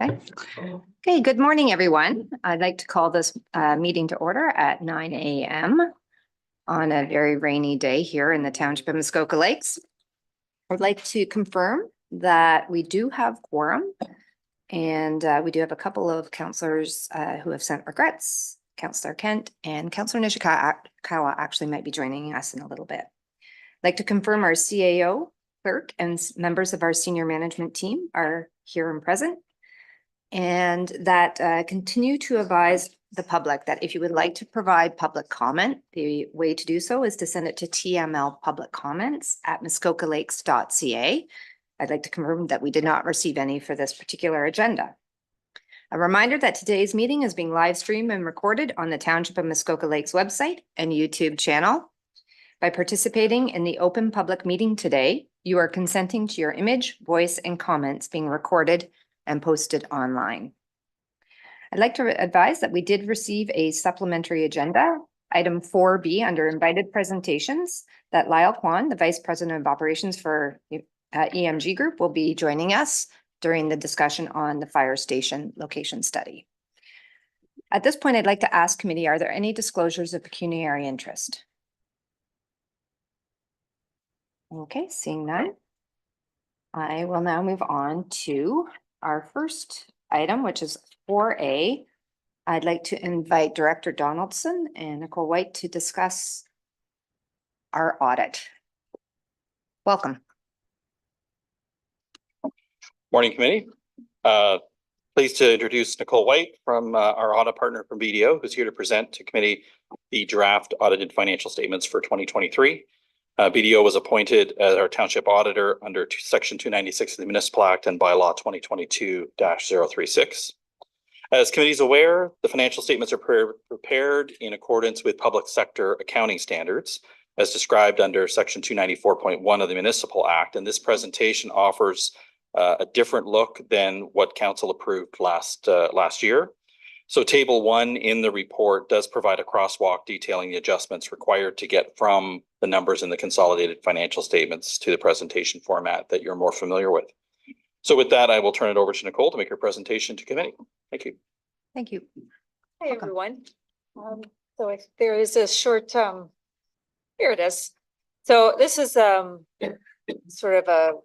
Okay, good morning, everyone. I'd like to call this meeting to order at 9 a.m. on a very rainy day here in the township of Muskoka Lakes. I'd like to confirm that we do have quorum, and we do have a couple of councillors who have sent regrets. Councillor Kent and Councillor Nishikawa actually might be joining us in a little bit. I'd like to confirm our CAO, clerk, and members of our senior management team are here and present. And that continue to advise the public that if you would like to provide public comment, the way to do so is to send it to TML public comments at muskokalakes.ca. I'd like to confirm that we did not receive any for this particular agenda. A reminder that today's meeting is being live streamed and recorded on the Township of Muskoka Lakes website and YouTube channel. By participating in the open public meeting today, you are consenting to your image, voice, and comments being recorded and posted online. I'd like to advise that we did receive a supplementary agenda, item 4B under invited presentations, that Lyle Kwan, the Vice President of Operations for EMG Group, will be joining us during the discussion on the fire station location study. At this point, I'd like to ask committee, are there any disclosures of pecuniary interest? Okay, seeing none, I will now move on to our first item, which is 4A. I'd like to invite Director Donaldson and Nicole White to discuss our audit. Welcome. Morning, committee. Pleased to introduce Nicole White from our audit partner from BDO, who's here to present to committee the draft audited financial statements for 2023. BDO was appointed as our township auditor under section 296 of the Municipal Act and bylaw 2022-036. As committee is aware, the financial statements are prepared in accordance with public sector accounting standards as described under section 294.1 of the Municipal Act. And this presentation offers a different look than what council approved last year. So table 1 in the report does provide a crosswalk detailing the adjustments required to get from the numbers in the consolidated financial statements to the presentation format that you're more familiar with. So with that, I will turn it over to Nicole to make her presentation to committee. Thank you. Thank you. Hi, everyone. So there is a short, here it is. So this is sort of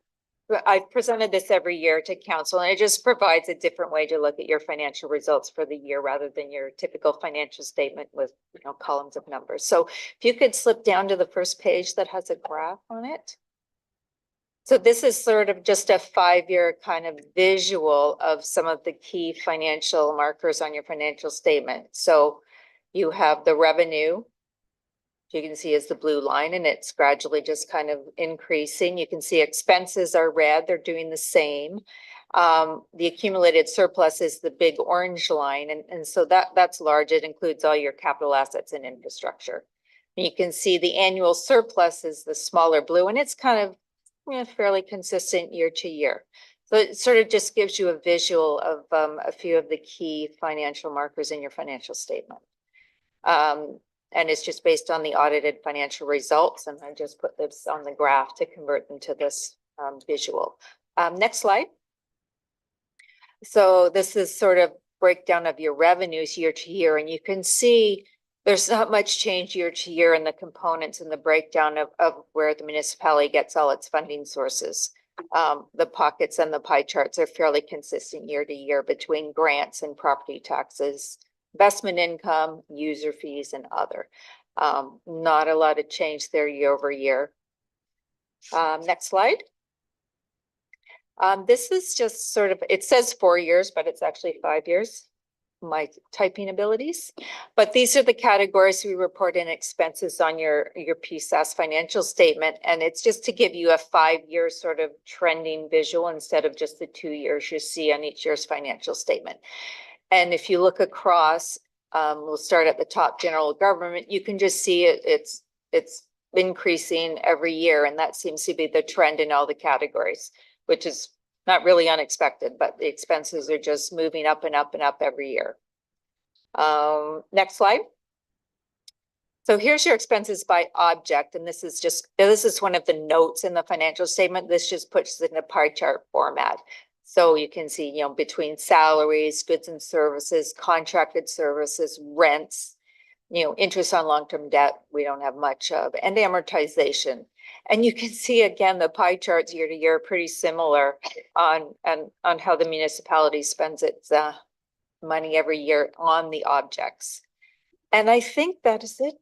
I've presented this every year to council, and it just provides a different way to look at your financial results for the year rather than your typical financial statement with columns of numbers. So if you could slip down to the first page that has a graph on it. So this is sort of just a 5-year kind of visual of some of the key financial markers on your financial statement. So you have the revenue. You can see is the blue line, and it's gradually just kind of increasing. You can see expenses are red, they're doing the same. The accumulated surplus is the big orange line, and so that's large. It includes all your capital assets and infrastructure. And you can see the annual surplus is the smaller blue, and it's kind of fairly consistent year to year. So it sort of just gives you a visual of a few of the key financial markers in your financial statement. And it's just based on the audited financial results. And I just put this on the graph to convert them to this visual. Next slide. So this is sort of breakdown of your revenues year to year. And you can see there's not much change year to year in the components and the breakdown of where the municipality gets all its funding sources. The pockets and the pie charts are fairly consistent year to year between grants and property taxes, investment income, user fees, and other. Not a lot of change there year over year. Next slide. This is just sort of, it says 4 years, but it's actually 5 years, my typing abilities. But these are the categories we report in expenses on your PSAS financial statement. And it's just to give you a 5-year sort of trending visual instead of just the 2 years you see on each year's financial statement. And if you look across, we'll start at the top, general government, you can just see it's increasing every year. And that seems to be the trend in all the categories, which is not really unexpected, but the expenses are just moving up and up and up every year. Next slide. So here's your expenses by object. And this is one of the notes in the financial statement. This just puts it in a pie chart format. So you can see, you know, between salaries, goods and services, contracted services, rents, you know, interest on long-term debt, we don't have much of, and amortization. And you can see again, the pie charts year to year are pretty similar on how the municipality spends its money every year on the objects. And I think that is it,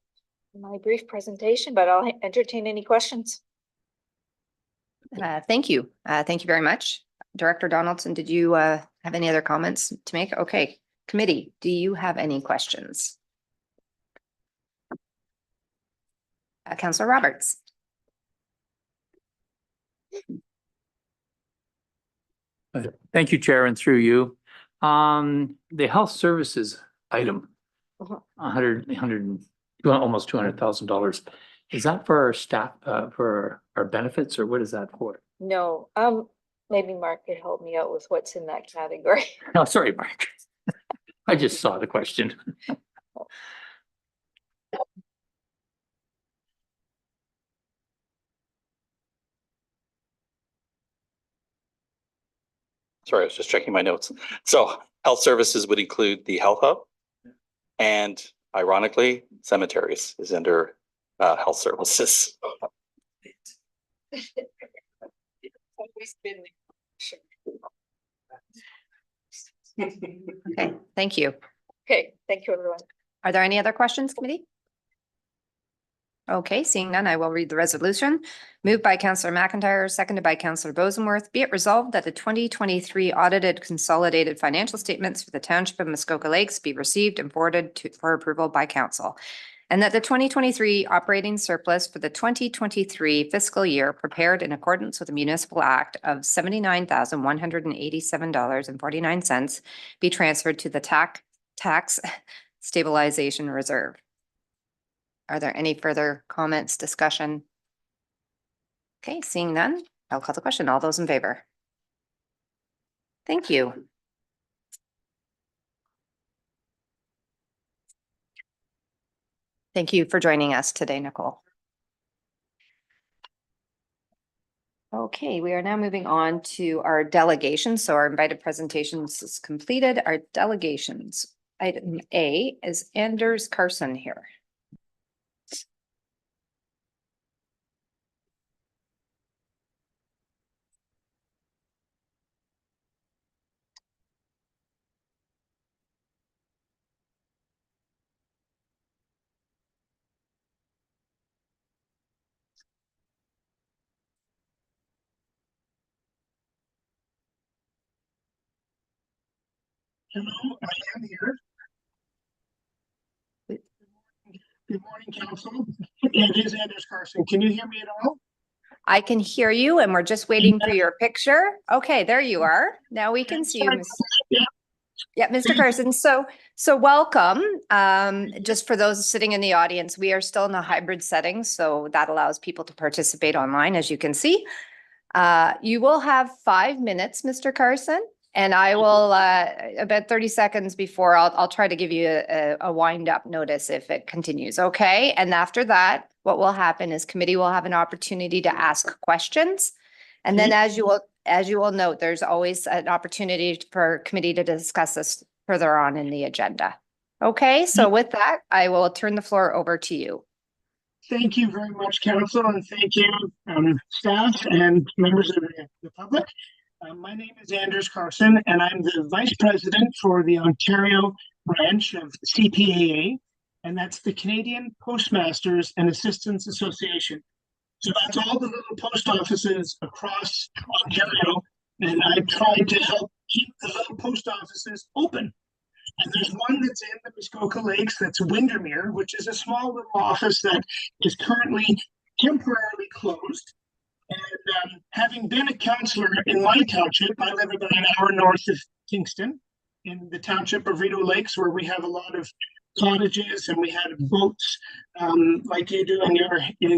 my brief presentation, but I'll entertain any questions. Thank you. Thank you very much. Director Donaldson, did you have any other comments to make? Okay. Committee, do you have any questions? Councillor Roberts. Thank you, Chair, and through you. The health services item, almost $200,000. Is that for our staff, for our benefits, or what is that for? No, maybe Mark could help me out with what's in that category. No, sorry, Mark. I just saw the question. Sorry, I was just checking my notes. So health services would include the health hub, and ironically, cemeteries is under health services. Okay, thank you. Okay, thank you, everyone. Are there any other questions, committee? Okay, seeing none, I will read the resolution. Moved by Councillor McIntyre, seconded by Councillor Bosenworth. Be it resolved that the 2023 audited consolidated financial statements for the Township of Muskoka Lakes be received and forwarded for approval by council. And that the 2023 operating surplus for the 2023 fiscal year prepared in accordance with the Municipal Act of $79,187.49 be transferred to the tax stabilization reserve. Are there any further comments, discussion? Okay, seeing none, I'll call the question. All those in favor? Thank you. Thank you for joining us today, Nicole. Okay, we are now moving on to our delegations. So our invited presentations is completed. Our delegations. Item A is Anders Carson here. Hello, I am here. Good morning, council. It is Anders Carson. Can you hear me at all? I can hear you and we're just waiting for your picture. Okay, there you are. Now we can see you. Yeah, Mr. Carson. So welcome. Just for those sitting in the audience, we are still in a hybrid setting, so that allows people to participate online, as you can see. You will have 5 minutes, Mr. Carson, and I will, about 30 seconds before, I'll try to give you a wind up notice if it continues, okay? And after that, what will happen is committee will have an opportunity to ask questions. And then as you will note, there's always an opportunity for committee to discuss this further on in the agenda. Okay, so with that, I will turn the floor over to you. Thank you very much, council, and thank you, staff and members of the public. My name is Anders Carson, and I'm the Vice President for the Ontario branch of CPAA, and that's the Canadian Postmasters and Assistants Association. So that's all the little post offices across Ontario, and I try to help keep the little post offices open. And there's one that's in the Muskoka Lakes, that's Windermere, which is a small little office that is currently temporarily closed. And having been a councillor in my township, I live about an hour north of Kingston, in the township of Rideau Lakes, where we have a lot of cottages and we had boats like you do in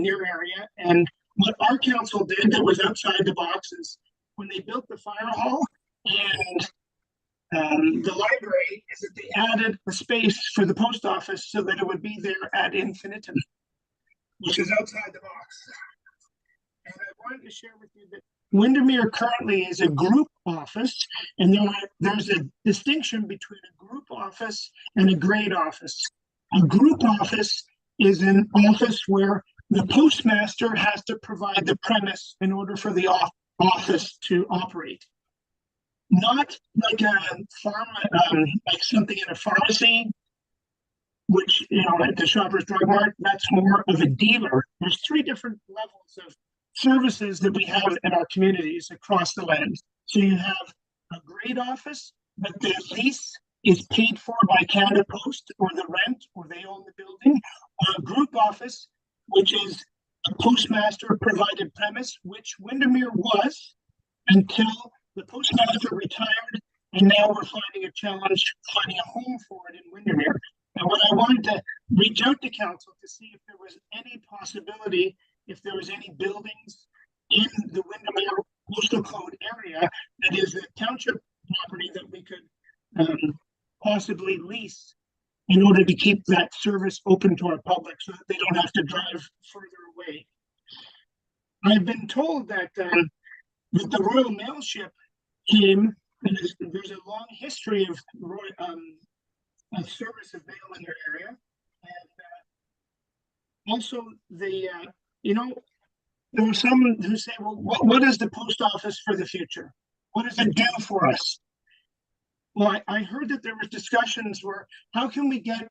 your area. And what our council did that was outside the box is when they built the fire hall and the library, is that they added a space for the post office so that it would be there ad infinitum, which is outside the box. And I wanted to share with you that Windermere currently is a group office, and there's a distinction between a group office and a grade office. A group office is an office where the postmaster has to provide the premise in order for the office to operate. Not like a farm, like something in a pharmacy, which, you know, at the Shoppers Drug Mart, that's more of a dealer. There's three different levels of services that we have in our communities across the land. So you have a grade office, but the lease is paid for by Canada Post, or the rent, or they own the building, or a group office, which is a postmaster provided premise, which Windermere was until the postmaster retired, and now we're finding a challenge finding a home for it in Windermere. And what I wanted to reach out to council to see if there was any possibility, if there was any buildings in the Windermere postal code area that is a township property that we could possibly lease in order to keep that service open to our public so that they don't have to drive further away. I've been told that with the Royal Mail ship came, and there's a long history of service of mail in their area, and also the you know, there are some who say, well, what is the post office for the future? What does it do for us? Well, I heard that there was discussions where, how can we get,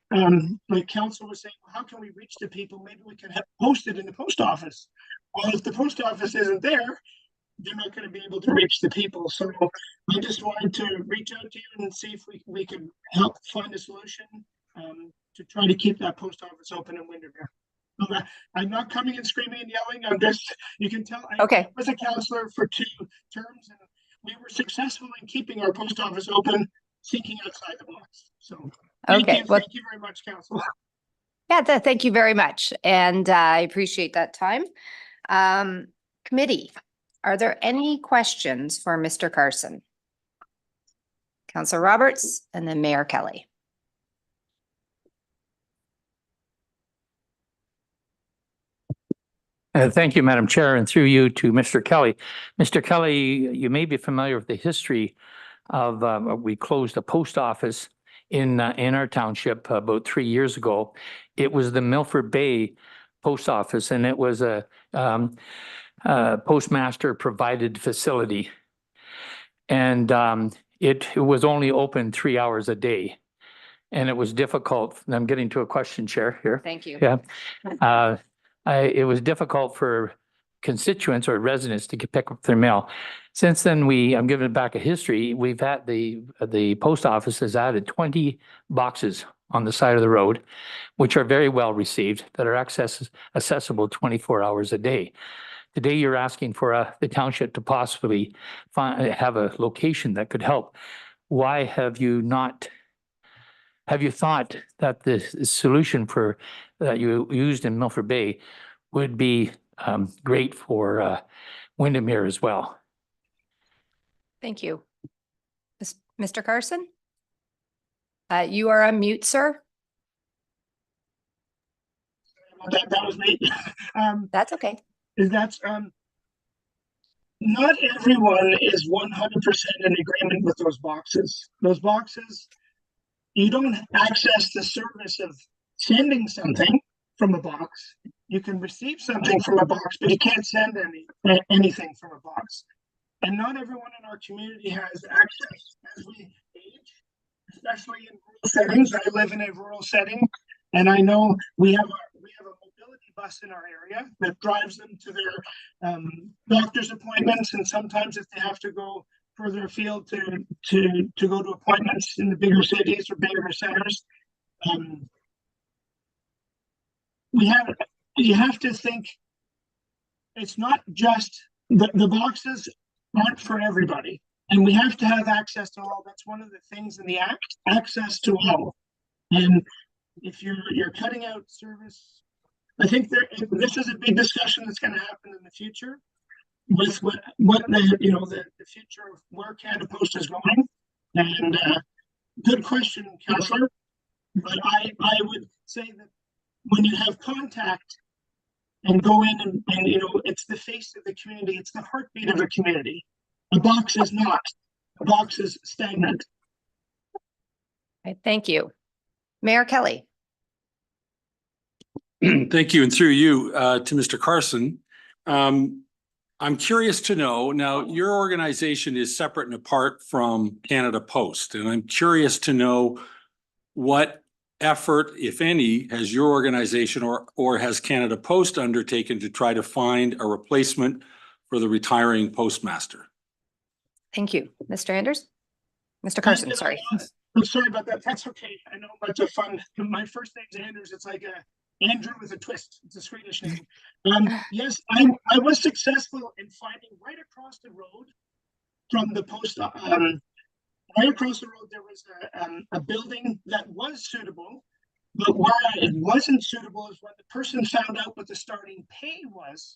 like council was saying, well, how can we reach the people? Maybe we can have posted in the post office. Well, if the post office isn't there, they're not going to be able to reach the people. So I just wanted to reach out to you and see if we could help find a solution to try to keep that post office open in Windermere. I'm not coming and screaming and yelling. I'm just, you can tell I was a councillor for 2 terms, and we were successful in keeping our post office open, thinking outside the box. So thank you very much, council. Yeah, thank you very much. And I appreciate that time. Committee, are there any questions for Mr. Carson? Councillor Roberts and then Mayor Kelly. Thank you, Madam Chair, and through you to Mr. Kelly. Mr. Kelly, you may be familiar with the history of, we closed a post office in our township about 3 years ago. It was the Milford Bay Post Office, and it was a postmaster provided facility. And it was only open 3 hours a day. And it was difficult. I'm getting to a question, Chair, here. Thank you. Yeah. It was difficult for constituents or residents to pick up their mail. Since then, I'm giving it back a history. We've had the post office has added 20 boxes on the side of the road, which are very well received, that are accessible 24 hours a day. Today, you're asking for the township to possibly have a location that could help. Why have you not? Have you thought that the solution for that you used in Milford Bay would be great for Windermere as well? Thank you. Mr. Carson? You are on mute, sir. That was me. That's okay. That's not everyone is 100% in agreement with those boxes. Those boxes, you don't access the service of sending something from a box. You can receive something from a box, but you can't send anything from a box. And not everyone in our community has access as we age, especially in rural settings. I live in a rural setting, and I know we have a mobility bus in our area that drives them to their doctor's appointments, and sometimes if they have to go further afield to go to appointments in the bigger cities or bigger centers. You have to think it's not just the boxes aren't for everybody, and we have to have access to all. That's one of the things in the act, access to all. And if you're cutting out service, I think this is a big discussion that's going to happen in the future with what the future of where Canada Post is going. And good question, Councillor. But I would say that when you have contact and go in and, you know, it's the face of the community. It's the heartbeat of a community. A box is not. A box is stagnant. Okay, thank you. Mayor Kelly. Thank you. And through you to Mr. Carson. I'm curious to know, now your organization is separate and apart from Canada Post, and I'm curious to know what effort, if any, has your organization or has Canada Post undertaken to try to find a replacement for the retiring postmaster? Thank you. Mr. Anders? Mr. Carson, sorry. I'm sorry about that. That's okay. I know much of fun. My first name's Anders. It's like Andrew with a twist. It's a Swedish name. Yes, I was successful in finding right across the road from the post. Right across the road, there was a building that was suitable, but where it wasn't suitable is when the person found out what the starting pay was.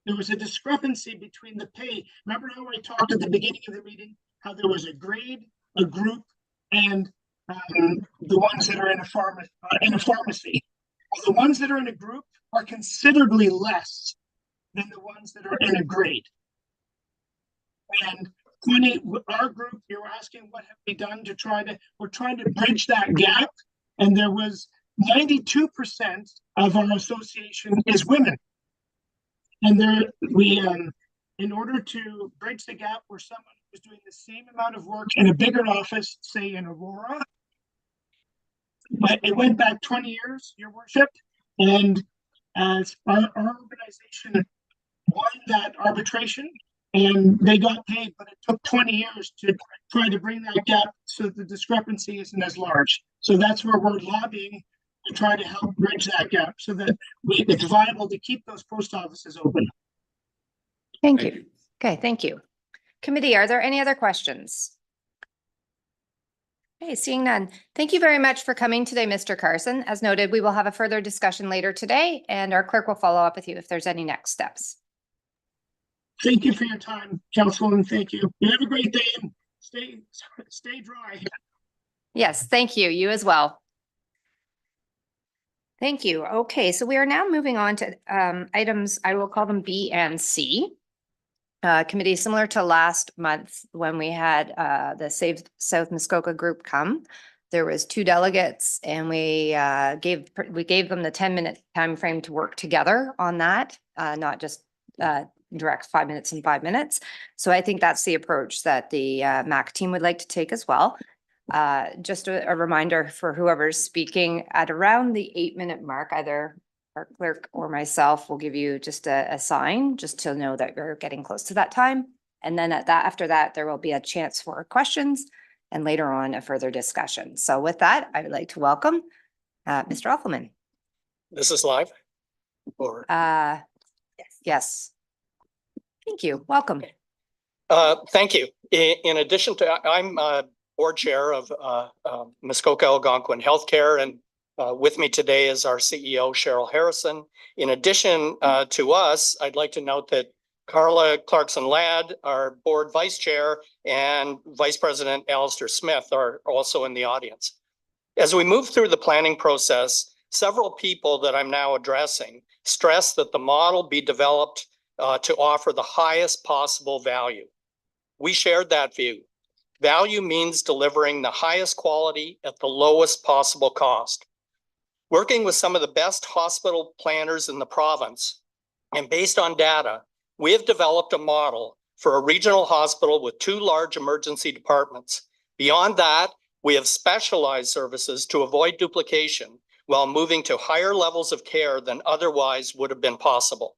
There was a discrepancy between the pay. Remember how I talked at the beginning of the meeting, how there was a grade, a group, and the ones that are in a pharmacy. Well, the ones that are in a group are considerably less than the ones that are in a grade. And our group, you're asking what have we done to we're trying to bridge that gap. And there was 92% of our association is women. And in order to bridge the gap where someone was doing the same amount of work in a bigger office, say in Aurora, but it went back 20 years, Your Worship, and as our organization won that arbitration, and they got paid, but it took 20 years to try to bring that gap so the discrepancy isn't as large. So that's where we're lobbying to try to help bridge that gap so that it's viable to keep those post offices open. Thank you. Okay, thank you. Committee, are there any other questions? Okay, seeing none. Thank you very much for coming today, Mr. Carson. As noted, we will have a further discussion later today, and our clerk will follow up with you if there's any next steps. Thank you for your time, Councilwoman. Thank you. You have a great day and stay dry. Yes, thank you. You as well. Thank you. Okay, so we are now moving on to items, I will call them B and C. Committee, similar to last month when we had the Save South Muskoka group come. There was 2 delegates and we gave them the 10-minute time frame to work together on that, not just direct 5 minutes and 5 minutes. So I think that's the approach that the MAC team would like to take as well. Just a reminder for whoever's speaking at around the 8-minute mark, either our clerk or myself will give you just a sign just to know that you're getting close to that time. And then after that, there will be a chance for questions and later on a further discussion. So with that, I would like to welcome Mr. Uffelmann. This is live? Or Yes. Thank you. Welcome. thank you. In addition to, I'm board chair of Muskoka Algonquin Healthcare, and with me today is our CEO, Cheryl Harrison. In addition to us, I'd like to note that Carla Clarkson-Ladd, our board vice chair, and Vice President Alistair Smith are also in the audience. As we move through the planning process, several people that I'm now addressing stress that the model be developed to offer the highest possible value. We shared that view. Value means delivering the highest quality at the lowest possible cost. Working with some of the best hospital planners in the province, and based on data, we have developed a model for a regional hospital with 2 large emergency departments. Beyond that, we have specialized services to avoid duplication while moving to higher levels of care than otherwise would have been possible.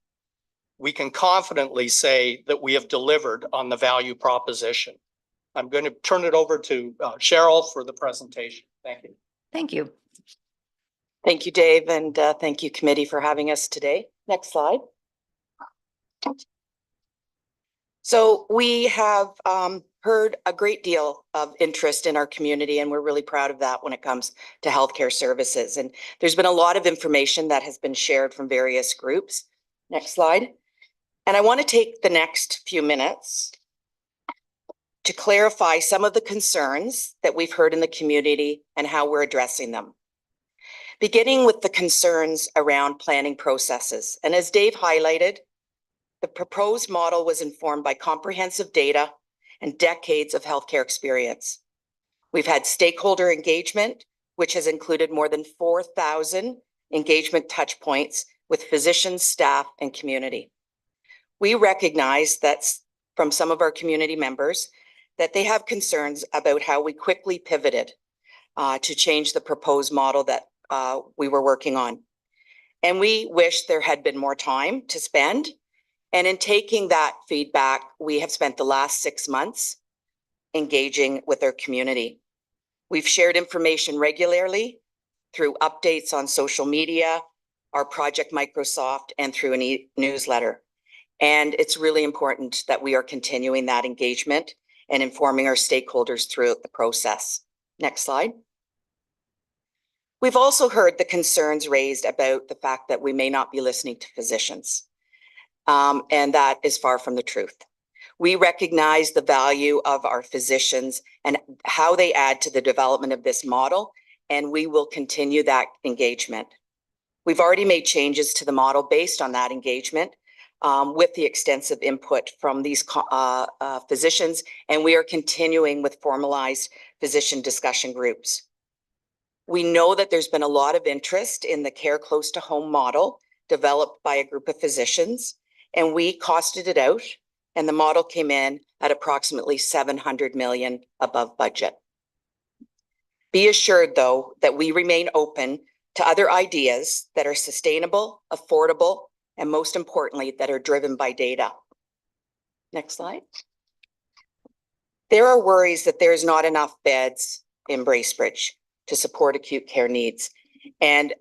We can confidently say that we have delivered on the value proposition. I'm going to turn it over to Cheryl for the presentation. Thank you. Thank you. Thank you, Dave, and thank you, committee, for having us today. Next slide. So we have heard a great deal of interest in our community, and we're really proud of that when it comes to healthcare services. And there's been a lot of information that has been shared from various groups. Next slide. And I want to take the next few minutes to clarify some of the concerns that we've heard in the community and how we're addressing them. beginning with the concerns around planning processes. And as Dave highlighted, the proposed model was informed by comprehensive data and decades of healthcare experience. We've had stakeholder engagement, which has included more than 4,000 engagement touch points with physicians, staff, and community. We recognize that from some of our community members that they have concerns about how we quickly pivoted to change the proposed model that we were working on. And we wish there had been more time to spend. And in taking that feedback, we have spent the last 6 months engaging with our community. We've shared information regularly through updates on social media, our Project Microsoft, and through an newsletter. And it's really important that we are continuing that engagement and informing our stakeholders throughout the process. Next slide. We've also heard the concerns raised about the fact that we may not be listening to physicians. And that is far from the truth. We recognize the value of our physicians and how they add to the development of this model, and we will continue that engagement. We've already made changes to the model based on that engagement with the extensive input from these physicians, and we are continuing with formalized physician discussion groups. We know that there's been a lot of interest in the care close to home model developed by a group of physicians, and we costed it out, and the model came in at approximately $700 million above budget. Be assured, though, that we remain open to other ideas that are sustainable, affordable, and most importantly, that are driven by data. Next slide. There are worries that there's not enough beds in Bracebridge to support acute care needs. And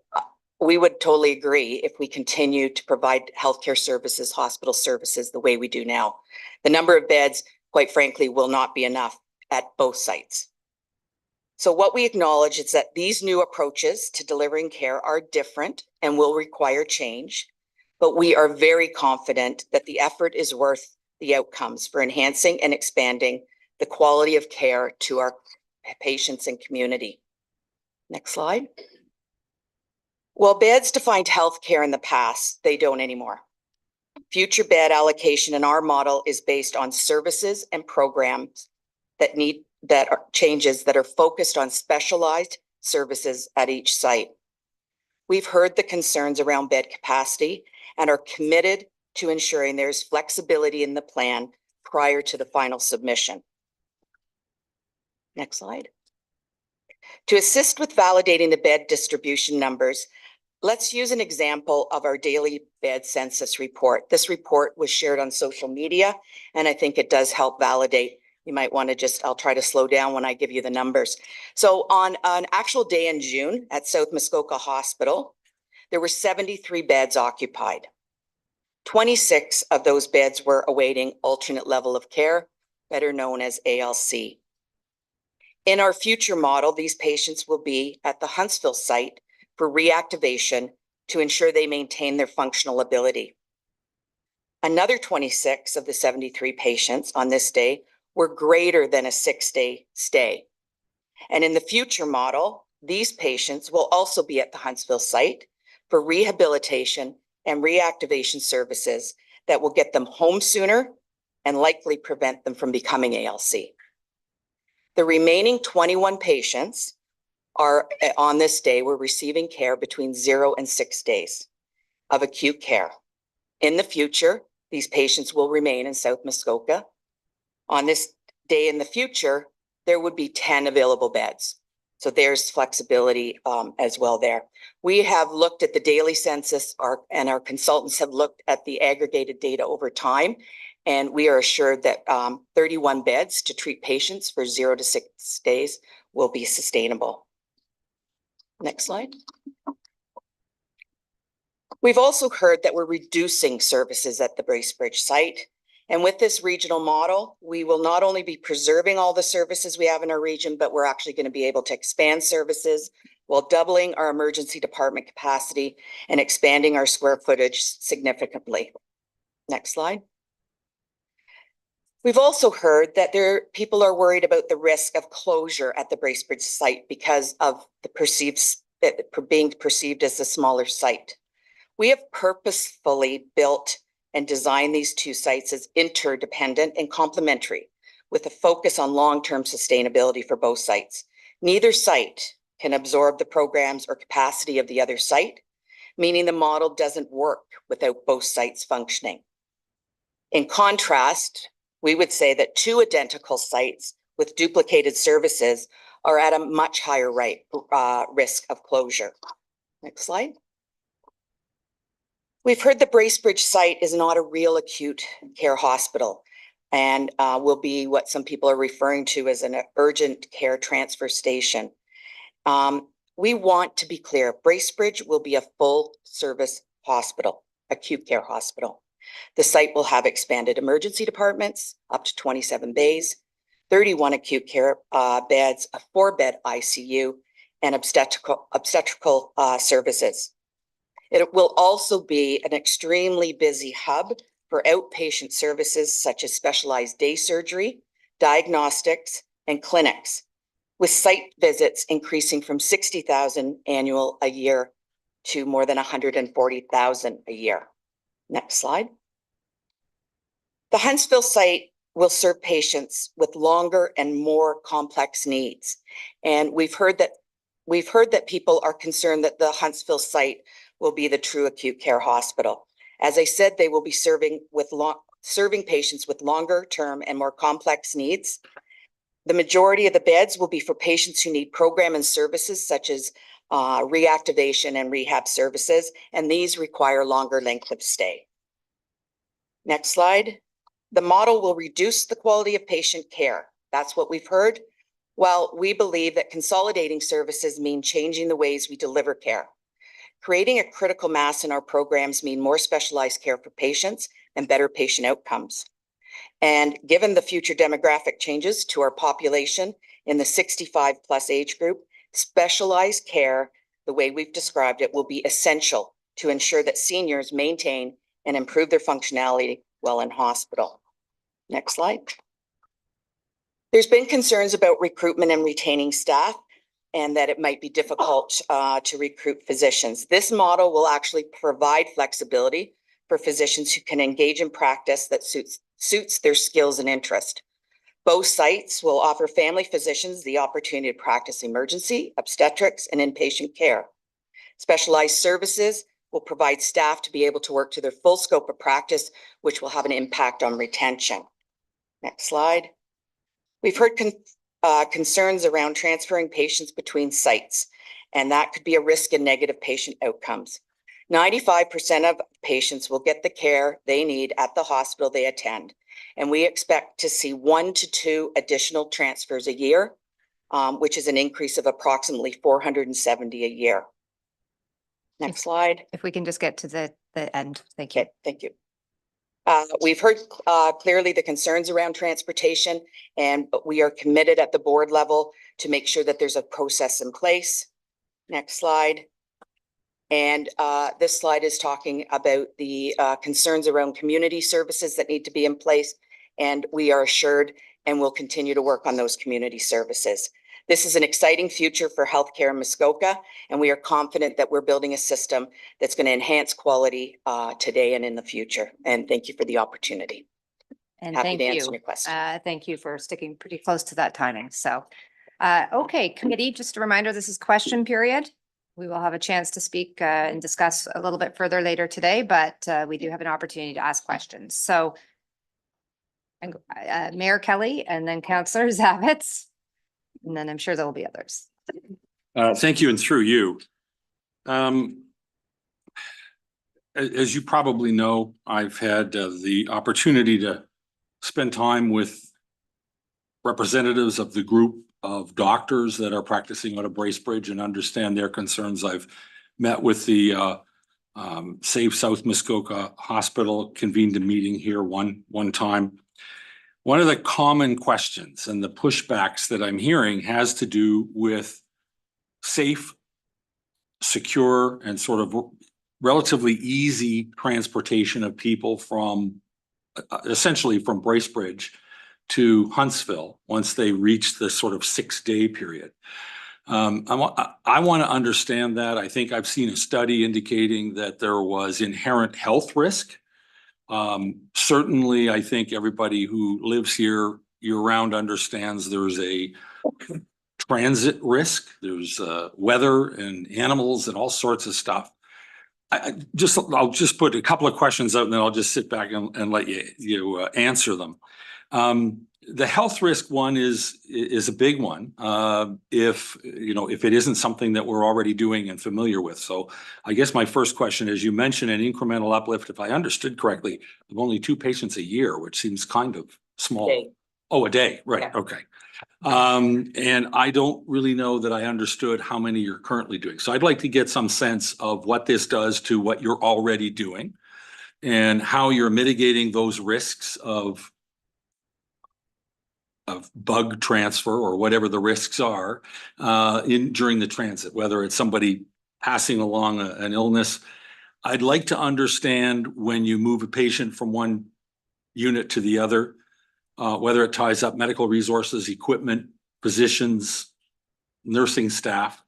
we would totally agree if we continue to provide healthcare services, hospital services the way we do now. The number of beds, quite frankly, will not be enough at both sites. So what we acknowledge is that these new approaches to delivering care are different and will require change, but we are very confident that the effort is worth the outcomes for enhancing and expanding the quality of care to our patients and community. Next slide. Well, beds defined healthcare in the past, they don't anymore. Future bed allocation in our model is based on services and programs that are changes that are focused on specialized services at each site. We've heard the concerns around bed capacity and are committed to ensuring there's flexibility in the plan prior to the final submission. Next slide. To assist with validating the bed distribution numbers, let's use an example of our daily bed census report. This report was shared on social media, and I think it does help validate. You might want to I'll try to slow down when I give you the numbers. So on an actual day in June at South Muskoka Hospital, there were 73 beds occupied. 26 of those beds were awaiting alternate level of care, better known as ALC. In our future model, these patients will be at the Huntsville site for reactivation to ensure they maintain their functional ability. Another 26 of the 73 patients on this day were greater than a 6-day stay. And in the future model, these patients will also be at the Huntsville site for rehabilitation and reactivation services that will get them home sooner and likely prevent them from becoming ALC. The remaining 21 patients are on this day were receiving care between 0 and 6 days of acute care. In the future, these patients will remain in South Muskoka. On this day in the future, there would be 10 available beds. So there's flexibility as well there. We have looked at the daily census and our consultants have looked at the aggregated data over time. And we are assured that 31 beds to treat patients for 0 to 6 days will be sustainable. Next slide. We've also heard that we're reducing services at the Bracebridge site. And with this regional model, we will not only be preserving all the services we have in our region, but we're actually going to be able to expand services while doubling our emergency department capacity and expanding our square footage significantly. Next slide. We've also heard that people are worried about the risk of closure at the Bracebridge site because of the perceived being perceived as a smaller site. We have purposefully built and designed these two sites as interdependent and complementary, with a focus on long-term sustainability for both sites. Neither site can absorb the programs or capacity of the other site, meaning the model doesn't work without both sites functioning. In contrast, we would say that two identical sites with duplicated services are at a much higher risk of closure. Next slide. We've heard the Bracebridge site is not a real acute care hospital and will be what some people are referring to as an urgent care transfer station. We want to be clear, Bracebridge will be a full service hospital, acute care hospital. The site will have expanded emergency departments, up to 27 bays, 31 acute care beds, a 4-bed ICU, and obstetrical services. It will also be an extremely busy hub for outpatient services such as specialized day surgery, diagnostics, and clinics, with site visits increasing from 60,000 annual a year to more than 140,000 a year. Next slide. The Huntsville site will serve patients with longer and more complex needs. And we've heard that people are concerned that the Huntsville site will be the true acute care hospital. As I said, they will be serving patients with longer term and more complex needs. The majority of the beds will be for patients who need program and services such as reactivation and rehab services, and these require longer length of stay. Next slide. The model will reduce the quality of patient care. That's what we've heard. Well, we believe that consolidating services mean changing the ways we deliver care. Creating a critical mass in our programs mean more specialized care for patients and better patient outcomes. And given the future demographic changes to our population in the 65+ age group, specialized care, the way we've described it, will be essential to ensure that seniors maintain and improve their functionality while in hospital. Next slide. There's been concerns about recruitment and retaining staff, and that it might be difficult to recruit physicians. This model will actually provide flexibility for physicians who can engage in practice that suits their skills and interest. Both sites will offer family physicians the opportunity to practice emergency, obstetrics, and inpatient care. Specialized services will provide staff to be able to work to their full scope of practice, which will have an impact on retention. Next slide. We've heard concerns around transferring patients between sites, and that could be a risk in negative patient outcomes. 95% of patients will get the care they need at the hospital they attend, and we expect to see 1 to 2 additional transfers a year, which is an increase of approximately 470 a year. Next slide. If we can just get to the end. Thank you. Okay, thank you. We've heard clearly the concerns around transportation, but we are committed at the board level to make sure that there's a process in place. Next slide. And this slide is talking about the concerns around community services that need to be in place, and we are assured and will continue to work on those community services. This is an exciting future for healthcare in Muskoka, and we are confident that we're building a system that's going to enhance quality today and in the future. And thank you for the opportunity. And Happy thank to you. answer your question. Thank you for sticking pretty close to that timing. So, okay, committee, just a reminder, this is question period. We will have a chance to speak and discuss a little bit further later today, but we do have an opportunity to ask questions. So Mayor Kelly and then Councillor Zavitz, and then I'm sure there will be others. Thank you, and through you. As you probably know, I've had the opportunity to spend time with representatives of the group of doctors that are practicing out of Bracebridge and understand their concerns. I've met with the Save South Muskoka Hospital, convened a meeting here one time. One of the common questions and the pushbacks that I'm hearing has to do with safe, secure, and sort of relatively easy transportation of people from essentially from Bracebridge to Huntsville once they reach the sort of 6-day period. I want to understand that. I think I've seen a study indicating that there was inherent health risk. Certainly, I think everybody who lives here year-round understands there's a transit risk, there's weather and animals and all sorts of stuff. I'll just put a couple of questions out and then I'll just sit back and let you answer them. The health risk one is a big one. If it isn't something that we're already doing and familiar with. So I guess my first question is, you mentioned an incremental uplift, if I understood correctly, of only 2 patients a year, which seems kind of small. Day. Oh, a day, right, Yeah. okay. And I don't really know that I understood how many you're currently doing. So I'd like to get some sense of what this does to what you're already doing and how you're mitigating those risks of bug transfer or whatever the risks are during the transit, whether it's somebody passing along an illness. I'd like to understand when you move a patient from one unit to the other, whether it ties up medical resources, equipment, physicians, nursing staff.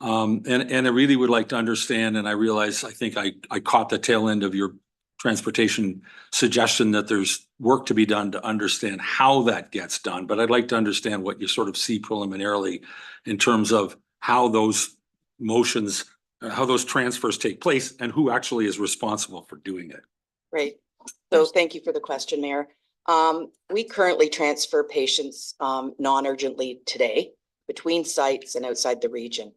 And I really would like to understand, and I realize, I think I caught the tail end of your transportation suggestion that there's work to be done to understand how that gets done. But I'd like to understand what you sort of see preliminarily in terms of how those motions, how those transfers take place and who actually is responsible for doing it. Great. So thank you for the question, Mayor. We currently transfer patients non-urgently today between sites and outside the region.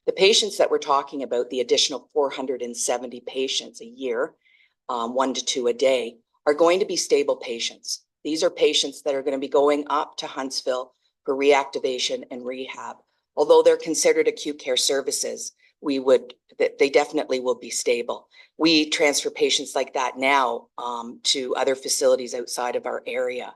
The patients that we're talking about, the additional 470 patients a year, 1 to 2 a day, are going to be stable patients. These are patients that are going to be going up to Huntsville for reactivation and rehab. Although they're considered acute care services, they definitely will be stable. We transfer patients like that now to other facilities outside of our area.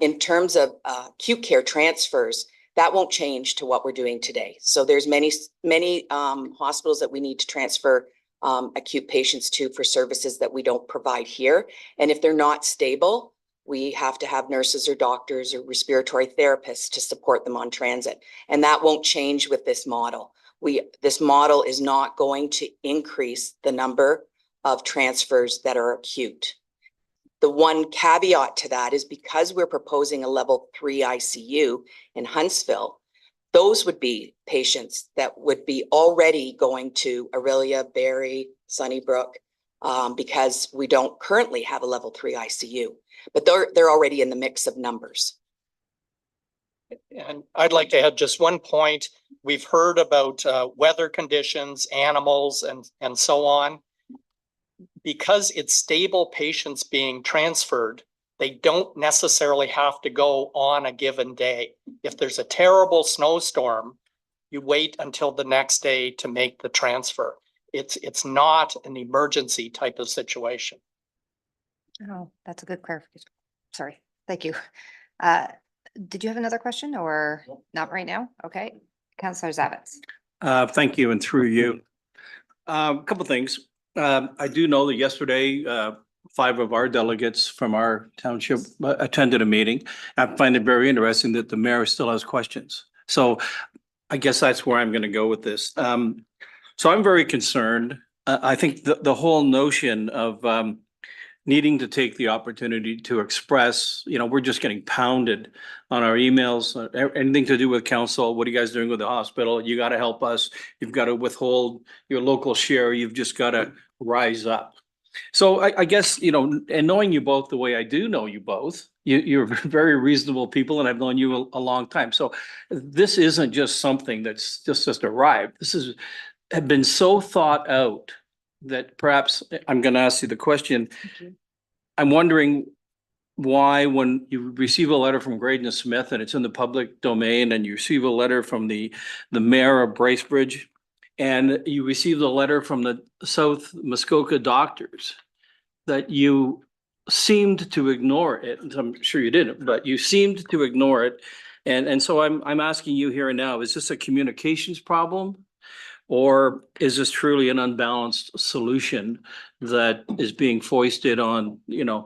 In terms of acute care transfers, that won't change to what we're doing today. So there's many hospitals that we need to transfer acute patients to for services that we don't provide here. And if they're not stable, we have to have nurses or doctors or respiratory therapists to support them on transit. And that won't change with this model. This model is not going to increase the number of transfers that are acute. The one caveat to that is because we're proposing a level 3 ICU in Huntsville, those would be patients that would be already going to Aurelia, Barrie, Sunnybrook, because we don't currently have a level 3 ICU, but they're already in the mix of numbers. And I'd like to add just one point. We've heard about weather conditions, animals, and so on. Because it's stable patients being transferred, they don't necessarily have to go on a given day. If there's a terrible snowstorm, you wait until the next day to make the transfer. It's not an emergency type of situation. Oh, that's a good clarification. Sorry. Thank you. Did you have another question or not right now? Okay. Councillor Zavitz. Thank you, and through you. A couple of things. I do know that yesterday, 5 of our delegates from our township attended a meeting. I find it very interesting that the mayor still has questions. So I guess that's where I'm going to go with this. So I'm very concerned. I think the whole notion of needing to take the opportunity to express, we're just getting pounded on our emails, anything to do with council. What are you guys doing with the hospital? You got to help us. You've got to withhold your local share. You've just got to rise up. So I guess, and knowing you both the way I do know you both, you're very reasonable people, and I've known you a long time. So this isn't just something that's just arrived. This have been so thought out that perhaps I'm going to ask you the question. I'm wondering why, when you receive a letter from Graydon Smith and it's in the public domain, and you receive a letter from the mayor of Bracebridge, and you receive a letter from the South Muskoka doctors, that you seemed to ignore it. I'm sure you didn't, but you seemed to ignore it. And so I'm asking you here and now, is this a communications problem? Or is this truly an unbalanced solution that is being foisted on, the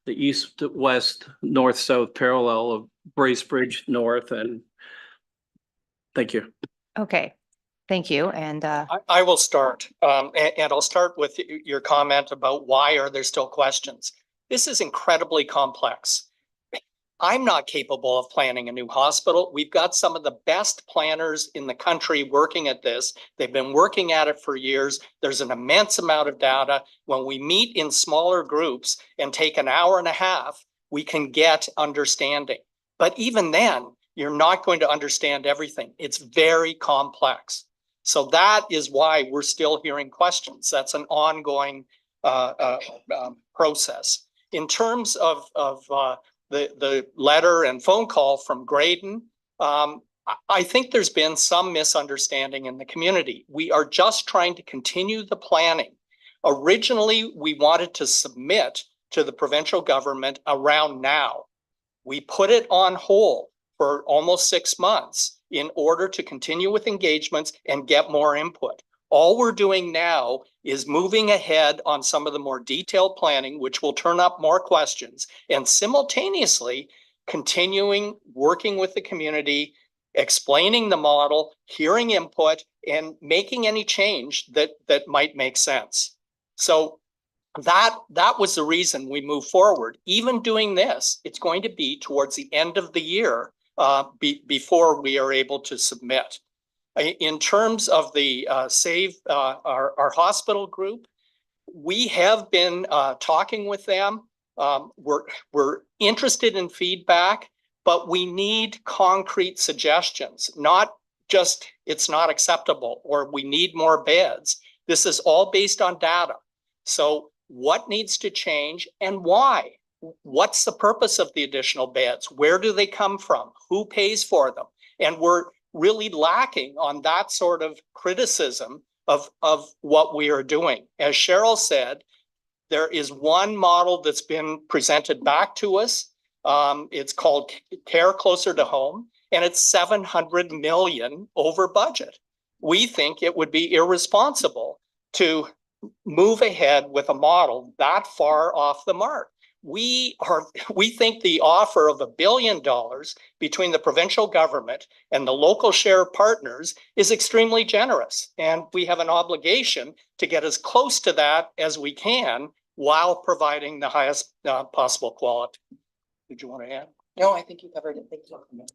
east, west, north, south parallel of Bracebridge North? And Thank you. Okay, thank you. And I will start, and I'll start with your comment about why are there still questions? This is incredibly complex. I'm not capable of planning a new hospital. We've got some of the best planners in the country working at this. They've been working at it for years. There's an immense amount of data. When we meet in smaller groups and take an hour and a half, we can get understanding. But even then, you're not going to understand everything. It's very complex. So that is why we're still hearing questions. That's an ongoing process. In terms of the letter and phone call from Graydon, I think there's been some misunderstanding in the community. We are just trying to continue the planning. Originally, we wanted to submit to the provincial government around now. We put it on hold for almost 6 months in order to continue with engagements and get more input. All we're doing now is moving ahead on some of the more detailed planning, which will turn up more questions, and simultaneously continuing working with the community, explaining the model, hearing input, and making any change that might make sense. So that was the reason we moved forward. Even doing this, it's going to be towards the end of the year before we are able to submit. In terms of the Save our Hospital group, we have been talking with them. We're interested in feedback, but we need concrete suggestions, not just it's not acceptable or we need more beds. This is all based on data. So what needs to change and why? What's the purpose of the additional beds? Where do they come from? Who pays for them? And we're really lacking on that sort of criticism of what we are doing. As Cheryl said, there is one model that's been presented back to us. It's called Care Closer to Home, and it's 700 million over budget. We think it would be irresponsible to move ahead with a model that far off the mark. We think the offer of $1 billion between the provincial government and the local share partners is extremely generous. And we have an obligation to get as close to that as we can while providing the highest possible quality. Did you want to add? No, I think you covered it. Thank you.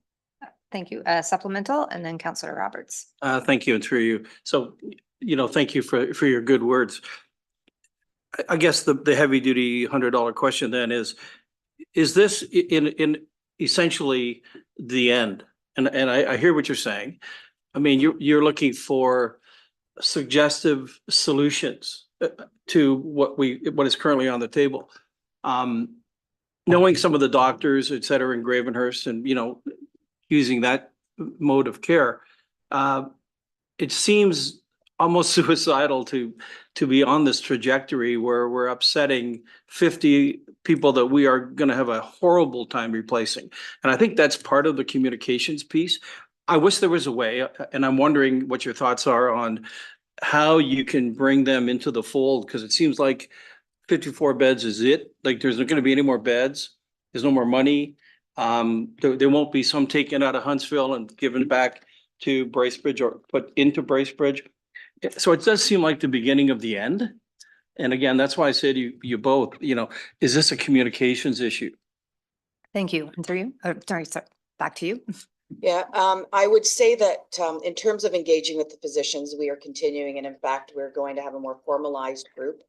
thank you. Supplemental and then Councillor Roberts. Thank you, and through you. So, thank you for your good words. I guess the heavy duty $100 question then is this in essentially the end? And I hear what you're saying. I mean, you're looking for suggestive solutions to what is currently on the table. Knowing some of the doctors, et cetera, in Gravenhurst and, using that mode of care, it seems almost suicidal to be on this trajectory where we're upsetting 50 people that we are going to have a horrible time replacing. And I think that's part of the communications piece. I wish there was a way, and I'm wondering what your thoughts are on how you can bring them into the fold, because it seems like 54 beds is it. Like there's not going to be any more beds. There's no more money. There won't be some taken out of Huntsville and given back to Bracebridge or put into Bracebridge. So it does seem like the beginning of the end. And again, that's why I said you both, is this a communications issue? Thank you. And through you. Sorry, back to you. Yeah, I would say that in terms of engaging with the physicians, we are continuing. And in fact, we're going to have a more formalized group.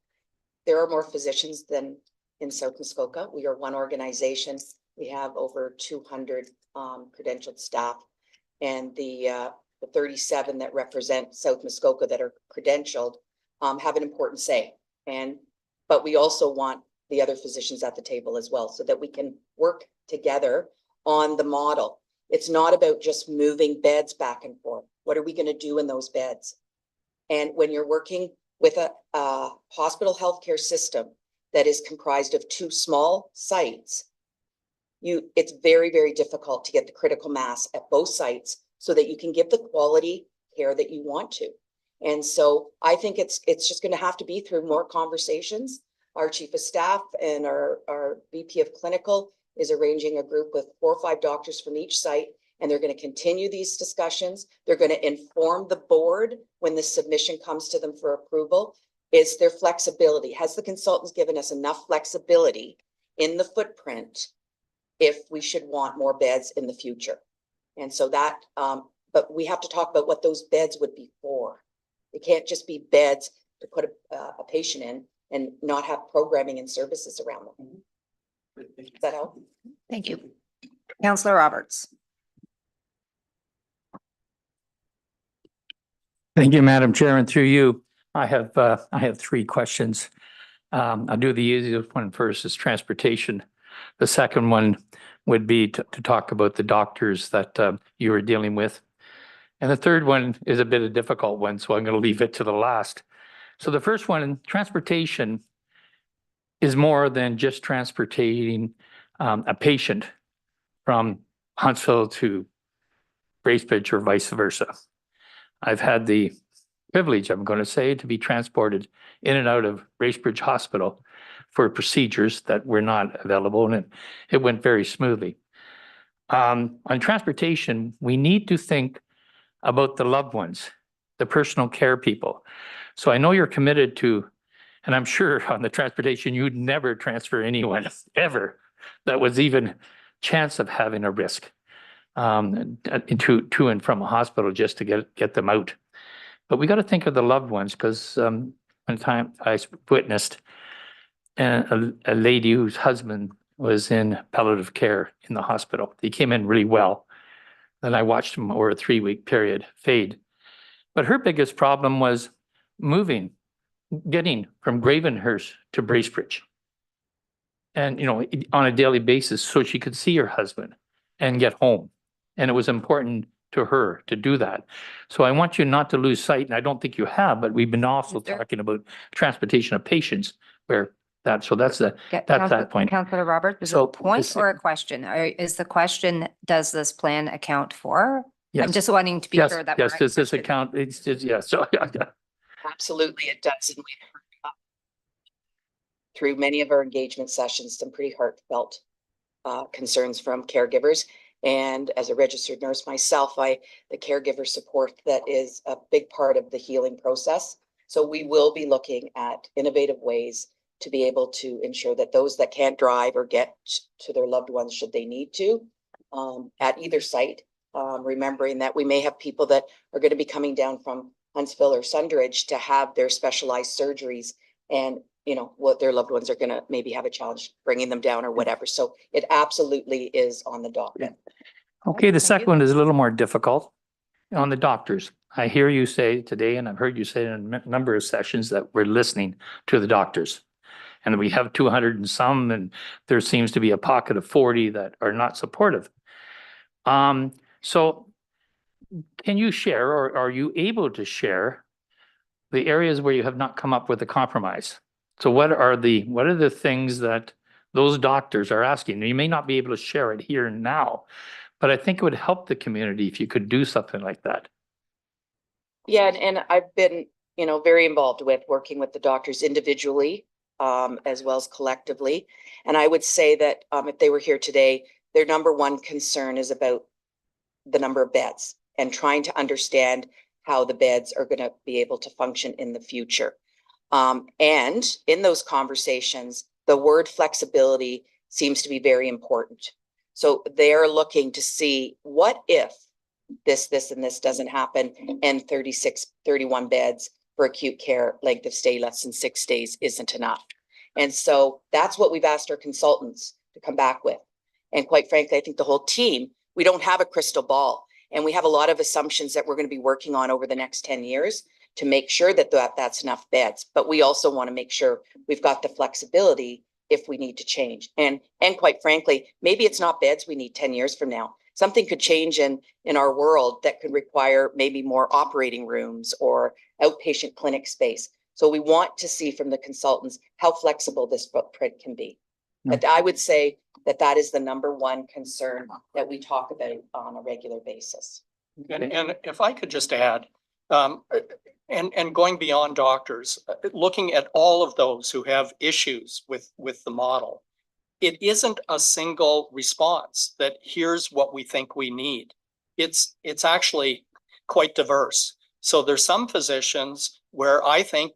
There are more physicians than in South Muskoka. We are one organization. We have over 200 credentialed staff, and the 37 that represent South Muskoka that are credentialed have an important say. But we also want the other physicians at the table as well, so that we can work together on the model. It's not about just moving beds back and forth. What are we going to do in those beds? And when you're working with a hospital healthcare system that is comprised of two small sites, it's very, very difficult to get the critical mass at both sites so that you can give the quality care that you want to. And so I think it's just going to have to be through more conversations. Our chief of staff and our VP of clinical is arranging a group with 4 or 5 doctors from each site, and they're going to continue these discussions. They're going to inform the board when the submission comes to them for approval. Is there flexibility? Has the consultants given us enough flexibility in the footprint if we should want more beds in the future? And so that, but we have to talk about what those beds would be for. It can't just be beds to put a patient in and not have programming and services around them. Does that help? Thank you. Councillor Roberts. Thank you, Madam Chair, and through you, I have 3 questions. I'll do the easiest one first, is transportation. The second one would be to talk about the doctors that you were dealing with. And the third one is a bit of a difficult one, so I'm going to leave it to the last. So the first one, transportation, is more than just transporting a patient from Huntsville to Bracebridge or vice versa. I've had the privilege, I'm going to say, to be transported in and out of Bracebridge Hospital for procedures that were not available, and it went very smoothly. On transportation, we need to think about the loved ones, the personal care people. So I know you're committed to, and I'm sure on the transportation, you'd never transfer anyone ever that was even chance of having a risk to and from a hospital just to get them out. But we got to think of the loved ones, because one time I witnessed a lady whose husband was in palliative care in the hospital. He came in really well. Then I watched him over a 3-week period fade. But her biggest problem was getting from Gravenhurst to Bracebridge. And, on a daily basis, so she could see her husband and get home. And it was important to her to do that. So I want you not to lose sight, and I don't think you have, but we've been also talking about transportation of patients where that's that point. Councillor Roberts, is it a point or a question? Or is the question, does this plan account for? Yes. I'm just wanting to be sure that. Yes, does this account, it's just, yes. So, Absolutely, it does. And we've heard through many of our engagement sessions, some pretty heartfelt concerns from caregivers. And as a registered nurse myself, the caregiver support that is a big part of the healing process. So we will be looking at innovative ways to be able to ensure that those that can't drive or get to their loved ones should they need to at either site, remembering that we may have people that are going to be coming down from Huntsville or Sundridge to have their specialized surgeries, and what their loved ones are going to maybe have a challenge bringing them down or whatever. So it absolutely is on the docket. okay, the second one is a little more difficult. On the doctors, I hear you say today, and I've heard you say in a number of sessions, that we're listening to the doctors. And we have 200 and some, and there seems to be a pocket of 40 that are not supportive. So can you share, or are you able to share, the areas where you have not come up with a compromise? So what are the things that those doctors are asking? You may not be able to share it here and now, but I think it would help the community if you could do something like that. Yeah, and I've been, very involved with working with the doctors individually, as well as collectively. And I would say that if they were here today, their number one concern is about the number of beds and trying to understand how the beds are going to be able to function in the future. And in those conversations, the word flexibility seems to be very important. So they're looking to see, what if this, and this doesn't happen, and 31 beds for acute care length of stay less than 6 days isn't enough. And so that's what we've asked our consultants to come back with. And quite frankly, I think the whole team, we don't have a crystal ball, and we have a lot of assumptions that we're going to be working on over the next 10 years to make sure that that's enough beds. But we also want to make sure we've got the flexibility if we need to change. And quite frankly, maybe it's not beds we need 10 years from now. Something could change in our world that could require maybe more operating rooms or outpatient clinic space. So we want to see from the consultants how flexible this footprint can be. But I would say that is the number one concern that we talk about on a regular basis. And if I could just add, and going beyond doctors, looking at all of those who have issues with the model, it isn't a single response that here's what we think we need. it's actually quite diverse. So there's some physicians where I think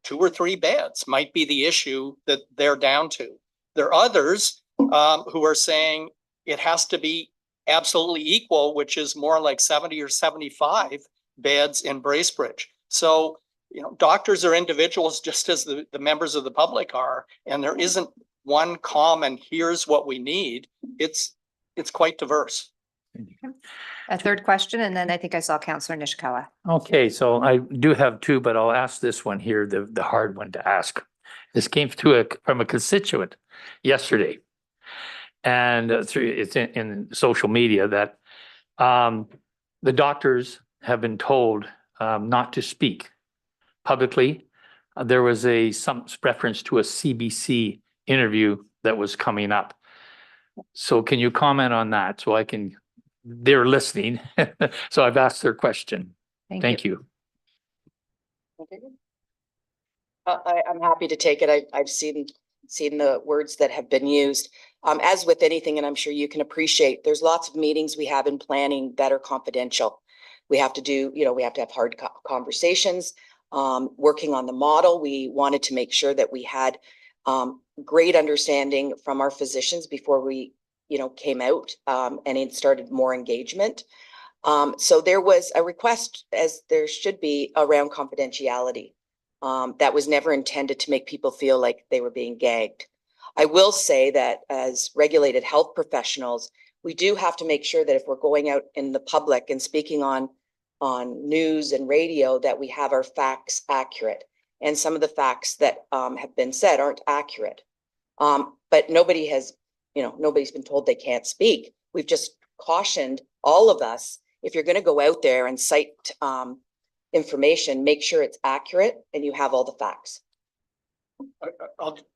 2 or 3 beds might be the issue that they're down to. There are others who are saying it has to be absolutely equal, which is more like 70 or 75 beds in Bracebridge. So, you know, doctors are individuals just as the members of the public are, and there isn't one common, here's what we need. It's quite diverse. A third question, and then I think I saw Councillor Nishikawa. Okay, so I do have 2, but I'll ask this one here, the hard one to ask. This came from a constituent yesterday. And it's in social media that the doctors have been told not to speak publicly. There was some reference to a CBC interview that was coming up. So can you comment on that? So they're listening. So I've asked their question. Thank you. I'm happy to take it. I've seen the words that have been used. As with anything, and I'm sure you can appreciate, there's lots of meetings we have in planning that are confidential. We have to have hard conversations. Working on the model, we wanted to make sure that we had great understanding from our physicians before we, came out and it started more engagement. So there was a request, as there should be, around confidentiality. That was never intended to make people feel like they were being gagged. I will say that as regulated health professionals, we do have to make sure that if we're going out in the public and speaking on news and radio, that we have our facts accurate. And some of the facts that have been said aren't accurate. But nobody's been told they can't speak. We've just cautioned all of us, if you're going to go out there and cite information, make sure it's accurate and you have all the facts.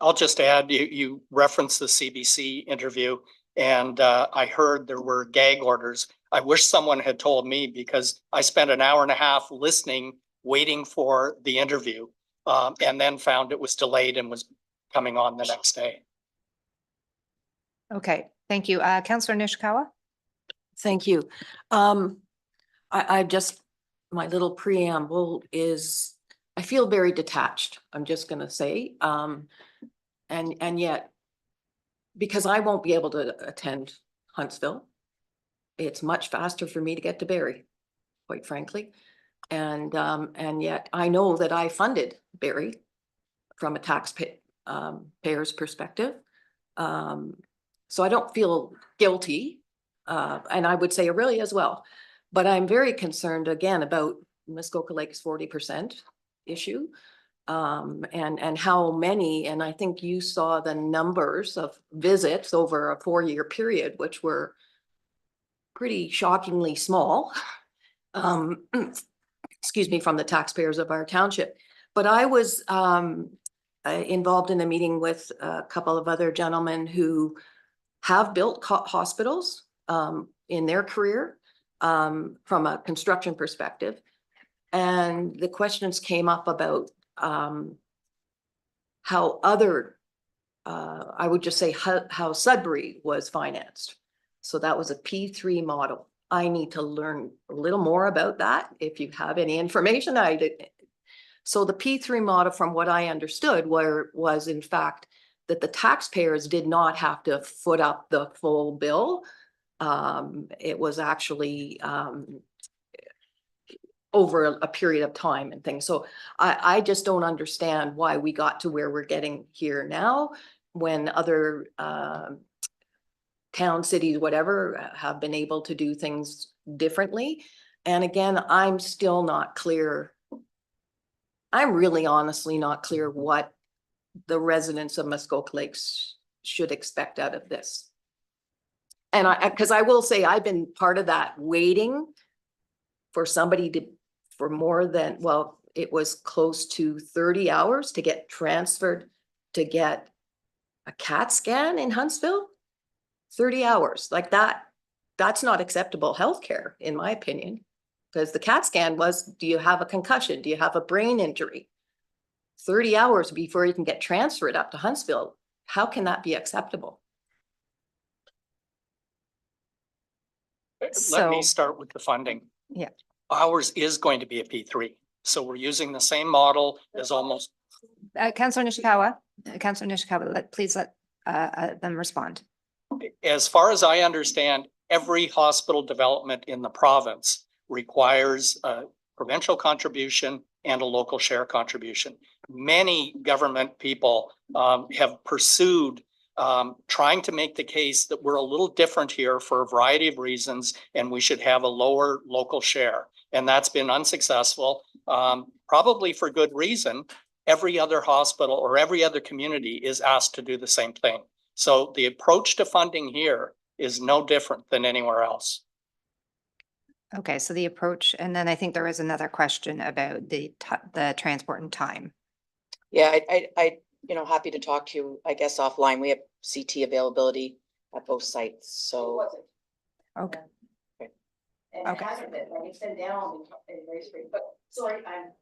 I'll just add, you referenced the CBC interview, and I heard there were gag orders. I wish someone had told me, because I spent an hour and a half listening, waiting for the interview, and then found it was delayed and was coming on the next day. Okay, thank you. Councillor Nishikawa? Thank you. My little preamble is, I feel very detached, I'm just going to say. And yet, because I won't be able to attend Huntsville, it's much faster for me to get to Barrie, quite frankly. And yet I know that I funded Barrie from a taxpayer's perspective. So I don't feel guilty, and I would say Aurelia as well. But I'm very concerned again about Muskoka Lake's 40% issue, and how many, and I think you saw the numbers of visits over a 4-year period, which were pretty shockingly small, excuse me, from the taxpayers of our township. But I was involved in a meeting with a couple of other gentlemen who have built hospitals in their career from a construction perspective. And the questions came up about how other, I would just say how Sudbury was financed. So that was a P3 model. I need to learn a little more about that. If you have any information, so the P3 model, from what I understood, was in fact that the taxpayers did not have to foot up the full bill. It was actually over a period of time and things. So I just don't understand why we got to where we're getting here now, when other town, cities, whatever, have been able to do things differently. And again, I'm still not clear. I'm really honestly not clear what the residents of Muskoka Lakes should expect out of this. And because I will say, I've been part of that waiting for somebody for more than, well, it was close to 30 hours to get transferred to get a CAT scan in Huntsville. 30 hours like that. That's not acceptable healthcare, in my opinion, because the CAT scan was, do you have a concussion? Do you have a brain injury? 30 hours before you can get transferred up to Huntsville. How can that be acceptable? let me So, start with the funding. Yeah. Ours is going to be a P3. So we're using the same model as almost, Councillor Nishikawa, please let them respond. as far as I understand, every hospital development in the province requires a provincial contribution and a local share contribution. Many government people have pursued trying to make the case that we're a little different here for a variety of reasons, and we should have a lower local share. And that's been unsuccessful, probably for good reason. Every other hospital or every other community is asked to do the same thing. So the approach to funding here is no different than anywhere else. Okay, so the approach, and then I think there was another question about the transport and time. Yeah, I, happy to talk to you, I guess, offline. We have CT availability at both sites, so. Okay. And Okay. it hasn't been, like it's been down in very spring, but sorry, I'm.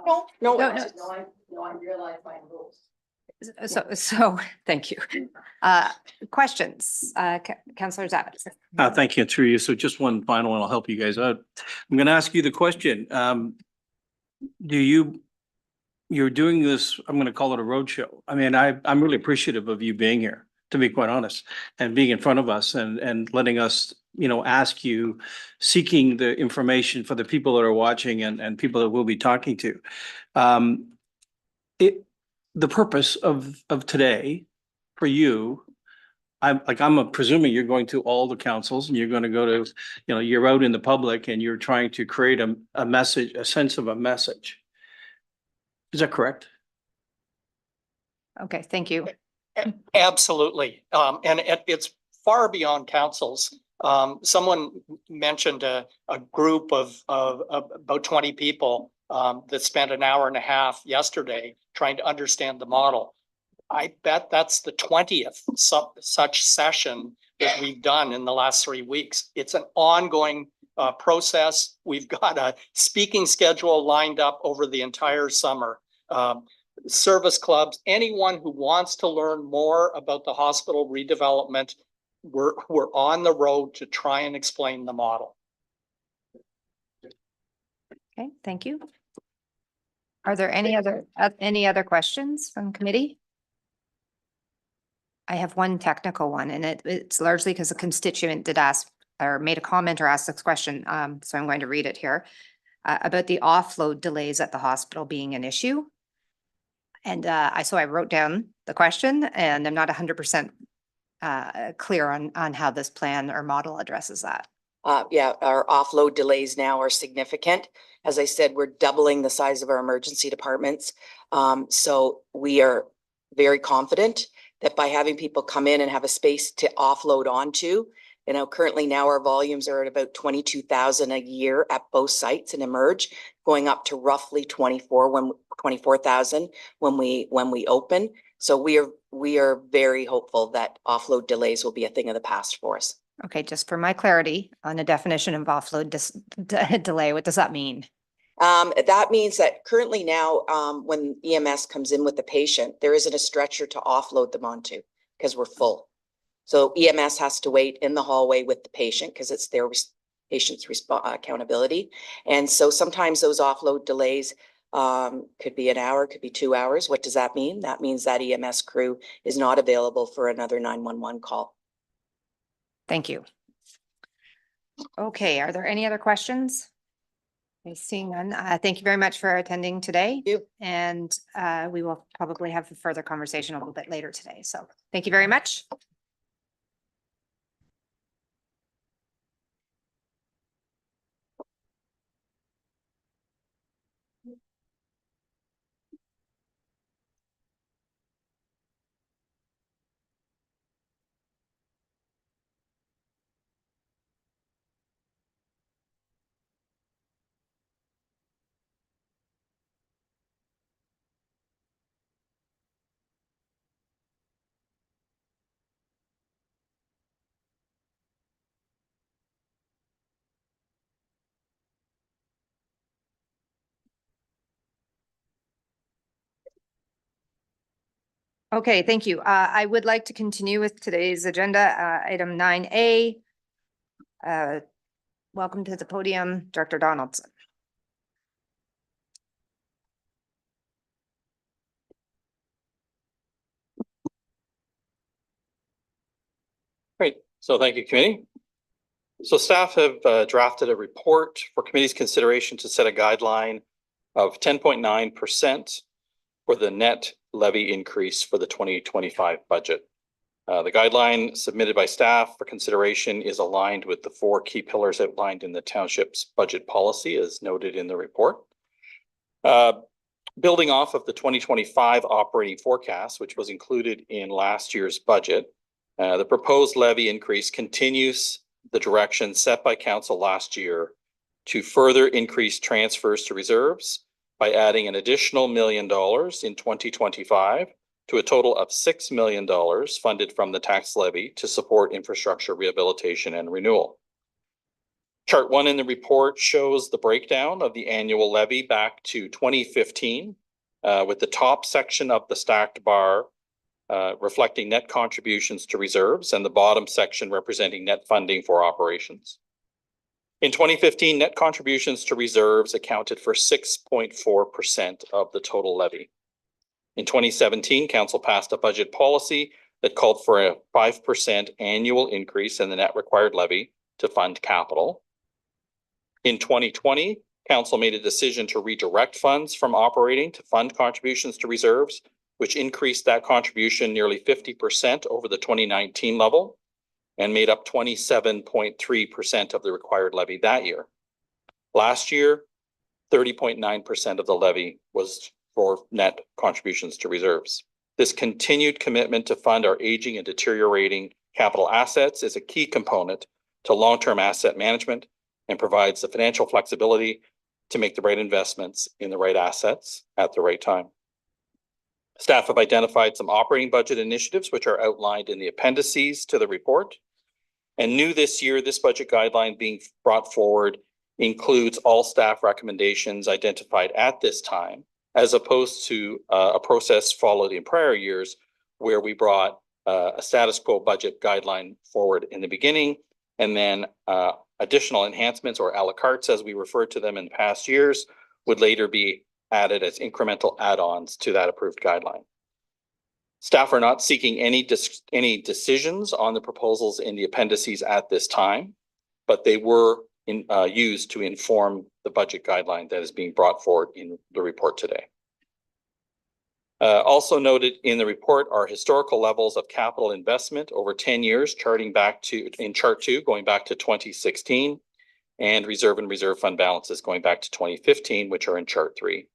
No, No, no. I realize my rules. So, thank you. Questions, Councillor Zabit. Thank you, through you. So just one final one, I'll help you guys out. I'm gonna ask you the question. You're doing this, I'm gonna call it a roadshow. I mean, I'm really appreciative of you being here, to be quite honest, and being in front of us and letting us, ask you, seeking the information for the people that are watching and people that we'll be talking to. The purpose of today for you, I'm presuming you're going to all the councils and you're going to go to, you're out in the public and you're trying to create a message, a sense of a message. Is that correct? Okay, thank you. Absolutely. And it's far beyond councils. Someone mentioned a group of about 20 people that spent an hour and a half yesterday trying to understand the model. I bet that's the 20th such session that we've done in the last 3 weeks. It's an ongoing process. We've got a speaking schedule lined up over the entire summer. Service clubs, anyone who wants to learn more about the hospital redevelopment, we're on the road to try and explain the model. Okay, thank you. Are there any other questions from committee? I have one technical one, and it's largely because a constituent did ask or made a comment or asked this question. So I'm going to read it here about the offload delays at the hospital being an issue. And so I wrote down the question, and I'm not 100% clear on how this plan or model addresses that. Yeah, our offload delays now are significant. As I said, we're doubling the size of our emergency departments. So we are very confident that by having people come in and have a space to offload onto, currently now our volumes are at about 22,000 a year at both sites and emerge, going up to roughly 24,000 when we open. So we are very hopeful that offload delays will be a thing of the past for us. Okay, just for my clarity on the definition of offload delay, what does that mean? That means that currently now, when EMS comes in with the patient, there isn't a stretcher to offload them onto because we're full. So EMS has to wait in the hallway with the patient because it's their patient's accountability. And so sometimes those offload delays could be an hour, could be 2 hours. What does that mean? That means that EMS crew is not available for another 911 call. Thank you. Okay, are there any other questions? I see none. Thank you very much for attending today. Thank you. And we will probably have a further conversation a little bit later today. So thank you very much. Okay, thank you. I would like to continue with today's agenda, item 9A. Welcome to the podium, Director Donaldson. Great. So thank you, committee. So staff have drafted a report for committee's consideration to set a guideline of 10.9% for the net levy increase for the 2025 budget. The guideline submitted by staff for consideration is aligned with the 4 key pillars outlined in the township's budget policy as noted in the report. Building off of the 2025 operating forecast, which was included in last year's budget, the proposed levy increase continues the direction set by council last year to further increase transfers to reserves by adding an additional $1 million in 2025 to a total of $6 million funded from the tax levy to support infrastructure rehabilitation and renewal. Chart 1 in the report shows the breakdown of the annual levy back to 2015, with the top section of the stacked bar reflecting net contributions to reserves and the bottom section representing net funding for operations. In 2015, net contributions to reserves accounted for 6.4% of the total levy. In 2017, council passed a budget policy that called for a 5% annual increase in the net required levy to fund capital. In 2020, council made a decision to redirect funds from operating to fund contributions to reserves, which increased that contribution nearly 50% over the 2019 level and made up 27.3% of the required levy that year. Last year, 30.9% of the levy was for net contributions to reserves. This continued commitment to fund our aging and deteriorating capital assets is a key component to long-term asset management and provides the financial flexibility to make the right investments in the right assets at the right time. Staff have identified some operating budget initiatives which are outlined in the appendices to the report. And new this year, this budget guideline being brought forward includes all staff recommendations identified at this time, as opposed to a process followed in prior years where we brought a status quo budget guideline forward in the beginning, and then additional enhancements or a la cartes, as we referred to them in past years, would later be added as incremental add-ons to that approved guideline. Staff are not seeking any decisions on the proposals in the appendices at this time, but they were used to inform the budget guideline that is being brought forward in the report today. Also noted in the report are historical levels of capital investment over 10 years, charting back to, in chart 2, going back to 2016, and reserve and reserve fund balances going back to 2015, which are in chart 3.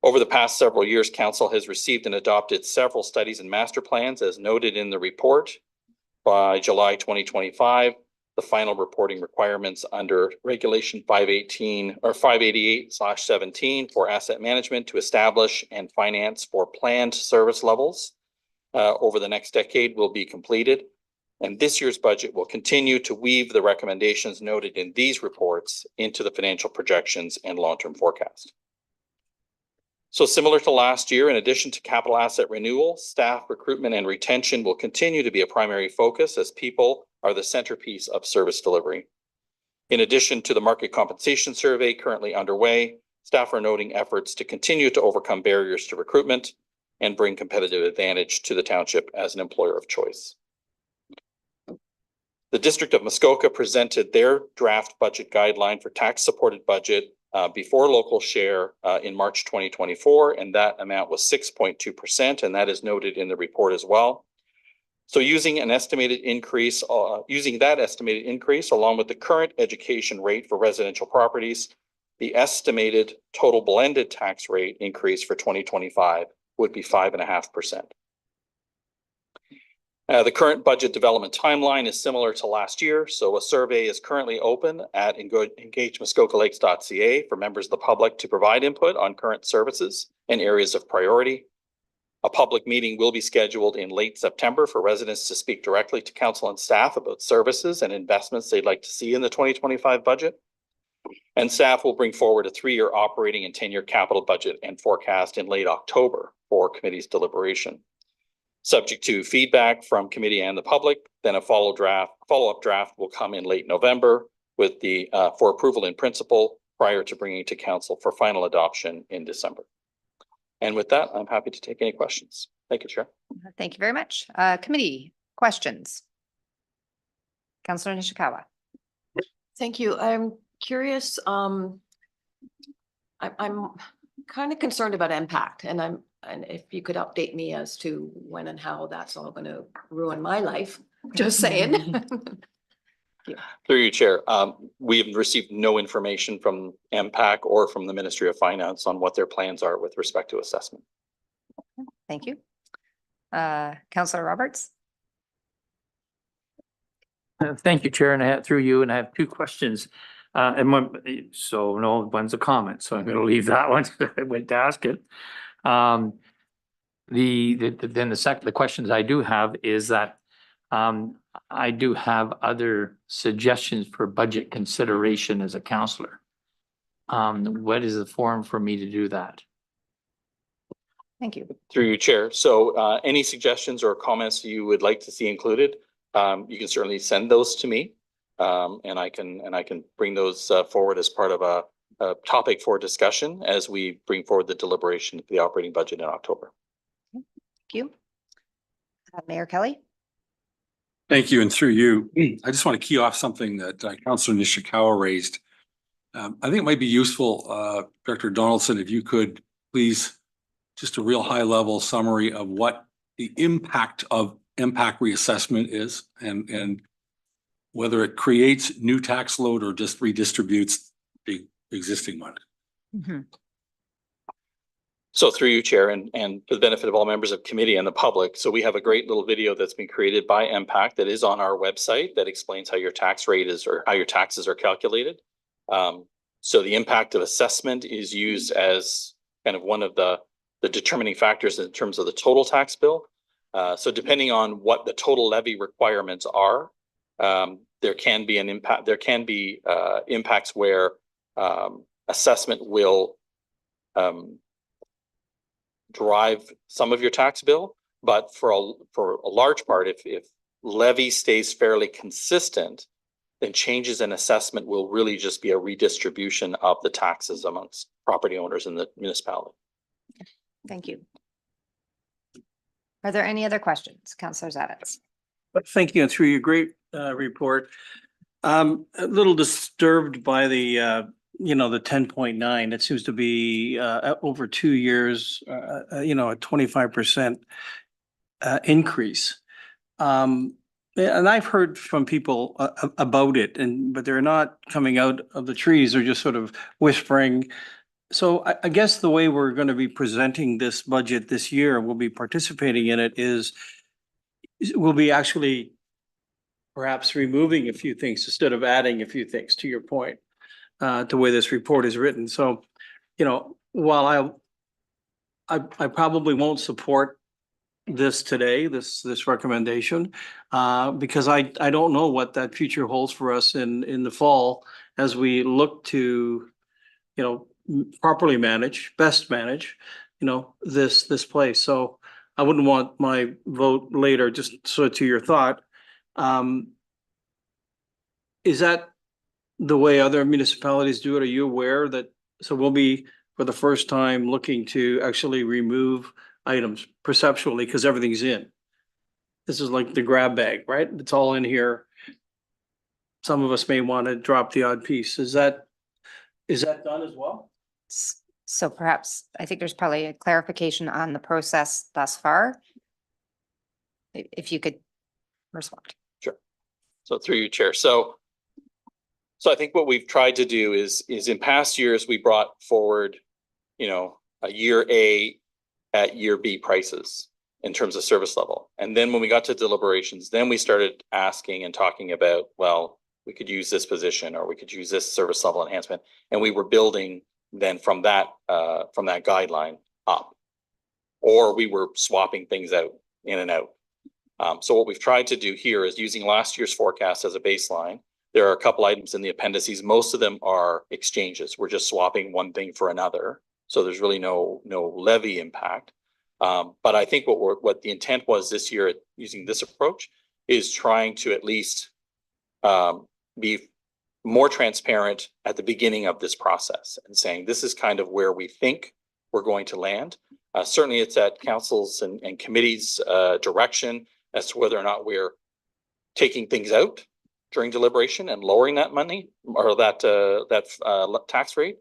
Over the past several years, council has received and adopted several studies and master plans as noted in the report. By July 2025, the final reporting requirements under Regulation 518 or 588/17 for asset management to establish and finance for planned service levels over the next decade will be completed. And this year's budget will continue to weave the recommendations noted in these reports into the financial projections and long-term forecast. So similar to last year, in addition to capital asset renewal, staff recruitment and retention will continue to be a primary focus as people are the centerpiece of service delivery. In addition to the market compensation survey currently underway, staff are noting efforts to continue to overcome barriers to recruitment and bring competitive advantage to the township as an employer of choice. The District of Muskoka presented their draft budget guideline for tax-supported budget before local share in March 2024, and that amount was 6.2%, and that is noted in the report as well. So using that estimated increase along with the current education rate for residential properties, the estimated total blended tax rate increase for 2025 would be 5.5%. The current budget development timeline is similar to last year, so a survey is currently open at engagemuskokalakes.ca for members of the public to provide input on current services and areas of priority. A public meeting will be scheduled in late September for residents to speak directly to council and staff about services and investments they'd like to see in the 2025 budget. And staff will bring forward a 3-year operating and 10-year capital budget and forecast in late October for committee's deliberation. Subject to feedback from committee and the public, then a follow-up draft will come in late November with the, for approval in principle prior to bringing it to council for final adoption in December. And with that, I'm happy to take any questions. Thank you, Chair. Thank you very much. Committee questions? Councillor Nishikawa. Thank you. I'm curious, I'm kind of concerned about impact and if you could update me as to when and how that's all going to ruin my life, just saying. Through you, Chair. We have received no information from MPAC or from the Ministry of Finance on what their plans are with respect to assessment. Thank you. Councillor Roberts. Thank you, Chair, and I have through you, and I have two questions. And one, so no, one's a comment, so I'm going to leave that one. I went to ask it. The questions I do have is that I do have other suggestions for budget consideration as a counselor. What is the forum for me to do that? Thank you. Through you, Chair. So any suggestions or comments you would like to see included, you can certainly send those to me. And I can bring those forward as part of a topic for discussion as we bring forward the deliberation of the operating budget in October. Thank you. Mayor Kelly. Thank you. And through you, I just want to key off something that Councillor Nishikawa raised. I think it might be useful, Director Donaldson, if you could please just a real high level summary of what the impact of impact reassessment is and whether it creates new tax load or just redistributes the existing one. Mm-hmm. So through you, Chair, and for the benefit of all members of committee and the public, so we have a great little video that's been created by MPAC that is on our website that explains how your tax rate is or how your taxes are calculated. So the impact of assessment is used as kind of one of the determining factors in terms of the total tax bill. So depending on what the total levy requirements are, there can be an impact. There can be impacts where assessment will drive some of your tax bill, but for a large part, if levy stays fairly consistent, then changes in assessment will really just be a redistribution of the taxes amongst property owners in the municipality. Thank you. Are there any other questions? Councillor Zadis. Thank you. And through your great report, a little disturbed by the, the 10.9. It seems to be over 2 years, a 25% increase. And I've heard from people about it, but they're not coming out of the trees. They're just sort of whispering. So I guess the way we're going to be presenting this budget this year, we'll be participating in it is we'll be actually perhaps removing a few things instead of adding a few things, to your point, the way this report is written. So, while I probably won't support this today, this recommendation, because I don't know what that future holds for us in the fall as we look to, properly manage, best manage, this place. So I wouldn't want my vote later, just so to your thought. Is that the way other municipalities do it? Are you aware that, so we'll be for the first time looking to actually remove items perceptually because everything's in. This is like the grab bag, right? It's all in here. Some of us may want to drop the odd piece. Is that done as well? So perhaps, I think there's probably a clarification on the process thus far. If you could respond. Sure. So through you, Chair. So I think what we've tried to do is in past years, we brought forward, a year A at year B prices in terms of service level. And then when we got to deliberations, then we started asking and talking about, well, we could use this position or we could use this service level enhancement. And we were building then from that guideline up, or we were swapping things out in and out. So what we've tried to do here is using last year's forecast as a baseline. There are a couple items in the appendices. Most of them are exchanges. We're just swapping one thing for another. So there's really no levy impact. But I think what the intent was this year using this approach is trying to at least be more transparent at the beginning of this process and saying, this is kind of where we think we're going to land. Certainly it's at councils and committees direction as to whether or not we're taking things out during deliberation and lowering that money or that tax rate.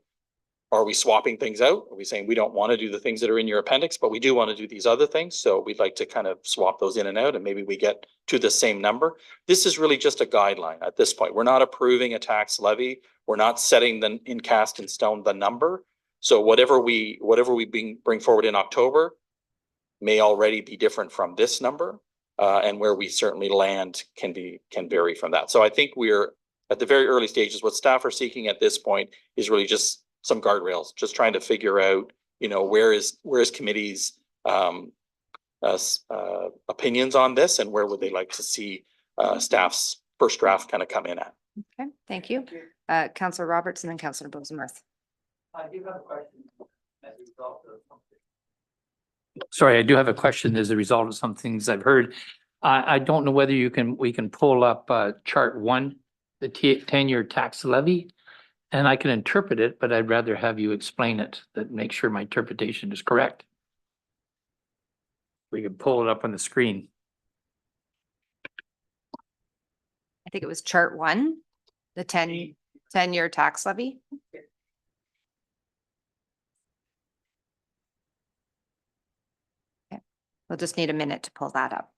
Are we swapping things out? Are we saying we don't want to do the things that are in your appendix, but we do want to do these other things? So we'd like to kind of swap those in and out, and maybe we get to the same number. This is really just a guideline at this point. We're not approving a tax levy. We're not setting cast in stone the number. So whatever we bring forward in October may already be different from this number, and where we certainly land can vary from that. So I think we're at the very early stages. What staff are seeking at this point is really just some guardrails, just trying to figure out, where is committees' opinions on this, and where would they like to see staff's first draft kind of come in at. Okay, thank you. Councillor Roberts and then Councillor Bosemarth. I do have a question as a result of something. Sorry, I do have a question as a result of some things I've heard. I don't know whether we can pull up chart 1, the 10-year tax levy. And I can interpret it, but I'd rather have you explain it, that make sure my interpretation is correct. We can pull it up on the screen. I think it was chart 1, the 10-year tax levy. Okay. We'll just need a minute to pull that up.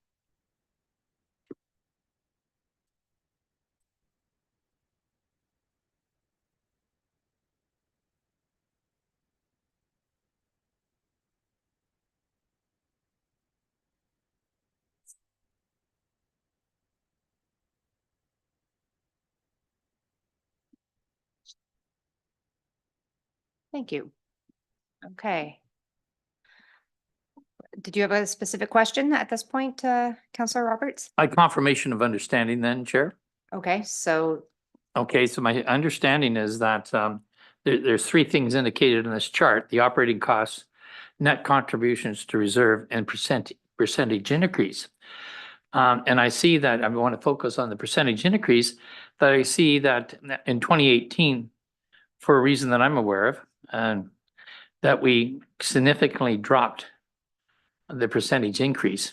Thank you. Okay. Did you have a specific question at this point, Councillor Roberts? My confirmation of understanding then, Chair. Okay, so Okay, so my understanding is that there's 3 things indicated in this chart: the operating costs, net contributions to reserve, and percentage increase. And I see that I want to focus on the percentage increase, that I see that in 2018, for a reason that I'm aware of, that we significantly dropped the percentage increase,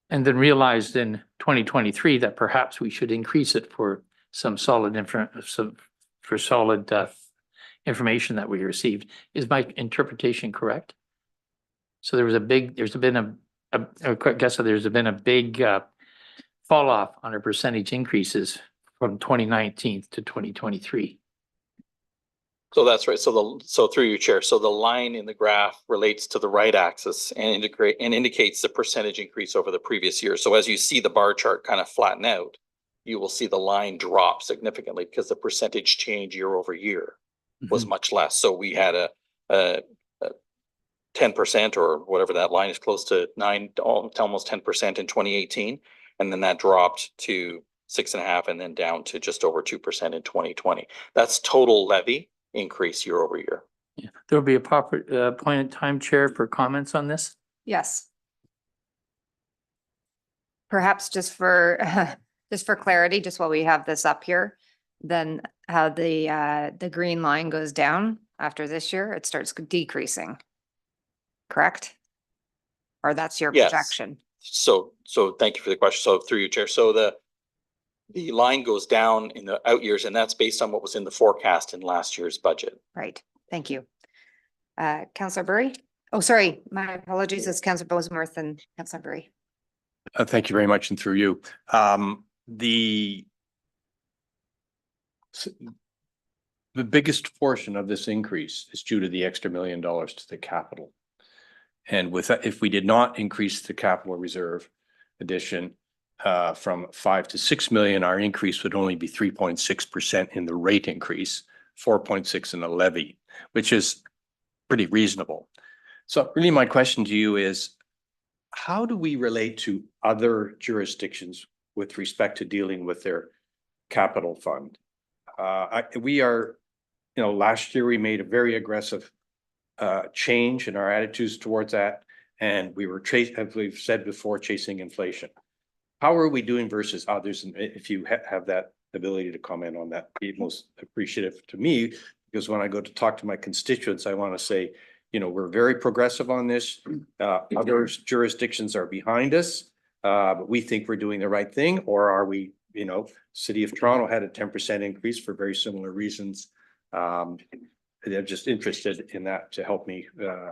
and then realized in 2023 that perhaps we should increase it for some solid information that we received. Is my interpretation correct? So there's been a big fall off on our percentage increases from 2019 to 2023. So that's right. So through you, Chair. So the line in the graph relates to the right axis and indicates the percentage increase over the previous year. So as you see the bar chart kind of flatten out, you will see the line drop significantly because the percentage change year over year was much less. So we had a 10% or whatever that line is, close to 9 to almost 10% in 2018, and then that dropped to 6.5% and then down to just over 2% in 2020. That's total levy increase year over year. Yeah, there'll be a proper point in time, Chair, for comments on this. yes. Perhaps just for clarity, just while we have this up here, then how the green line goes down after this year, it starts decreasing. Correct? Or that's your Yes. projection? So thank you for the question. So through you, Chair. So the line goes down in the out years, and that's based on what was in the forecast in last year's budget. Right. Thank you. Councillor Burry? Oh, sorry. My apologies. It's Councillor Bosemarth and Councillor Burry. Thank you very much, and through you. The biggest portion of this increase is due to the extra $1 million to the capital. And with that, if we did not increase the capital reserve addition from 5 to 6 million, our increase would only be 3.6% in the rate increase, 4.6 in the levy, which is pretty reasonable. So really my question to you is, how do we relate to other jurisdictions with respect to dealing with their capital fund? We are, last year we made a very aggressive change in our attitudes towards that. And we were, as we've said before, chasing inflation. how are we doing versus others? And if you have that ability to comment on that, be most appreciative to me, because when I go to talk to my constituents, I want to say, you know, we're very progressive on this. Other jurisdictions are behind us, but we think we're doing the right thing. Or are we, you know, City of Toronto had a 10% increase for very similar reasons. I'm just interested in that to help me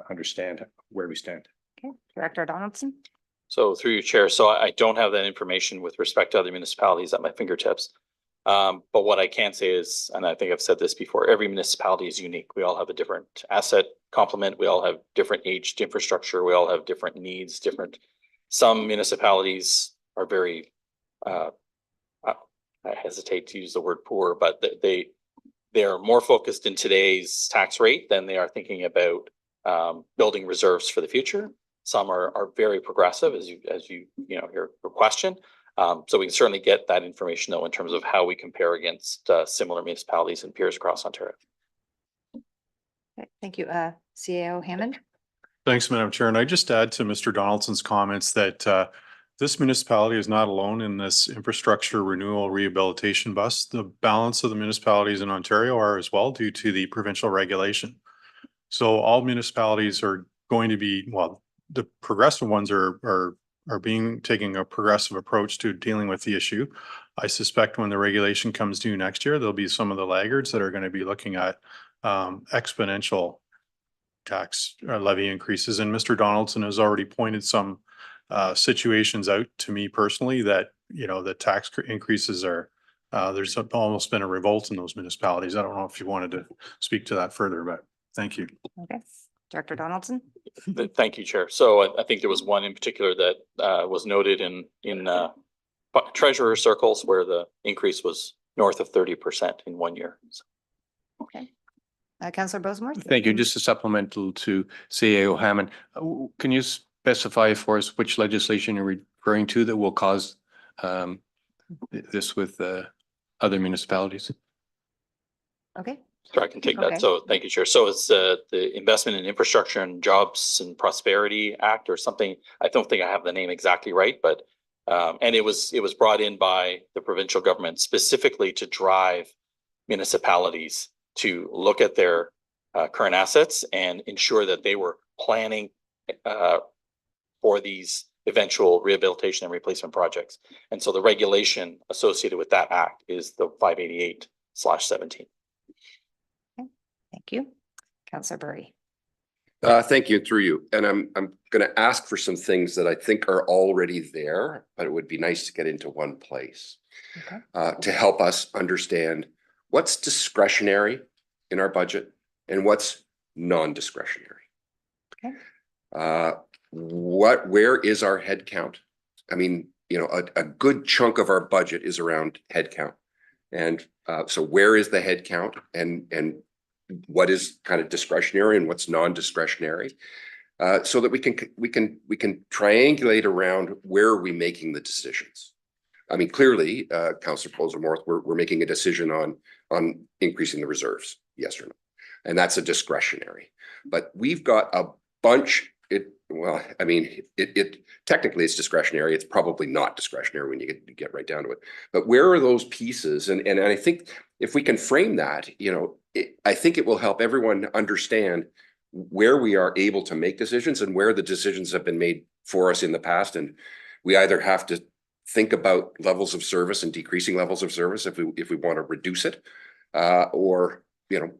understand where we stand. Okay, Director Donaldson. So through your chair, so I don't have that information with respect to other municipalities at my fingertips. But what I can say is, and I think I've said this before, every municipality is unique. We all have a different asset complement. We all have different aged infrastructure. We all have different needs, some municipalities are very, I hesitate to use the word poor, but they are more focused in today's tax rate than they are thinking about building reserves for the future. Some are very progressive, as you know, your question. So we can certainly get that information though in terms of how we compare against similar municipalities and peers across Ontario. Okay, thank you. CAO Hammond. Thanks, Madam Chair. And I just add to Mr. Donaldson's comments that this municipality is not alone in this infrastructure renewal rehabilitation bus. The balance of the municipalities in Ontario are as well due to the provincial regulation. So all municipalities are going to be, well, the progressive ones are taking a progressive approach to dealing with the issue. I suspect when the regulation comes due next year, there'll be some of the laggards that are going to be looking at exponential tax levy increases. And Mr. Donaldson has already pointed some situations out to me personally that, you know, the tax increases are, there's almost been a revolt in those municipalities. I don't know if you wanted to speak to that further, but thank you. Okay, Director Donaldson. Thank you, Chair. So I think there was one in particular that was noted in treasurer circles where the increase was north of 30% in 1 year. Okay. Councillor Bosemore. Thank you. Just a supplemental to CAO Hammond. Can you specify for us which legislation you're referring to that will cause this with other municipalities? Okay. Sure, I can take Okay. that. So thank you, Chair. So it's the Investment in Infrastructure and Jobs and Prosperity Act or something. I don't think I have the name exactly right, but and it was brought in by the provincial government specifically to drive municipalities to look at their current assets and ensure that they were planning for these eventual rehabilitation and replacement projects. And so the regulation associated with that act is the 588/17. Thank you. Councillor Burry. Thank you, through you. And I'm going to ask for some things that I think are already there, but it would be nice to get into one place to help us understand what's discretionary in our budget and what's non-discretionary. Okay. Where is our head count? I mean, you know, a good chunk of our budget is around head count. And so where is the head count and what is kind of discretionary and what's non-discretionary, so that we can triangulate around where are we making the decisions. I mean, clearly, Councillor Bosemore, we're making a decision on increasing the reserves, yes or no, and that's a discretionary. But we've got a bunch. Well, I mean, it technically it's discretionary. It's probably not discretionary when you get right down to it. But where are those pieces? And I think if we can frame that, you know, I think it will help everyone understand where we are able to make decisions and where the decisions have been made for us in the past. And we either have to think about levels of service and decreasing levels of service if we want to reduce it, or, you know,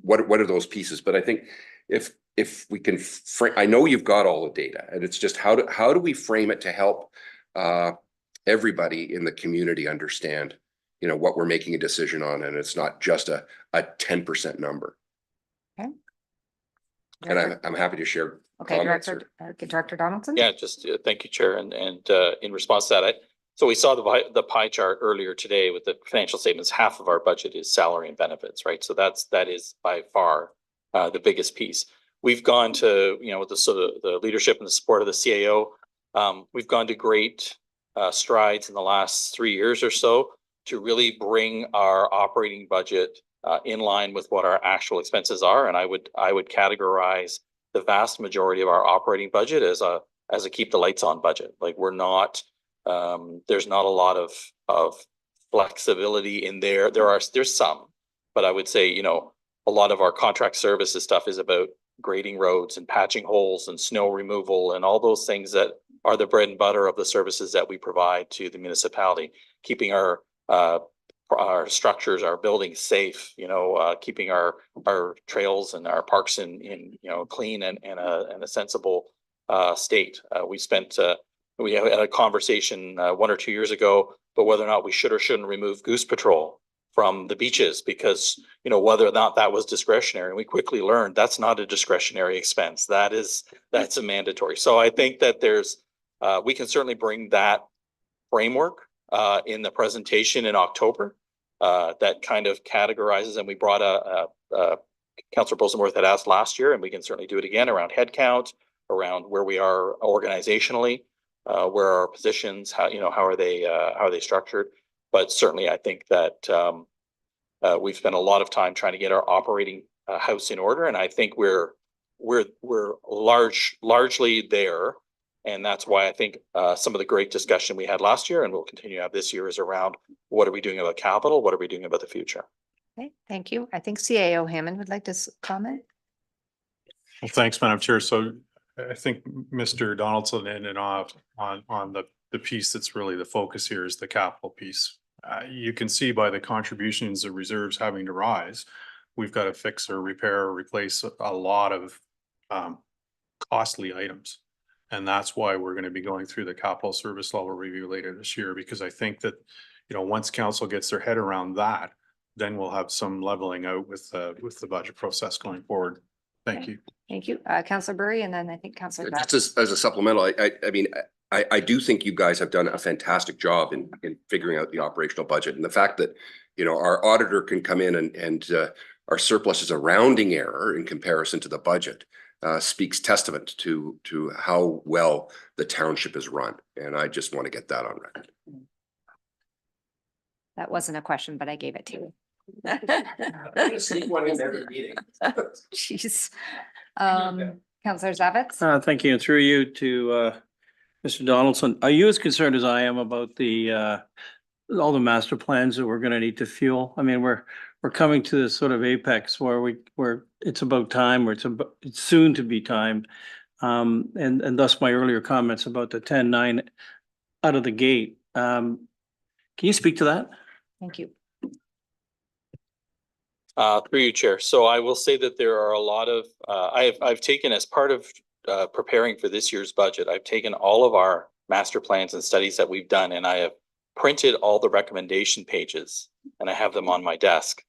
what are those pieces? But I think if we can frame, I know you've got all the data, and it's just how do we frame it to help everybody in the community understand, you know, what we're making a decision on, and it's not just a 10% number. Okay. And I'm happy to share. Okay, Director Donaldson. Yeah, just thank you, Chair. And in response to that, so we saw the pie chart earlier today with the financial statements. Half of our budget is salary and benefits, right? So that is by far the biggest piece. We've gone to, you know, with the leadership and the support of the CAO, we've gone to great strides in the last 3 years or so to really bring our operating budget in line with what our actual expenses are. And I would categorize the vast majority of our operating budget as a keep the lights on budget. Like we're not There's not a lot of flexibility in there. There's some, but I would say, you know, a lot of our contract services stuff is about grading roads and patching holes and snow removal and all those things that are the bread and butter of the services that we provide to the municipality, keeping our structures, our buildings safe, you know, keeping our trails and our parks in you know, clean and a sensible state. We had a conversation 1 or 2 years ago, but whether or not we should or shouldn't remove goose patrol from the beaches, because, you know, whether or not that was discretionary. And we quickly learned that's not a discretionary expense. That's a mandatory. So I think that we can certainly bring that framework in the presentation in October that kind of categorizes, and we brought Councillor Bosenworth had asked last year, and we can certainly do it again around headcount, around where we are organizationally, where are our positions, how are they structured. But certainly I think that we've spent a lot of time trying to get our operating house in order, and I think we're largely there. And that's why I think some of the great discussion we had last year and we'll continue to have this year is around what are we doing about capital? What are we doing about the future? Okay, thank you. I think CAO Hammond would like to comment. Well, thanks, Madam Chair. So I think Mr. Donaldson ended and off on the piece that's really the focus here is the capital piece. You can see by the contributions of reserves having to rise, we've got to fix or repair or replace a lot of costly items. And that's why we're going to be going through the capital service level review later this year, because I think that, you know, once council gets their head around that, then we'll have some leveling out with the budget process going forward. Thank you. Thank you. Councillor Burry, and then I think Councillor. Just as a supplemental, I mean, I do think you guys have done a fantastic job in figuring out the operational budget, and the fact that, you know, our auditor can come in and our surplus is a rounding error in comparison to the budget. Speaks testament to how well the township is run. And I just want to get that on record. That wasn't a question, but I gave it to you. Sneak one in every meeting. Jeez. Councillor Zavitz? Thank you. And through you to Mr. Donaldson, are you as concerned as I am about all the master plans that we're going to need to fuel? I mean, we're coming to this sort of apex where it's about time, or it's soon to be time. And thus my earlier comments about the 10-9 out of the gate. Can you speak to that? Thank you. Through you, Chair. So I will say that there are a lot of, I've taken as part of preparing for this year's budget, I've taken all of our master plans and studies that we've done, and I have printed all the recommendation pages, and I have them on my desk.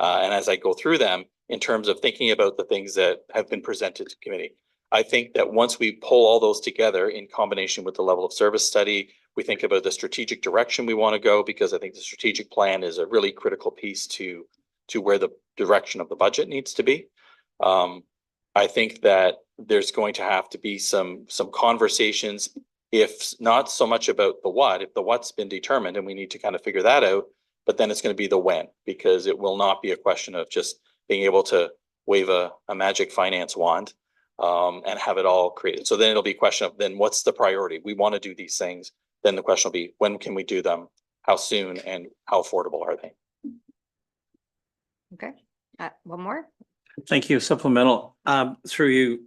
And as I go through them, in terms of thinking about the things that have been presented to committee, I think that once we pull all those together in combination with the level of service study, we think about the strategic direction we want to go, because I think the strategic plan is a really critical piece to where the direction of the budget needs to be. I think that there's going to have to be some conversations, if not so much about the what, if the what's been determined and we need to kind of figure that out, but then it's going to be the when, because it will not be a question of just being able to wave a magic finance wand and have it all created. So then it'll be a question of then what's the priority? We want to do these things. Then the question will be, when can we do them? How soon and how affordable are they? Okay. One more. Thank you. Supplemental through you.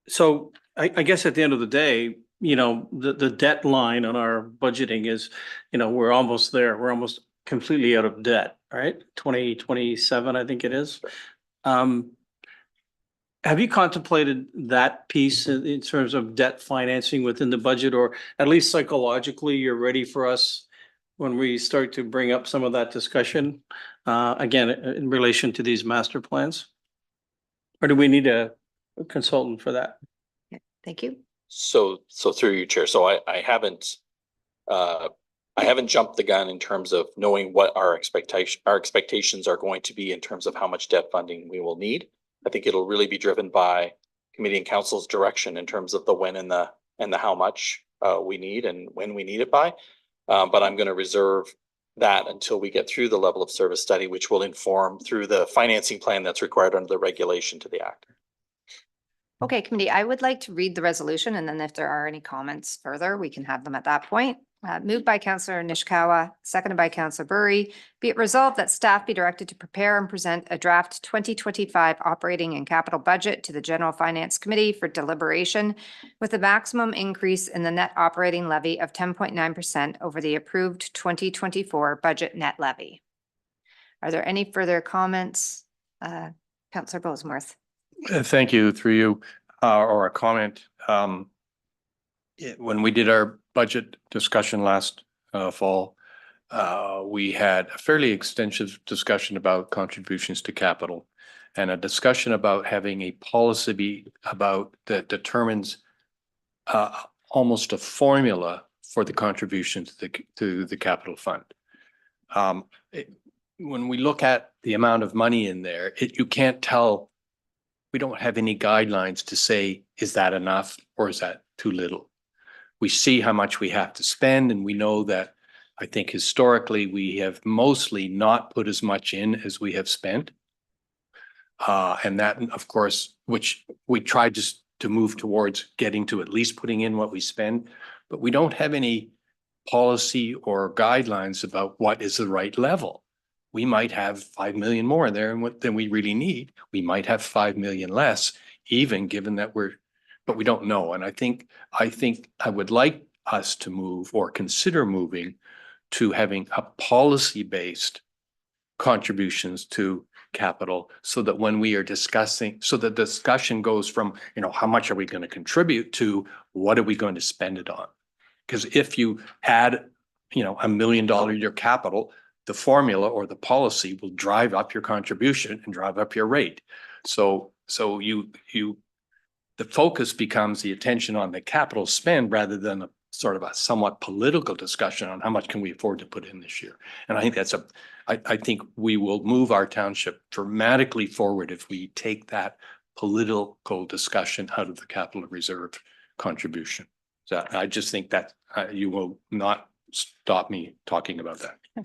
So I guess at the end of the day, you know, the debt line on our budgeting is, you know, we're almost there. We're almost completely out of debt, right? 2027, I think it is. Have you contemplated that piece in terms of debt financing within the budget, or at least psychologically you're ready for us when we start to bring up some of that discussion, again, in relation to these master plans? Or do we need a consultant for that? Yeah, thank you. So through you, Chair. So I haven't jumped the gun in terms of knowing what our expectations are going to be in terms of how much debt funding we will need. I think it'll really be driven by committee and council's direction in terms of the when and the how much we need and when we need it by. But I'm going to reserve that until we get through the level of service study, which will inform through the financing plan that's required under the regulation to the Act. Okay, committee, I would like to read the resolution, and then if there are any comments further, we can have them at that point. Moved by Councillor Nishikawa, seconded by Councillor Burry. Be it resolved that staff be directed to prepare and present a draft 2025 operating and capital budget to the General Finance Committee for deliberation with a maximum increase in the net operating levy of 10.9% over the approved 2024 budget net levy. Are there any further comments? Councillor Boseworth. Thank you, through you, or a comment. When we did our budget discussion last fall, we had a fairly extensive discussion about contributions to capital and a discussion about having a policy about that determines almost a formula for the contributions to the capital fund. When we look at the amount of money in there, you can't tell. We don't have any guidelines to say, is that enough or is that too little? We see how much we have to spend, and we know that I think historically we have mostly not put as much in as we have spent. And that, of course, which we tried to move towards getting to at least putting in what we spend, but we don't have any policy or guidelines about what is the right level. We might have 5 million more in there than we really need. We might have 5 million less, even given that but we don't know. And I think I would like us to move or consider moving to having a policy-based contributions to capital, so that when we are discussing, so the discussion goes from, how much are we going to contribute to what are we going to spend it on? Because if you add, $1 million your capital, the formula or the policy will drive up your contribution and drive up your rate. So the focus becomes the attention on the capital spend rather than a sort of a somewhat political discussion on how much can we afford to put in this year. And I think I think we will move our township dramatically forward if we take that political discussion out of the capital reserve contribution. So I just think that you will not stop me talking about that. I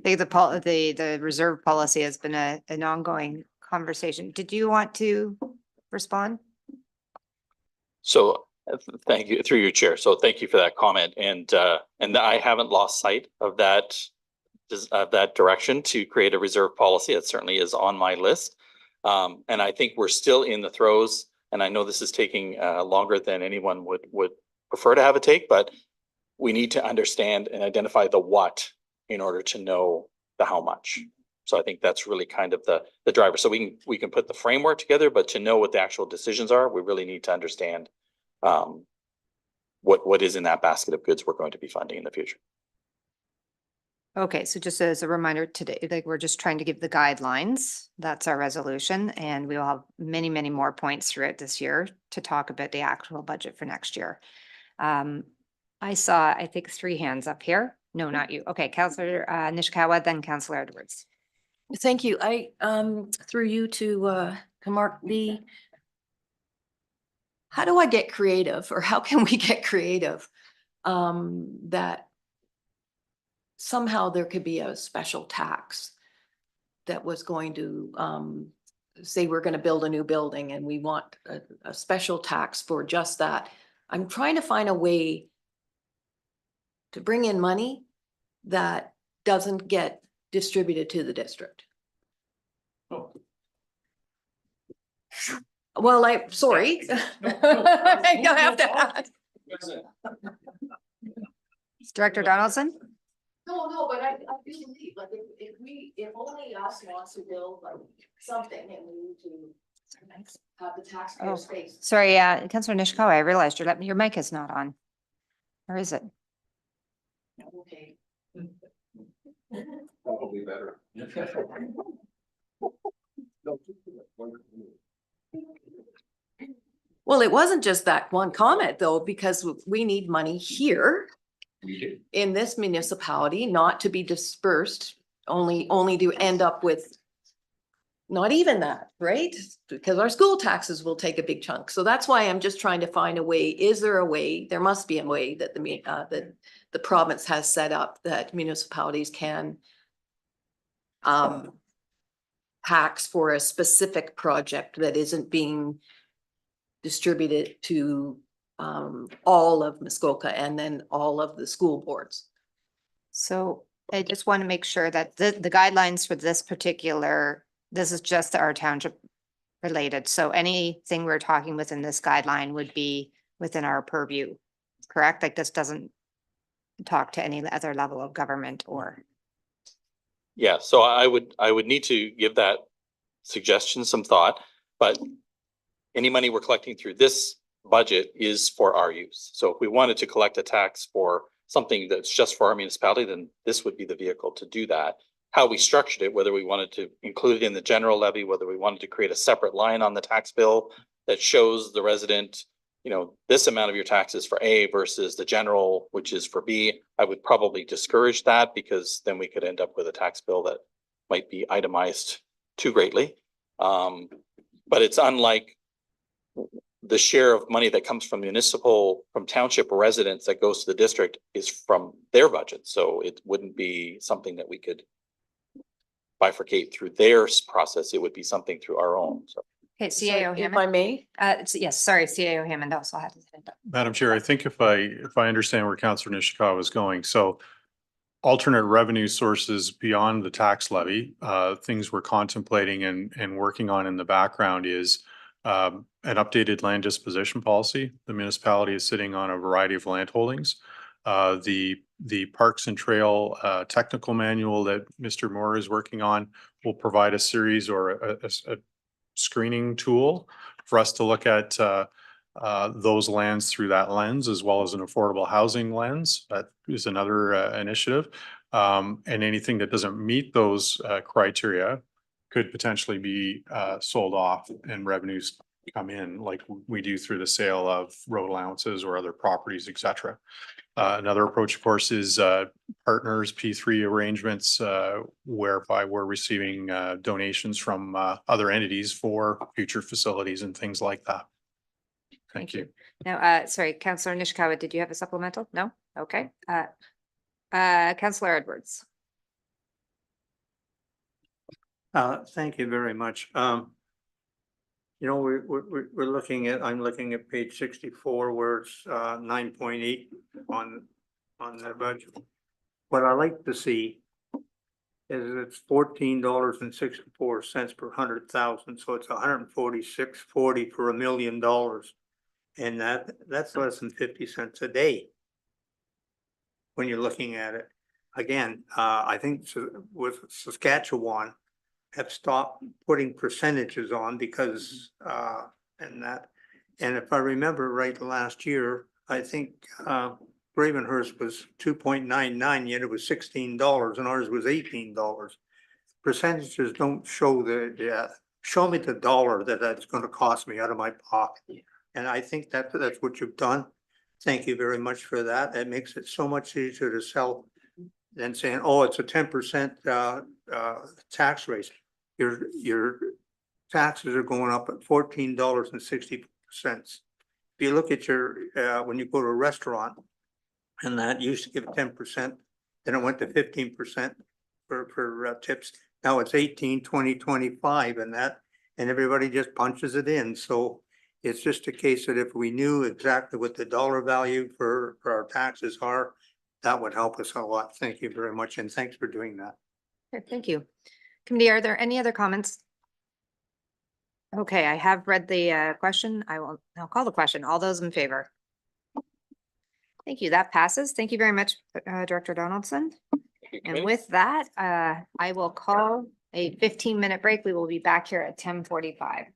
think the reserve policy has been an ongoing conversation. Did you want to respond? So thank you, through your chair. So thank you for that comment. And I haven't lost sight of that direction to create a reserve policy. It certainly is on my list. And I think we're still in the throes, and I know this is taking longer than anyone would prefer to have it take, but we need to understand and identify the what in order to know the how much. So I think that's really kind of the driver. So we can put the framework together, but to know what the actual decisions are, we really need to understand what is in that basket of goods we're going to be funding in the future. Okay, so just as a reminder today, we're just trying to give the guidelines. That's our resolution, and we will have many, many more points throughout this year to talk about the actual budget for next year. I saw, I think, 3 hands up here. No, not you. Okay, Councillor Nishikawa, then Councillor Edwards. Thank you. I through you to Mark B. How do I get creative, or how can we get creative that somehow there could be a special tax that was going to say we're going to build a new building and we want a special tax for just that. I'm trying to find a way to bring in money that doesn't get distributed to the district. Oh. Well, sorry. I have to add. Director Donaldson? No, but I do believe, like, if only us wants to build like something, and we need to have the taxpayer space. Sorry, Councillor Nishikawa, I realized your mic is not on. Or is it? Okay. Probably better. Well, it wasn't just that one comment though, because we need money here in this municipality, not to be dispersed, only to end up with not even that, right? Because our school taxes will take a big chunk. So that's why I'm just trying to find a way. Is there a way? There must be a way that the province has set up that municipalities can tax for a specific project that isn't being distribute it to all of Muskoka and then all of the school boards. So I just want to make sure that the guidelines for this particular, this is just our township related. So anything we're talking within this guideline would be within our purview, correct? Like this doesn't talk to any other level of government or. Yeah, so I would need to give that suggestion some thought, but any money we're collecting through this budget is for our use. So if we wanted to collect a tax for something that's just for our municipality, then this would be the vehicle to do that. How we structured it, whether we wanted to include it in the general levy, whether we wanted to create a separate line on the tax bill that shows the resident, you know, this amount of your taxes for A versus the general, which is for B, I would probably discourage that because then we could end up with a tax bill that might be itemized too greatly. But it's unlike the share of money that comes from from township residents that goes to the district is from their budget. So it wouldn't be something that we could bifurcate through their process. It would be something through our own. So. Okay, Sorry, CAO if Hammond. I may, Yes, sorry, CAO Hammond also had his hand up. Madam Chair, I think if I understand where Councillor Nishikawa was going, so alternate revenue sources beyond the tax levy, things we're contemplating and working on in the background is an updated land disposition policy. The municipality is sitting on a variety of land holdings. The Parks and Trail technical manual that Mr. Moore is working on will provide a series or a screening tool for us to look at those lands through that lens, as well as an affordable housing lens. That is another initiative. And anything that doesn't meet those criteria could potentially be sold off and revenues come in like we do through the sale of road allowances or other properties, et cetera. Another approach, of course, is partners P3 arrangements whereby we're receiving donations from other entities for future facilities and things like that. Thank you. Now, sorry, Councillor Nishikawa, did you have a supplemental? No? Okay. Councillor Edwards. Thank you very much. You know, we're looking at, I'm looking at page 64 where it's 9.8 on the budget. What I like to see is it's $14.64 per 100,000. So it's $146.40 for $1 million. And that's less than 50 cents a day. When you're looking at it, again, I think with Saskatchewan have stopped putting percentages on because and if I remember right, last year, I think Gravenhurst was 2.99, yet it was $16 and ours was $18. Percentages don't show show me the dollar that's going to cost me out of my pocket. And I think that's what you've done. Thank you very much for that. It makes it so much easier to sell than saying, oh, it's a 10% tax rate. Your taxes are going up at $14.60. If you look at your when you go to a restaurant, and that used to give 10%, then it went to 15% for tips. Now it's 18, 20, 25, and everybody just punches it in. So it's just a case that if we knew exactly what the dollar value for our taxes are, that would help us a lot. Thank you very much, and thanks for doing that. Okay, thank you. Committee, are there any other comments? Okay, I have read the question. I'll call the question. All those in favor? Thank you. That passes. Thank you very much, Director Donaldson. And with that, I will call a 15-minute break. We will be back here at 10:45.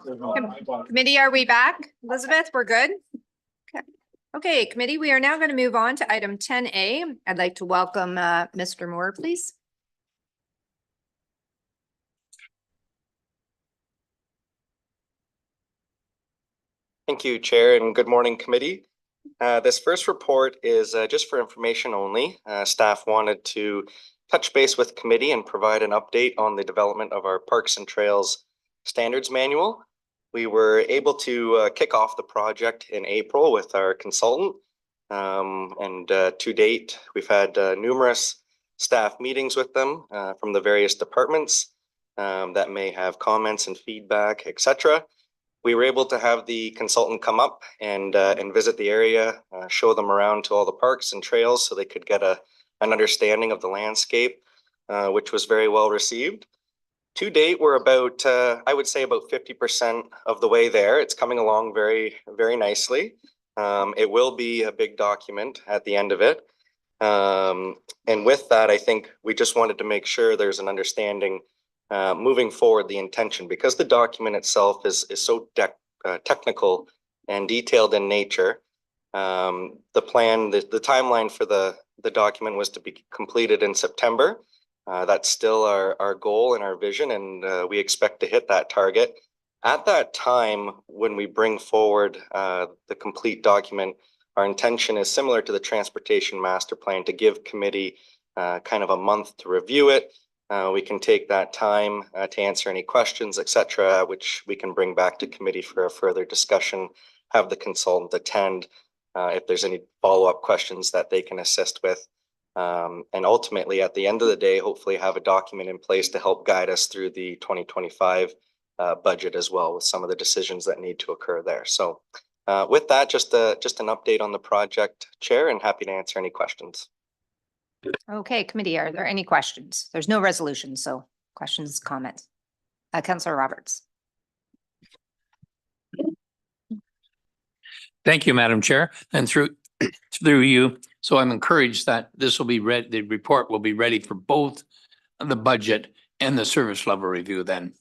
Committee, are we back? Elizabeth, we're good? Okay. Okay, committee, we are now going to move on to item 10A. I'd like to welcome Mr. Moore, please. Thank you, Chair, and good morning, committee. This first report is just for information only. Staff wanted to touch base with committee and provide an update on the development of our Parks and Trails Standards Manual. We were able to kick off the project in April with our consultant. To date, we've had numerous staff meetings with them from the various departments that may have comments and feedback, etc. We were able to have the consultant come up and visit the area, show them around to all the parks and trails so they could get an understanding of the landscape, which was very well received. To date, we're about, I would say about 50% of the way there. It's coming along very, very nicely. It will be a big document at the end of it. And with that, I think we just wanted to make sure there's an understanding moving forward, the intention, because the document itself is so technical and detailed in nature. The plan, the timeline for the document was to be completed in September. That's still our goal and our vision, and we expect to hit that target. At that time, when we bring forward the complete document, our intention is similar to the Transportation Master Plan, to give committee kind of a month to review it. We can take that time to answer any questions, etc., which we can bring back to committee for a further discussion, have the consultant attend if there's any follow-up questions that they can assist with. And ultimately, at the end of the day, hopefully have a document in place to help guide us through the 2025 budget as well, with some of the decisions that need to occur there. So with that, just an update on the project, Chair, and happy to answer any questions. Okay, committee, are there any questions? There's no resolution, so questions, comments. Councillor Roberts. Thank you, Madam Chair, and through you. So I'm encouraged that this will be read, the report will be ready for both the budget and the service level review then.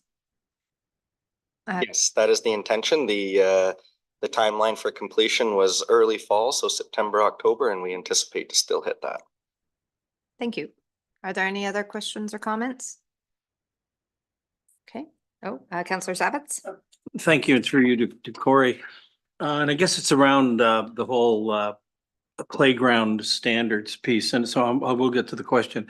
Yes, that is the intention. The timeline for completion was early fall, so September, October, and we anticipate to still hit that. Thank you. Are there any other questions or comments? Okay. Oh, Councillor Savitz. Thank you, and through you to Corey. And I guess it's around the whole playground standards piece. And so I will get to the question.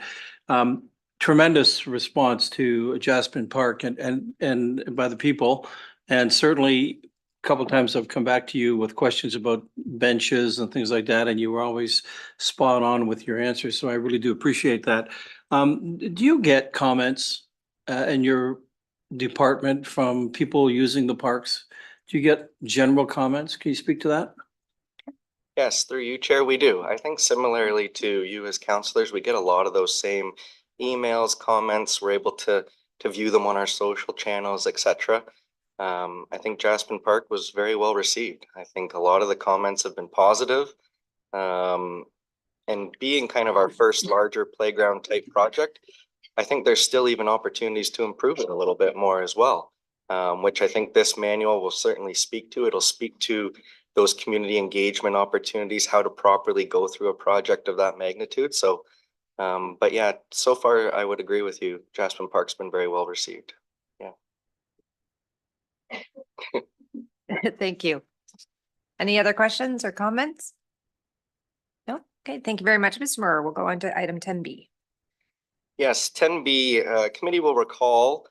Tremendous response to Jasper Park and by the people. And certainly a couple of times I've come back to you with questions about benches and things like that, and you were always spot on with your answers. So I really do appreciate that. Do you get comments in your department from people using the parks? Do you get general comments? Can you speak to that? Yes, through you, Chair, we do. I think similarly to you as councillors, we get a lot of those same emails, comments. We're able to view them on our social channels, etc. I think Jasper Park was very well received. I think a lot of the comments have been positive. And being kind of our first larger playground type project, I think there's still even opportunities to improve it a little bit more as well, which I think this manual will certainly speak to. It'll speak to those community engagement opportunities, how to properly go through a project of that magnitude. So, but yeah, so far I would agree with you. Jasper Park's been very well received. Yeah. Thank you. Any other questions or comments? No? Okay, thank you very much, Mr. Moore. We'll go on to item 10B. Yes, 10B, committee will recall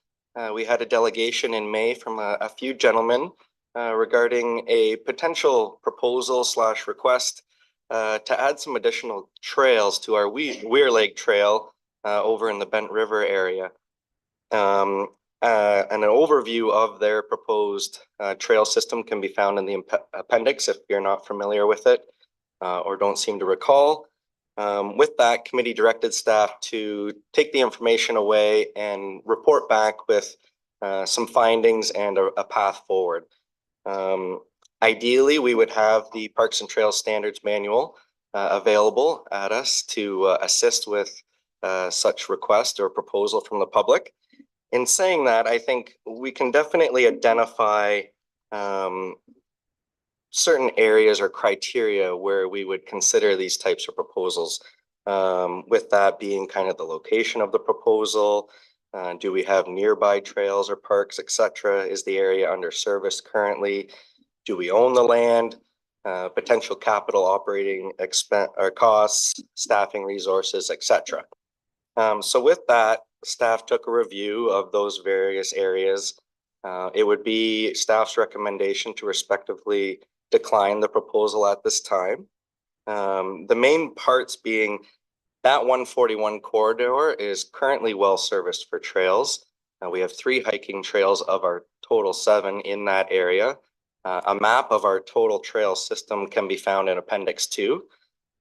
we had a delegation in May from a few gentlemen regarding a potential proposal / request to add some additional trails to our Weir Lake Trail over in the Bent River area. And an overview of their proposed trail system can be found in the appendix if you're not familiar with it or don't seem to recall. With that, committee directed staff to take the information away and report back with some findings and a path forward. Ideally, we would have the Parks and Trails Standards Manual available at us to assist with such request or proposal from the public. In saying that, I think we can definitely identify certain areas or criteria where we would consider these types of proposals. With that being kind of the location of the proposal, do we have nearby trails or parks, etc.? Is the area under service currently? Do we own the land? Potential capital operating expense or costs, staffing resources, etc. So with that, staff took a review of those various areas. It would be staff's recommendation to respectively decline the proposal at this time. The main parts being that 141 corridor is currently well serviced for trails. We have 3 hiking trails of our total 7 in that area. A map of our total trail system can be found in Appendix 2.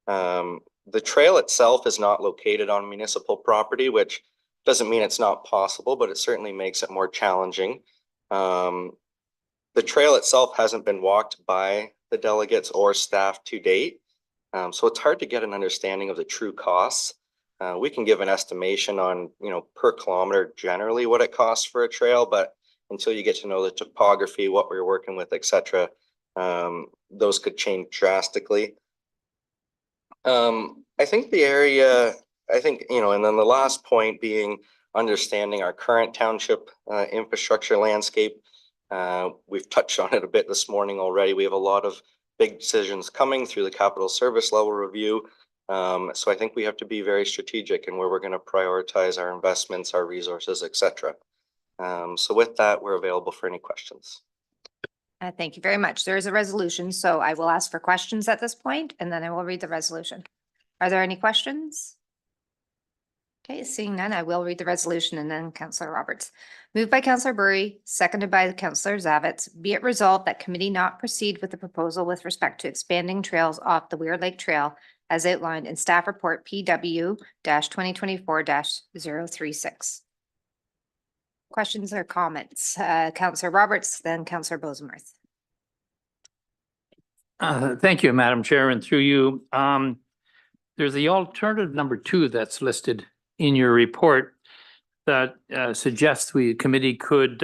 The trail itself is not located on municipal property, which doesn't mean it's not possible, but it certainly makes it more challenging. The trail itself hasn't been walked by the delegates or staff to date. So it's hard to get an understanding of the true costs. We can give an estimation on, per kilometer generally what it costs for a trail, but until you get to know the topography, what we're working with, etc., those could change drastically. I think the area, and then the last point being understanding our current township infrastructure landscape. We've touched on it a bit this morning already. We have a lot of big decisions coming through the capital service level review. So I think we have to be very strategic in where we're going to prioritize our investments, our resources, etc. So with that, we're available for any questions. Thank you very much. There is a resolution, so I will ask for questions at this point, and then I will read the resolution. Are there any questions? Okay, seeing none, I will read the resolution and then Councillor Roberts. Moved by Councillor Burry, seconded by Councillor Zavitz. Be it resolved that committee not proceed with the proposal with respect to expanding trails off the Weir Lake Trail as outlined in staff report PW-2024-036. Questions or comments? Councillor Roberts, then Councillor Bosemarth. Thank you, Madam Chair, and through you. There's the alternative number 2 that's listed in your report that suggests the committee could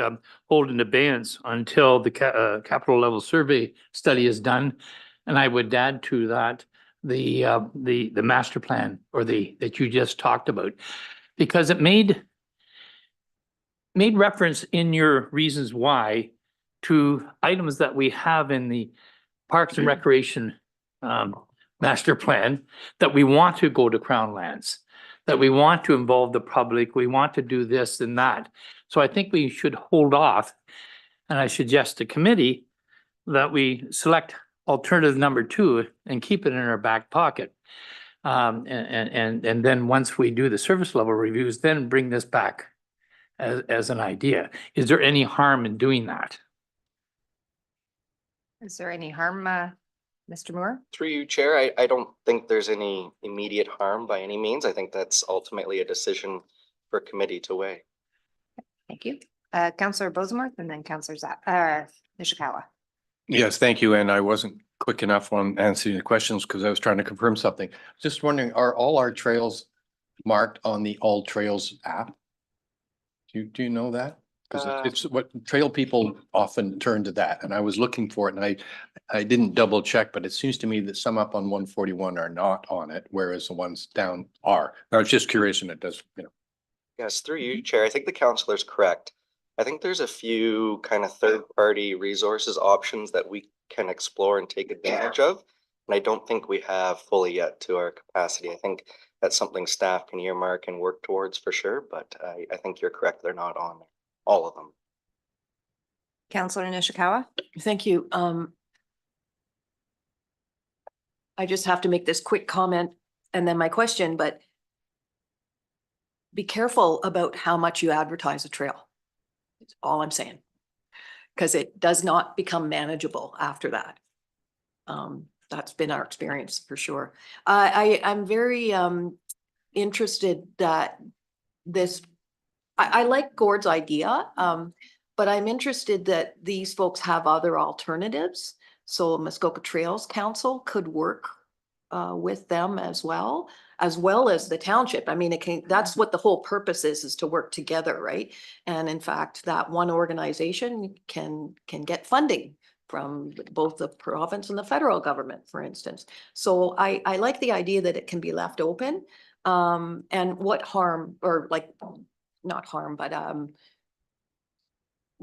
hold in abeyance until the capital level survey study is done. And I would add to that the master plan or that you just talked about, because it made reference in your reasons why to items that we have in the Parks and Recreation master plan that we want to go to Crown lands, that we want to involve the public, we want to do this and that. So I think we should hold off, and I suggest to committee that we select alternative number 2 and keep it in our back pocket. And then once we do the service level reviews, then bring this back as an idea. Is there any harm in doing that? Is there any harm, Mr. Moore? Through you, Chair, I don't think there's any immediate harm by any means. I think that's ultimately a decision for committee to weigh. Thank you. Councillor Bosemarth and then Councillor Nishikawa. Yes, thank you. And I wasn't quick enough on answering the questions because I was trying to confirm something. Just wondering, are all our trails marked on the All Trails app? Do you know that? Because it's what trail people often turn to that, and I was looking for it, and I didn't double check, but it seems to me that some up on 141 are not on it, whereas the ones down are. I was just curious, and it does, Yes, through you, Chair. I think the councillor's correct. I think there's a few kind of third-party resources options that we can explore and take advantage of, and I don't think we have fully yet to our capacity. I think that's something staff can earmark and work towards for sure, but I think you're correct. They're not on there. All of them. Councillor Nishikawa. Thank you. I just have to make this quick comment and then my question, but be careful about how much you advertise a trail. That's all I'm saying. Because it does not become manageable after that. That's been our experience for sure. I'm very interested that this I like Gord's idea, but I'm interested that these folks have other alternatives. So Muskoka Trails Council could work with them as well. as well as the township. I mean, it can, that's what the whole purpose is to work together, right? And in fact, that one organization can get funding from both the province and the federal government, for instance. So I like the idea that it can be left open. And what harm, or like, not harm, but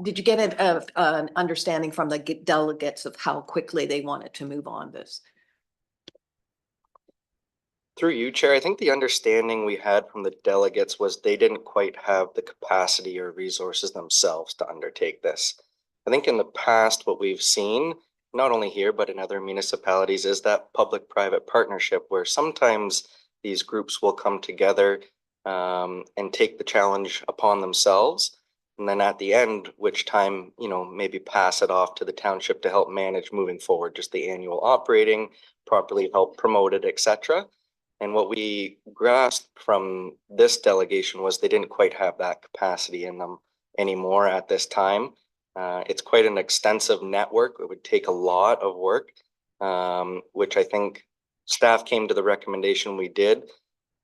did you get an understanding from the delegates of how quickly they wanted to move on this? Through you, Chair, I think the understanding we had from the delegates was they didn't quite have the capacity or resources themselves to undertake this. I think in the past, what we've seen, not only here, but in other municipalities, is that public-private partnership where sometimes these groups will come together and take the challenge upon themselves. And then at the end, which time, maybe pass it off to the township to help manage moving forward, just the annual operating, properly help promote it, etc. And what we grasped from this delegation was they didn't quite have that capacity in them anymore at this time. It's quite an extensive network. It would take a lot of work, which I think staff came to the recommendation we did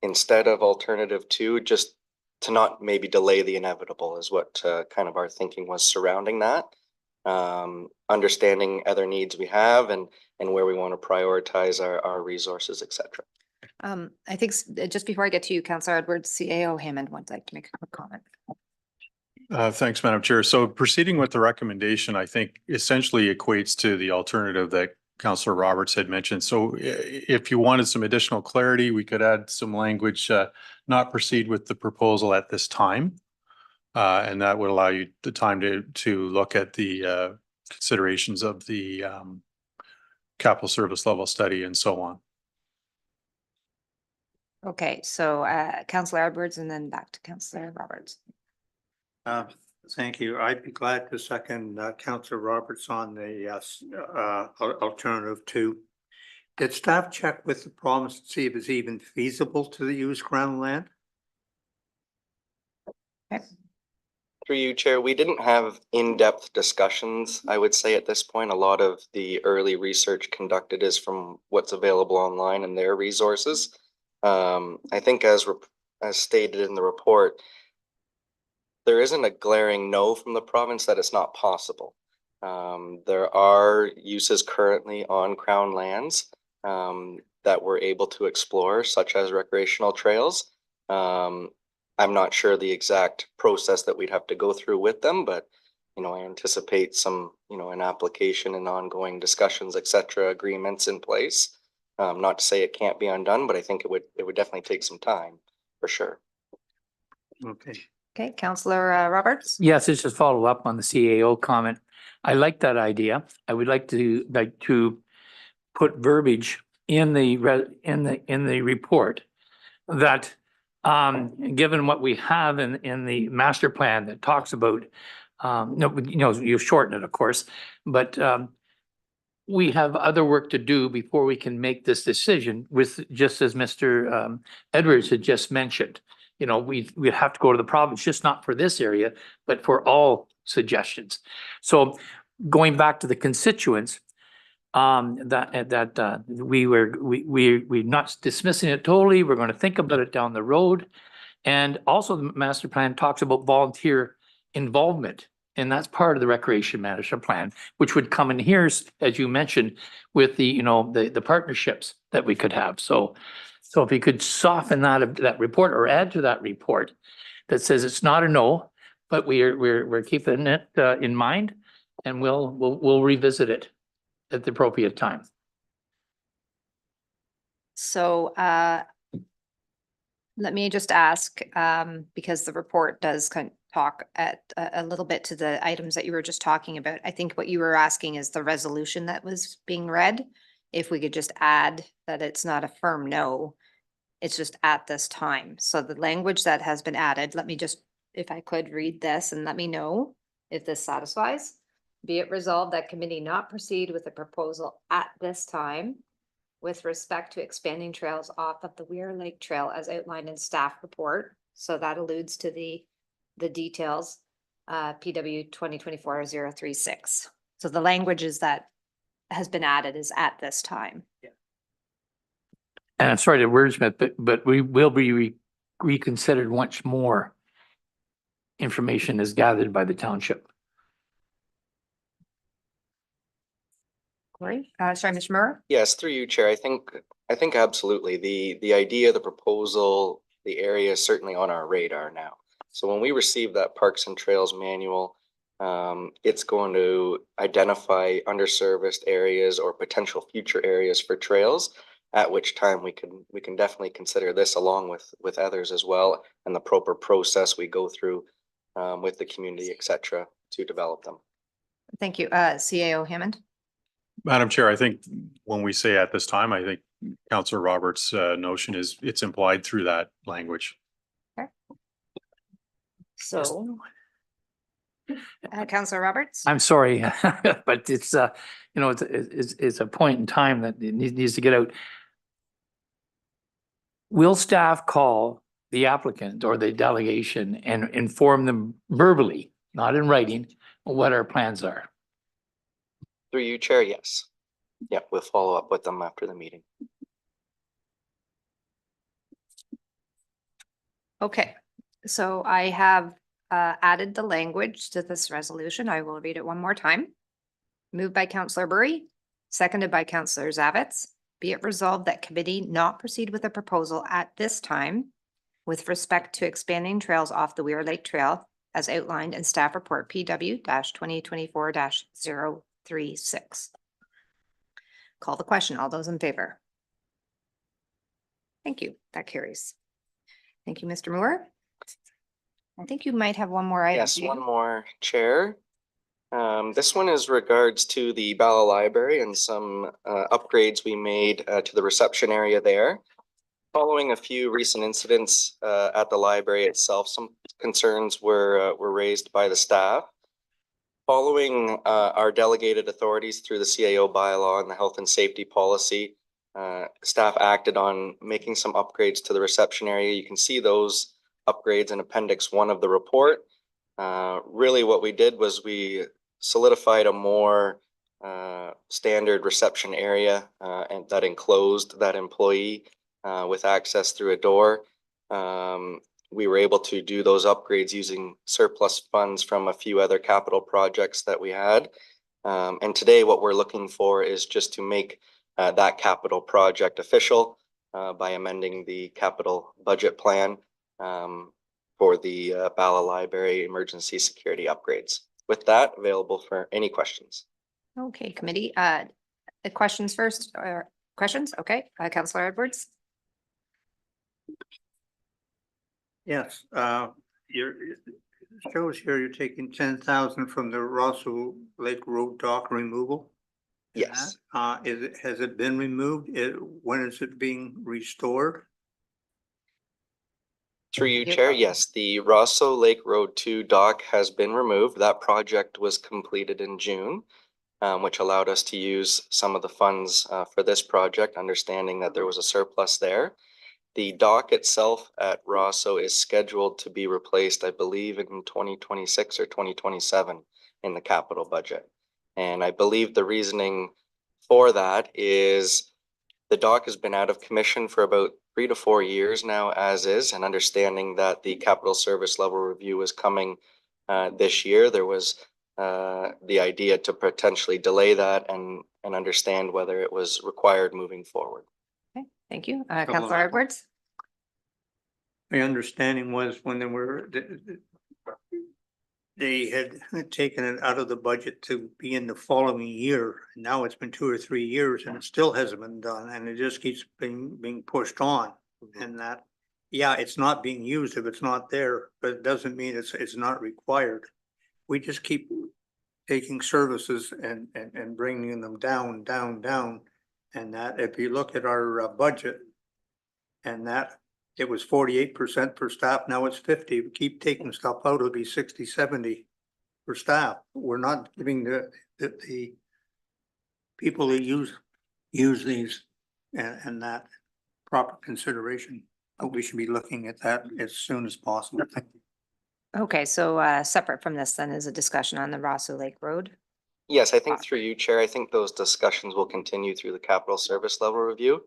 instead of alternative 2, just to not maybe delay the inevitable is what kind of our thinking was surrounding that. Understanding other needs we have and where we want to prioritize our resources, etc. I think just before I get to you, Councillor Edwards, CAO Hammond would like to make a quick comment. Thanks, Madam Chair. So proceeding with the recommendation, I think essentially equates to the alternative that Councillor Roberts had mentioned. So if you wanted some additional clarity, we could add some language, not proceed with the proposal at this time. And that would allow you the time to look at the considerations of the capital service level study and so on. Okay, so Councillor Edwards and then back to Councillor Roberts. Thank you. I'd be glad to second Councillor Roberts on the alternative 2. Did staff check with the province to see if it's even feasible to use ground land? Okay. Through you, Chair, we didn't have in-depth discussions, I would say at this point. A lot of the early research conducted is from what's available online and their resources. I think as stated in the report, there isn't a glaring no from the province that it's not possible. There are uses currently on Crown lands that we're able to explore, such as recreational trails. I'm not sure the exact process that we'd have to go through with them, but I anticipate some, an application and ongoing discussions, etc., agreements in place. Not to say it can't be undone, but I think it would definitely take some time for sure. Okay. Okay, Councillor Roberts. Yes, it's just follow up on the CAO comment. I like that idea. I would like to put verbiage in the report that given what we have in the master plan that talks about you shorten it, of course, but we have other work to do before we can make this decision with, just as Mr. Edwards had just mentioned. We have to go to the province, just not for this area, but for all suggestions. So going back to the constituents, we're not dismissing it totally. We're going to think about it down the road. And also the master plan talks about volunteer involvement. And that's part of the recreation management plan, which would come in here, as you mentioned, with the partnerships that we could have. So if you could soften that report or add to that report that says it's not a no, but we're keeping it in mind, and we'll revisit it at the appropriate time. So let me just ask, because the report does kind of talk at a little bit to the items that you were just talking about. I think what you were asking is the resolution that was being read. If we could just add that it's not a firm no, it's just at this time. So the language that has been added, let me just, if I could read this and let me know if this satisfies. Be it resolved that committee not proceed with the proposal at this time with respect to expanding trails off of the Weir Lake Trail as outlined in staff report. So that alludes to the details, PW 2024-036. So the language is that has been added is at this time. Yeah. And I'm sorry to wordsmith, but we will be reconsidered once more information is gathered by the township. Corey, sorry, Mr. Moore? Yes, through you, Chair. I think absolutely. The idea, the proposal, the area is certainly on our radar now. So when we receive that Parks and Trails manual, it's going to identify underserviced areas or potential future areas for trails, at which time we can definitely consider this along with others as well, and the proper process we go through with the community, et cetera, to develop them. Thank you. CAO Hammond? Madam Chair, I think when we say at this time, I think Councillor Roberts' notion is it's implied through that language. So. Councillor Roberts? I'm sorry, but it's, you know, it's a point in time that it needs to get out. Will staff call the applicant or the delegation and inform them verbally, not in writing, what our plans are? Through you, Chair, yes. Yeah, we'll follow up with them after the meeting. Okay, so I have added the language to this resolution. I will read it one more time. Moved by Councillor Burry, seconded by Councillor Zavitz. Be it resolved that committee not proceed with a proposal at this time with respect to expanding trails off the Weir Lake Trail as outlined in staff report PW-2024-036. Call the question. All those in favor? Thank you. That carries. Thank you, Mr. Moore. I think you might have one more item. Yes, one more, Chair. This one is regards to the Bala Library and some upgrades we made to the reception area there. Following a few recent incidents at the library itself, some concerns were raised by the staff. Following our delegated authorities through the CAO bylaw and the health and safety policy, staff acted on making some upgrades to the reception area. You can see those upgrades in Appendix 1 of the report. Really what we did was we solidified a more standard reception area and that enclosed that employee with access through a door. We were able to do those upgrades using surplus funds from a few other capital projects that we had. And today what we're looking for is just to make that capital project official by amending the capital budget plan for the Bala Library emergency security upgrades. With that, available for any questions. Okay, committee, the questions first, or questions? Okay, Councillor Edwards? Yes, it shows here you're taking 10,000 from the Russell Lake Road dock removal. Yes. Has it been removed? When is it being restored? Through you, Chair, yes, the Rosso Lake Road 2 dock has been removed. That project was completed in June, which allowed us to use some of the funds for this project, understanding that there was a surplus there. The dock itself at Rosso is scheduled to be replaced, I believe, in 2026 or 2027 in the capital budget. And I believe the reasoning for that is the dock has been out of commission for about 3 to 4 years now as is, and understanding that the capital service level review is coming this year, there was the idea to potentially delay that and understand whether it was required moving forward. Okay, thank you. Councillor Edwards? My understanding was when they had taken it out of the budget to be in the following year. Now it's been 2 or 3 years and it still hasn't been done, and it just keeps being pushed on. And that, yeah, it's not being used if it's not there, but it doesn't mean it's not required. We just keep taking services and bringing them down. And that if you look at our budget, and that it was 48% for staff, now it's 50. We keep taking stuff out, it'll be 60, 70 for staff. We're not giving the people that use these and that proper consideration. But we should be looking at that as soon as possible. Okay, so separate from this then is a discussion on the Rosso Lake Road Yes, I think through you, Chair, I think those discussions will continue through the capital service level review.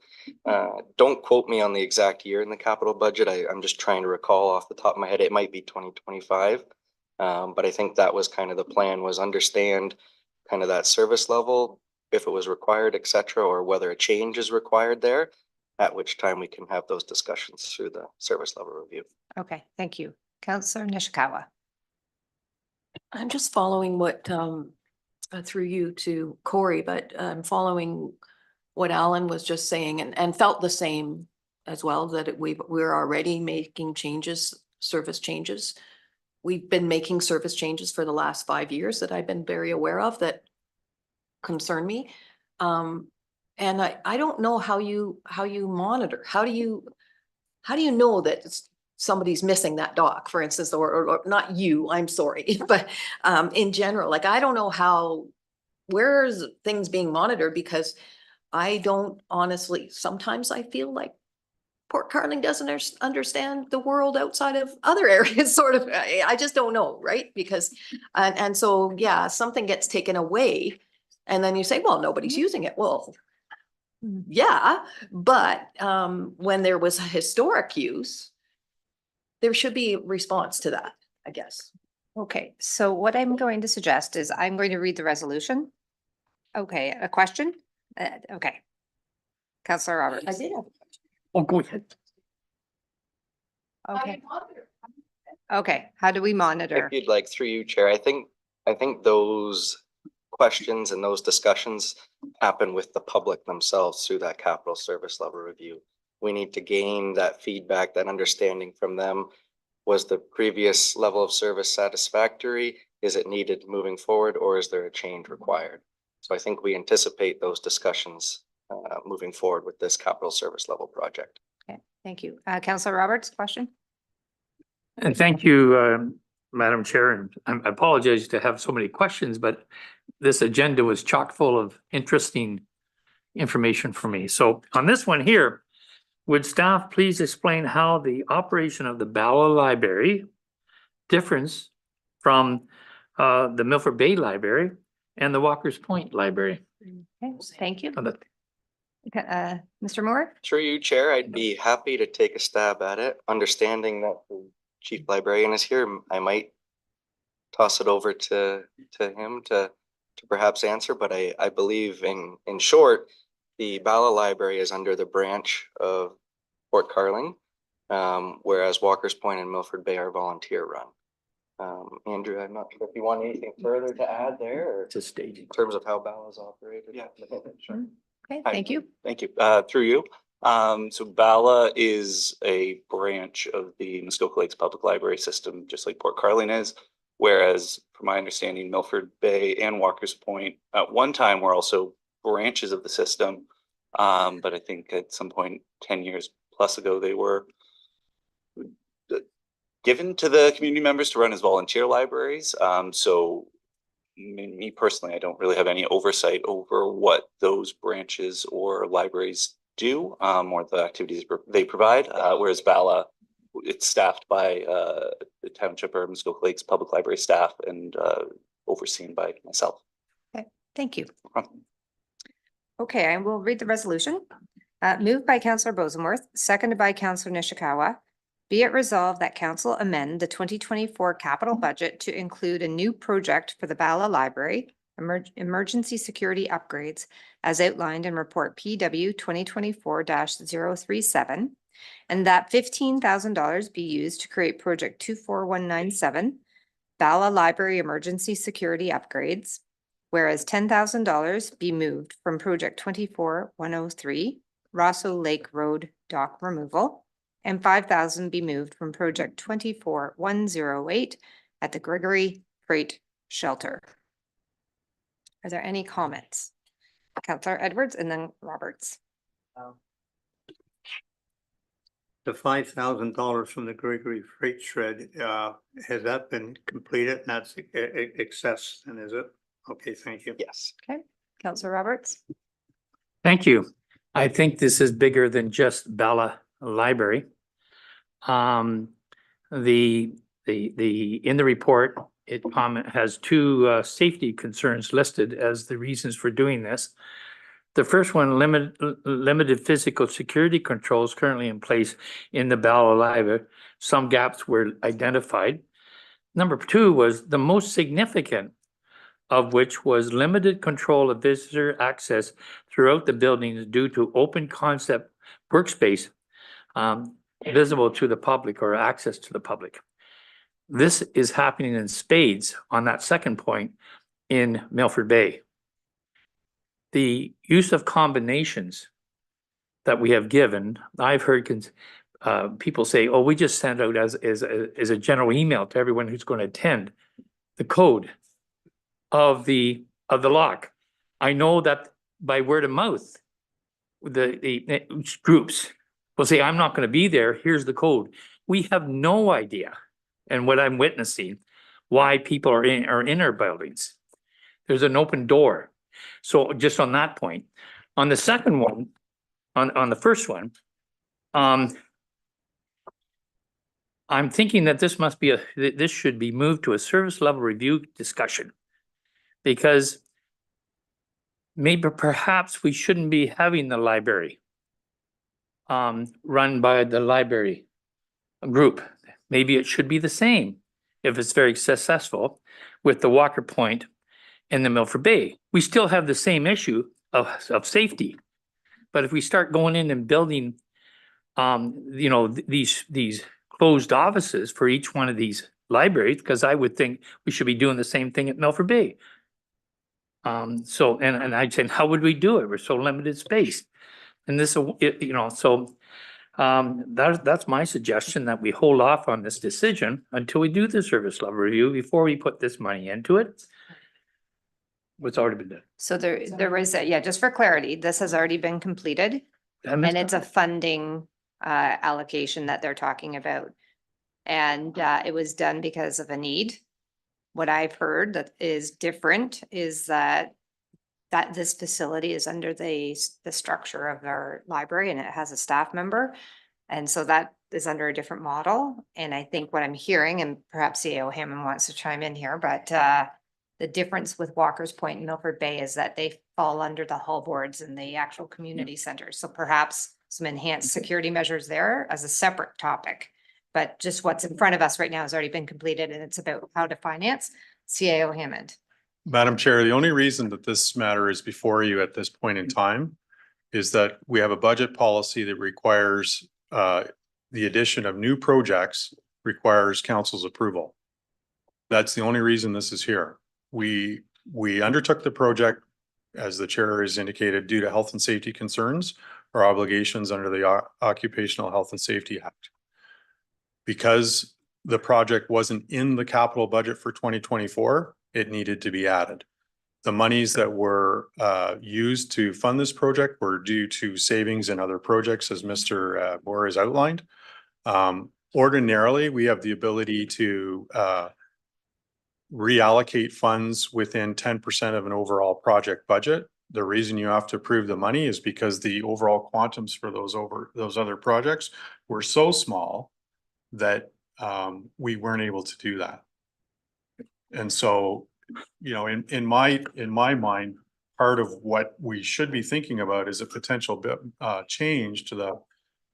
Don't quote me on the exact year in the capital budget. I'm just trying to recall off the top of my head. It might be 2025. But I think that was kind of the plan, was understand kind of that service level, if it was required, et cetera, or whether a change is required there, at which time we can have those discussions through the service level review. Okay, thank you. Councillor Nishikawa. I'm just following what, through you to Corey, but I'm following what Alan was just saying and felt the same as well, that we're already making changes, service changes. We've been making service changes for the last 5 years that I've been very aware of that concern me. And I don't know how you monitor, how do you know that somebody's missing that dock, for instance, or not you, I'm sorry, but in general, like, I don't know where's things being monitored, because I don't honestly, sometimes I feel like Port Carling doesn't understand the world outside of other areas, sort of. I just don't know, right? Because, and so, yeah, something gets taken away and then you say, well, nobody's using it. Well, yeah, but when there was a historic use, there should be a response to that, I guess. Okay, so what I'm going to suggest is I'm going to read the resolution. Okay, a question? Okay. Councillor Roberts. I did have. Oh, go ahead. Okay. Okay, how do we monitor? If you'd like, through you, Chair, I think those questions and those discussions happen with the public themselves through that capital service level review. We need to gain that feedback, that understanding from them. Was the previous level of service satisfactory? Is it needed moving forward, or is there a change required? So I think we anticipate those discussions moving forward with this capital service level project. Okay, thank you. Councillor Roberts, question? And thank you, Madam Chair, and I apologize to have so many questions, but this agenda was chock full of interesting information for me. So on this one here, would staff please explain how the operation of the Bala Library differs from the Milford Bay Library and the Walker's Point Library? Okay, thank you. Mr. Moore? Through you, Chair, I'd be happy to take a stab at it. Understanding that the Chief Librarian is here, I might toss it over to him to perhaps answer, but I believe in short, the Bala Library is under the branch of Port Carling, whereas Walker's Point and Milford Bay are volunteer run. Andrew, I'm not sure if you want anything further to add there, or It's a staging. in terms of how Bala is operated. Yeah. Sure. Okay, Hi. thank you. Thank you. Through you. So Bala is a branch of the Muskoka Lakes Public Library system, just like Port Carling is. Whereas from my understanding, Milford Bay and Walker's Point at one time were also branches of the system. But I think at some point 10 years plus ago, they were given to the community members to run as volunteer libraries. So me personally, I don't really have any oversight over what those branches or libraries do, or the activities they provide. Whereas Bala, it's staffed by the Township or Muskoka Lakes Public Library staff and overseen by myself. Okay, thank you. Okay, I will read the resolution. Moved by Councillor Bosenworth, seconded by Councillor Nishikawa. Be it resolved that council amend the 2024 capital budget to include a new project for the Bala Library, emergency security upgrades, as outlined in report PW 2024-037, and that $15,000 be used to create project 24197, Bala Library emergency security upgrades, whereas $10,000 be moved from project 24103, Rosso Lake Road dock removal, and $5,000 be moved from project 24108 at the Gregory Freight Shelter. Are there any comments? Councillor Edwards and then Roberts. The $5,000 from the Gregory Freight Shred, has that been completed? And that's excess, and is it? Okay, thank you. Yes. Okay, Councillor Roberts. Thank you. I think this is bigger than just Bala Library. In the report, it has two safety concerns listed as the reasons for doing this. The first one, limited physical security controls currently in place in the Bell Alive. Some gaps were identified. Number two was the most significant of which was limited control of visitor access throughout the buildings due to open concept workspace visible to the public or access to the public. This is happening in spades on that second point in Milford Bay. The use of combinations that we have given, I've heard people say, oh, we just send out as a general email to everyone who's going to attend the code of the lock. I know that by word of mouth, the groups will say, I'm not going to be there. Here's the code. We have no idea. And what I'm witnessing, why people are in our buildings. There's an open door. So just on that point, on the second one, on the first one, I'm thinking that this should be moved to a service level review discussion, because maybe perhaps we shouldn't be having the library run by the library group. Maybe it should be the same if it's very successful with the Walker Point and the Milford Bay. We still have the same issue of safety. But if we start going in and building, these closed offices for each one of these libraries, because I would think we should be doing the same thing at Milford Bay. And I'd say, how would we do it? We're so limited space. And this, that's my suggestion, that we hold off on this decision until we do the service level review before we put this money into it. What's already been done. So there was, just for clarity, this has already been completed. And it's a funding allocation that they're talking about. And it was done because of a need. What I've heard that is different is that this facility is under the structure of our library, and it has a staff member. And so that is under a different model. And I think what I'm hearing, and perhaps CAO Hammond wants to chime in here, but the difference with Walker's Point and Milford Bay is that they fall under the hall boards and the actual community centers. So perhaps some enhanced security measures there as a separate topic. But just what's in front of us right now has already been completed, and it's about how to finance. CAO Hammond. Madam Chair, the only reason that this matter is before you at this point in time is that we have a budget policy that requires the addition of new projects requires council's approval. That's the only reason this is here. We undertook the project, as the chair has indicated, due to health and safety concerns or obligations under the Occupational Health and Safety Act. Because the project wasn't in the capital budget for 2024, it needed to be added. The monies that were used to fund this project were due to savings in other projects, as Mr. Moore has outlined. Ordinarily, we have the ability to reallocate funds within 10% of an overall project budget. The reason you have to approve the money is because the overall quantums for those other projects were so small that we weren't able to do that. And so, in my mind, part of what we should be thinking about is a potential change to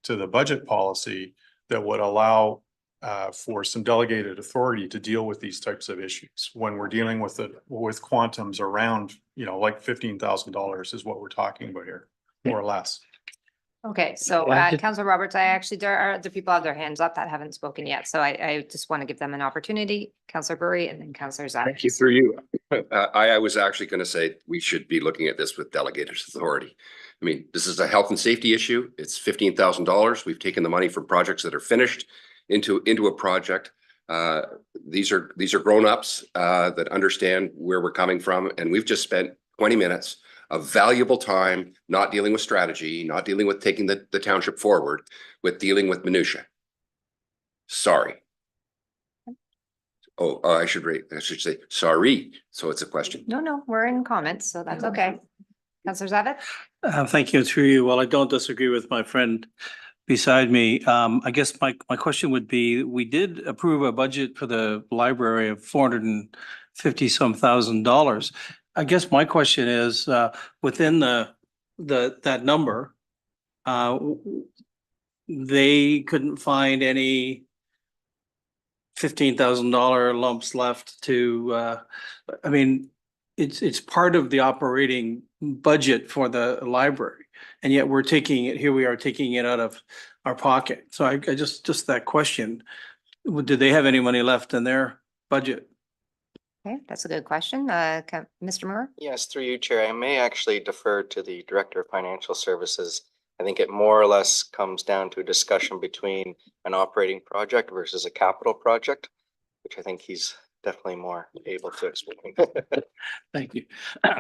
the budget policy that would allow for some delegated authority to deal with these types of issues when we're dealing with quantums around, like $15,000 is what we're talking about here, more or less. Okay, so Councilor Roberts, there are other people have their hands up that haven't spoken yet. So I just want to give them an opportunity. Councilor Burry and then Councilor Zach. Thank you through you. I was actually going to say we should be looking at this with delegated authority. I mean, this is a health and safety issue. It's $15,000. We've taken the money from projects that are finished into a project. These are grown-ups that understand where we're coming from, and we've just spent 20 minutes of valuable time not dealing with strategy, not dealing with taking the township forward, with dealing with minutia. Sorry. Oh, I should say sorry. So it's a question. No, we're in comments, so that's okay. Councilor Zavitz? Thank you through you. Well, I don't disagree with my friend beside me. I guess my question would be, we did approve a budget for the library of $450-some thousand. I guess my question is, within that number, they couldn't find any $15,000 lumps left to, I mean, it's part of the operating budget for the library. And yet we're taking it, here we are taking it out of our pocket. So I just that question, did they have any money left in their budget? Okay, that's a good question. Mr. Moore? Yes, through you, Chair. I may actually defer to the Director of Financial Services. I think it more or less comes down to a discussion between an operating project versus a capital project, which I think he's definitely more able to explain. Thank you.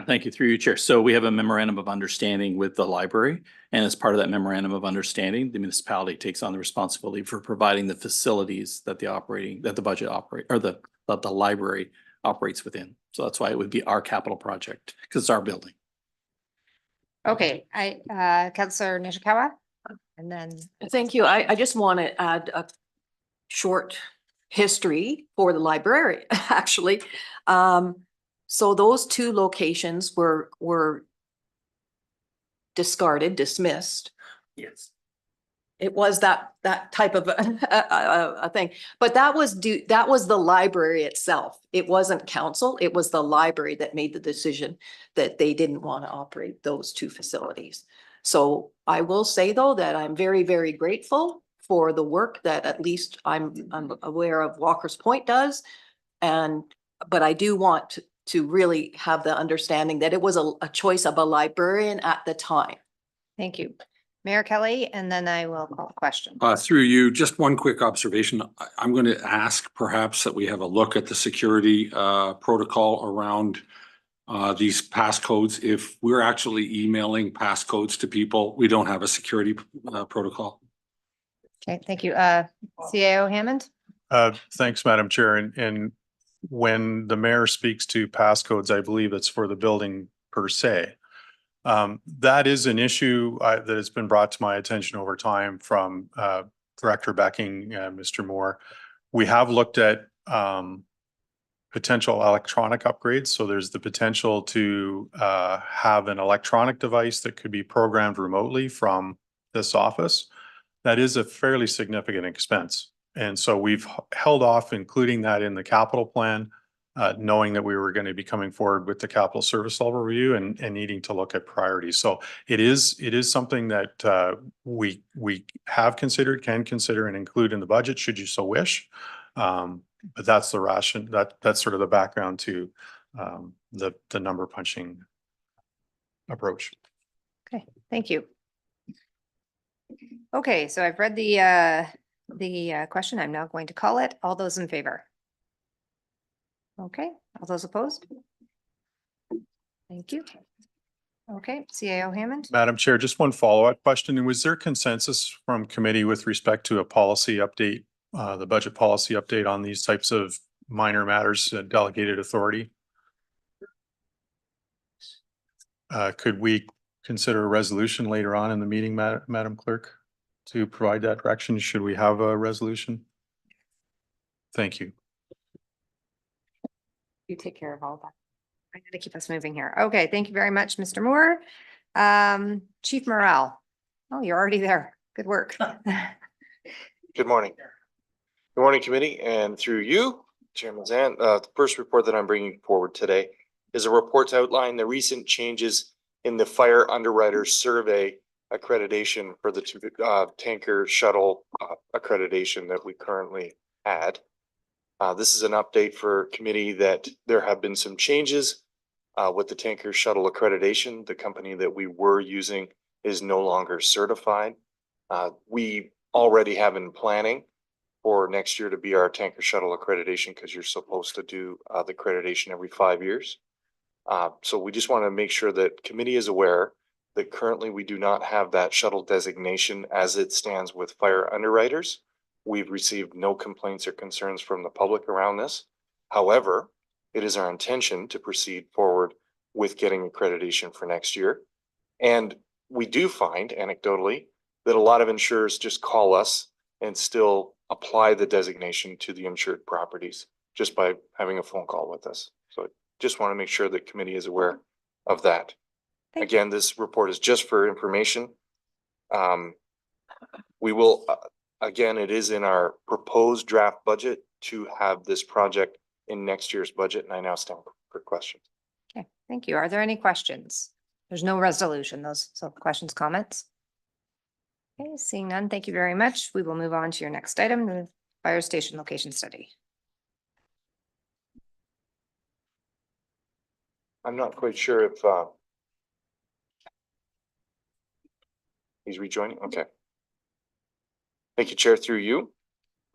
Thank you through you, Chair. So we have a memorandum of understanding with the library. And as part of that memorandum of understanding, the municipality takes on the responsibility for providing the facilities that the budget operate, or that the library operates within. So that's why it would be our capital project, because it's our building. Okay, Councillor Nishikawa, and then. Thank you. I just want to add a short history for the library, actually. So those two locations were dismissed. Yes. It was that type of a thing, but that was the library itself. It wasn't council. It was the library that made the decision that they didn't want to operate those two facilities. So I will say, though, that I'm very, very grateful for the work that at least I'm aware of Walker's Point does. But I do want to really have the understanding that it was a choice of a librarian at the time. Thank you. Mayor Kelly, and then I will call the question. Through you, just one quick observation. I'm going to ask perhaps that we have a look at the security protocol around these passcodes. If we're actually emailing passcodes to people, we don't have a security protocol. Okay, thank you. CAO Hammond? Thanks, Madam Chair. And when the mayor speaks to passcodes, I believe it's for the building per se. That is an issue that has been brought to my attention over time from Director Becking, Mr. Moore. We have looked at potential electronic upgrades. So there's the potential to have an electronic device that could be programmed remotely from this office. That is a fairly significant expense. And so we've held off including that in the capital plan, knowing that we were going to be coming forward with the capital service level review and needing to look at priorities. So it is something that we have considered, can consider, and include in the budget should you so wish. But that's the that's sort of the background to the number punching approach. Okay, thank you. Okay, so I've read the question. I'm now going to call it. All those in favor? Okay, all those opposed? Thank you. Okay, CAO Hammond? Madam Chair, just one follow-up question. Was there consensus from committee with respect to a policy update, the budget policy update on these types of minor matters, delegated authority? Could we consider a resolution later on in the meeting, Madam Clerk, to provide that direction? Should we have a resolution? Thank you. You take care of all that. I'm going to keep us moving here. Okay, thank you very much, Mr. Moore. Chief Morale. Oh, you're already there. Good work. Good morning. Good morning, committee, and through you, Chairman Zan. The first report that I'm bringing forward today is a report to outline the recent changes in the fire underwriter survey accreditation for the tanker shuttle accreditation that we currently had. This is an update for committee that there have been some changes with the tanker shuttle accreditation. The company that we were using is no longer certified. We already have in planning for next year to be our tanker shuttle accreditation, because you're supposed to do the accreditation every 5 years. So we just want to make sure that committee is aware that currently we do not have that shuttle designation as it stands with fire underwriters. We've received no complaints or concerns from the public around this. However, it is our intention to proceed forward with getting accreditation for next year. And we do find anecdotally that a lot of insurers just call us and still apply the designation to the insured properties just by having a phone call with us. So I just want to make sure that committee is aware of that. Again, this report is just for information. We will, again, it is in our proposed draft budget to have this project in next year's budget, and I now stand for questions. Okay, thank you. Are there any questions? There's no resolution, so questions, comments? Okay, seeing none, thank you very much. We will move on to your next item, the fire station location study. I'm not quite sure if he's rejoining. Okay. Thank you, Chair, through you.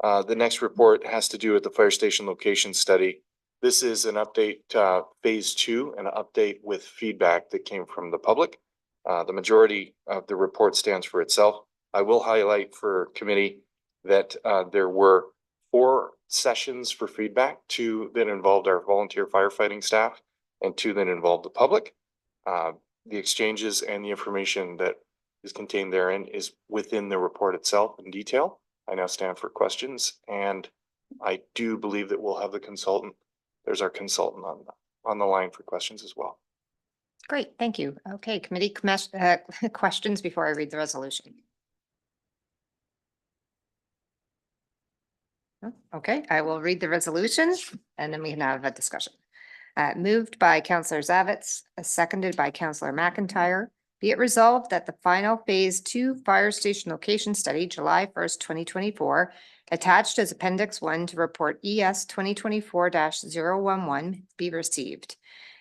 The next report has to do with the fire station location study. This is an update, phase 2, an update with feedback that came from the public. The majority of the report stands for itself. I will highlight for committee that there were 4 sessions for feedback, 2 that involved our volunteer firefighting staff and 2 that involved the public. The exchanges and the information that is contained therein is within the report itself in detail. I now stand for questions, and I do believe that we'll have the consultant. There's our consultant on the line for questions as well. Great, thank you. Okay, committee questions before I read the resolution. Okay, I will read the resolution and then we can have a discussion. Moved by Councillor Zavitz, seconded by Councillor McIntyre. Be it resolved that the final phase 2 fire station location study, July 1st, 2024, attached as Appendix 1 to report ES 2024-011 be received,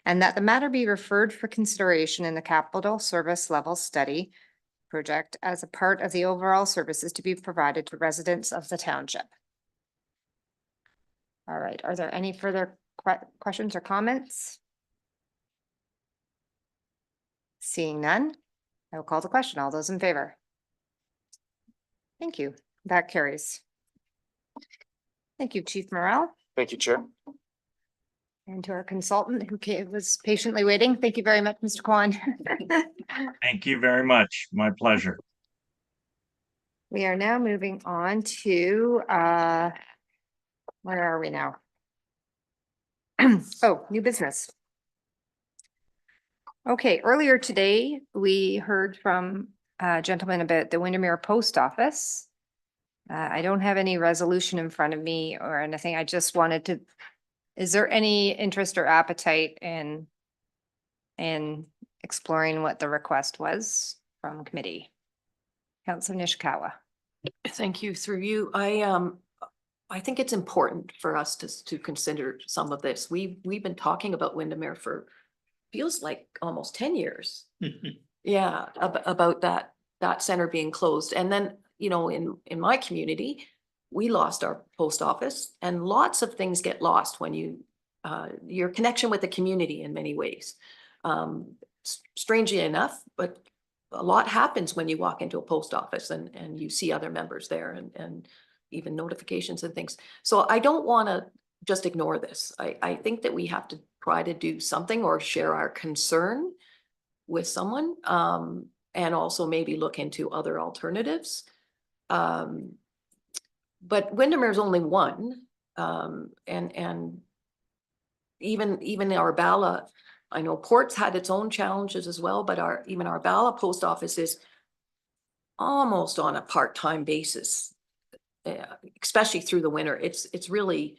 and that the matter be referred for consideration in the capital service level study project as a part of the overall services to be provided to residents of the township. All right, are there any further questions or comments? Seeing none, I will call the question. All those in favor? Thank you. That carries. Thank you, Chief Morrell. Thank you, Chair. And to our consultant who was patiently waiting. Thank you very much, Mr. Kwan. Thank you very much. My pleasure. We are now moving on to, where are we now? Oh, new business. Okay, earlier today, we heard from a gentleman about the Windermere Post Office. I don't have any resolution in front of me or anything. I just wanted to, is there any interest or appetite in exploring what the request was from committee? Councillor Nishikawa. Thank you. Through you, I think it's important for us to consider some of this. We've been talking about Windermere for feels like almost 10 years. Yeah, about that center being closed. And then, you know, in my community, we lost our post office, and lots of things get lost when your connection with the community in many ways. Strangely enough, but a lot happens when you walk into a post office and you see other members there and even notifications and things. So I don't want to just ignore this. I think that we have to try to do something or share our concern with someone, and also maybe look into other alternatives. But Windermere is only one, and even Arbala, I know Port's had its own challenges as well, but even Arbala post office is almost on a part-time basis, especially through the winter. It's really,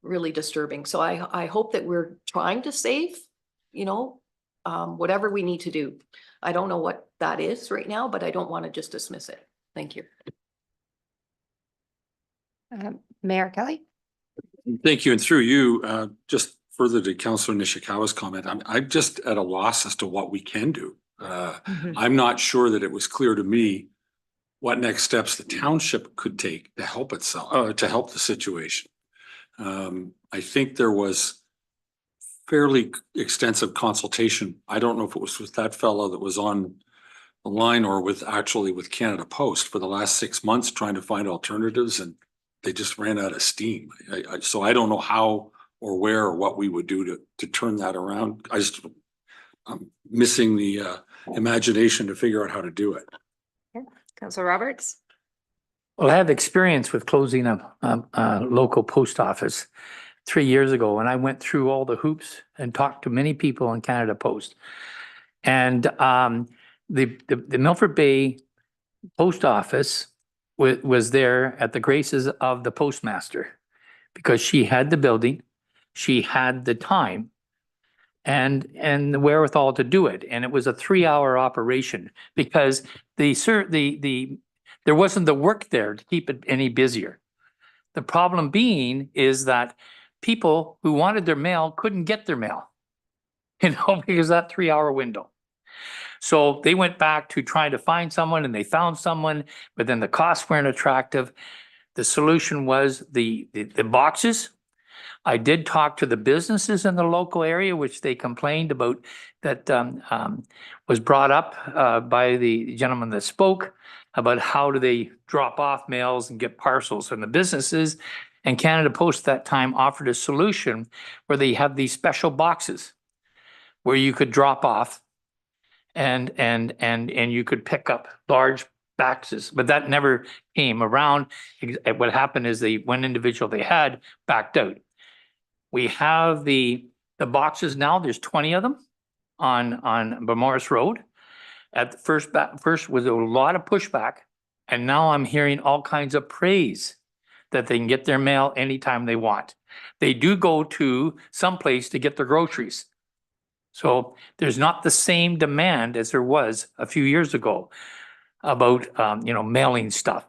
really disturbing. So I hope that we're trying to save, you know, whatever we need to do. I don't know what that is right now, but I don't want to just dismiss it. Thank you. Mayor Kelly. Thank you. And through you, just further to Councillor Nishikawa's comment, I'm just at a loss as to what we can do. I'm not sure that it was clear to me what next steps the township could take to help itself, to help the situation. I think there was fairly extensive consultation. I don't know if it was with that fellow that was on the line or with Canada Post for the last 6 months trying to find alternatives, and they just ran out of steam. So I don't know how or where or what we would do to turn that around. I'm missing the imagination to figure out how to do it. Councillor Roberts? Well, I have experience with closing a local post office 3 years ago, and I went through all the hoops and talked to many people in Canada Post. And the Milford Bay Post Office was there at the graces of the postmaster because she had the building, she had the time and the wherewithal to do it. And it was a 3-hour operation because there wasn't the work there to keep it any busier. The problem being is that people who wanted their mail couldn't get their mail, because that 3-hour window. So they went back to trying to find someone and they found someone, but then the costs weren't attractive. The solution was the boxes. I did talk to the businesses in the local area, which they complained about that was brought up by the gentleman that spoke about how do they drop off mails and get parcels from the businesses. And Canada Post at that time offered a solution where they have these special boxes where you could drop off and you could pick up large boxes, but that never came around. What happened is one individual they had backed out. We have the boxes now, there's 20 of them on Morris Road. At the first was a lot of pushback, and now I'm hearing all kinds of praise that they can get their mail anytime they want. They do go to some place to get their groceries. So there's not the same demand as there was a few years ago about mailing stuff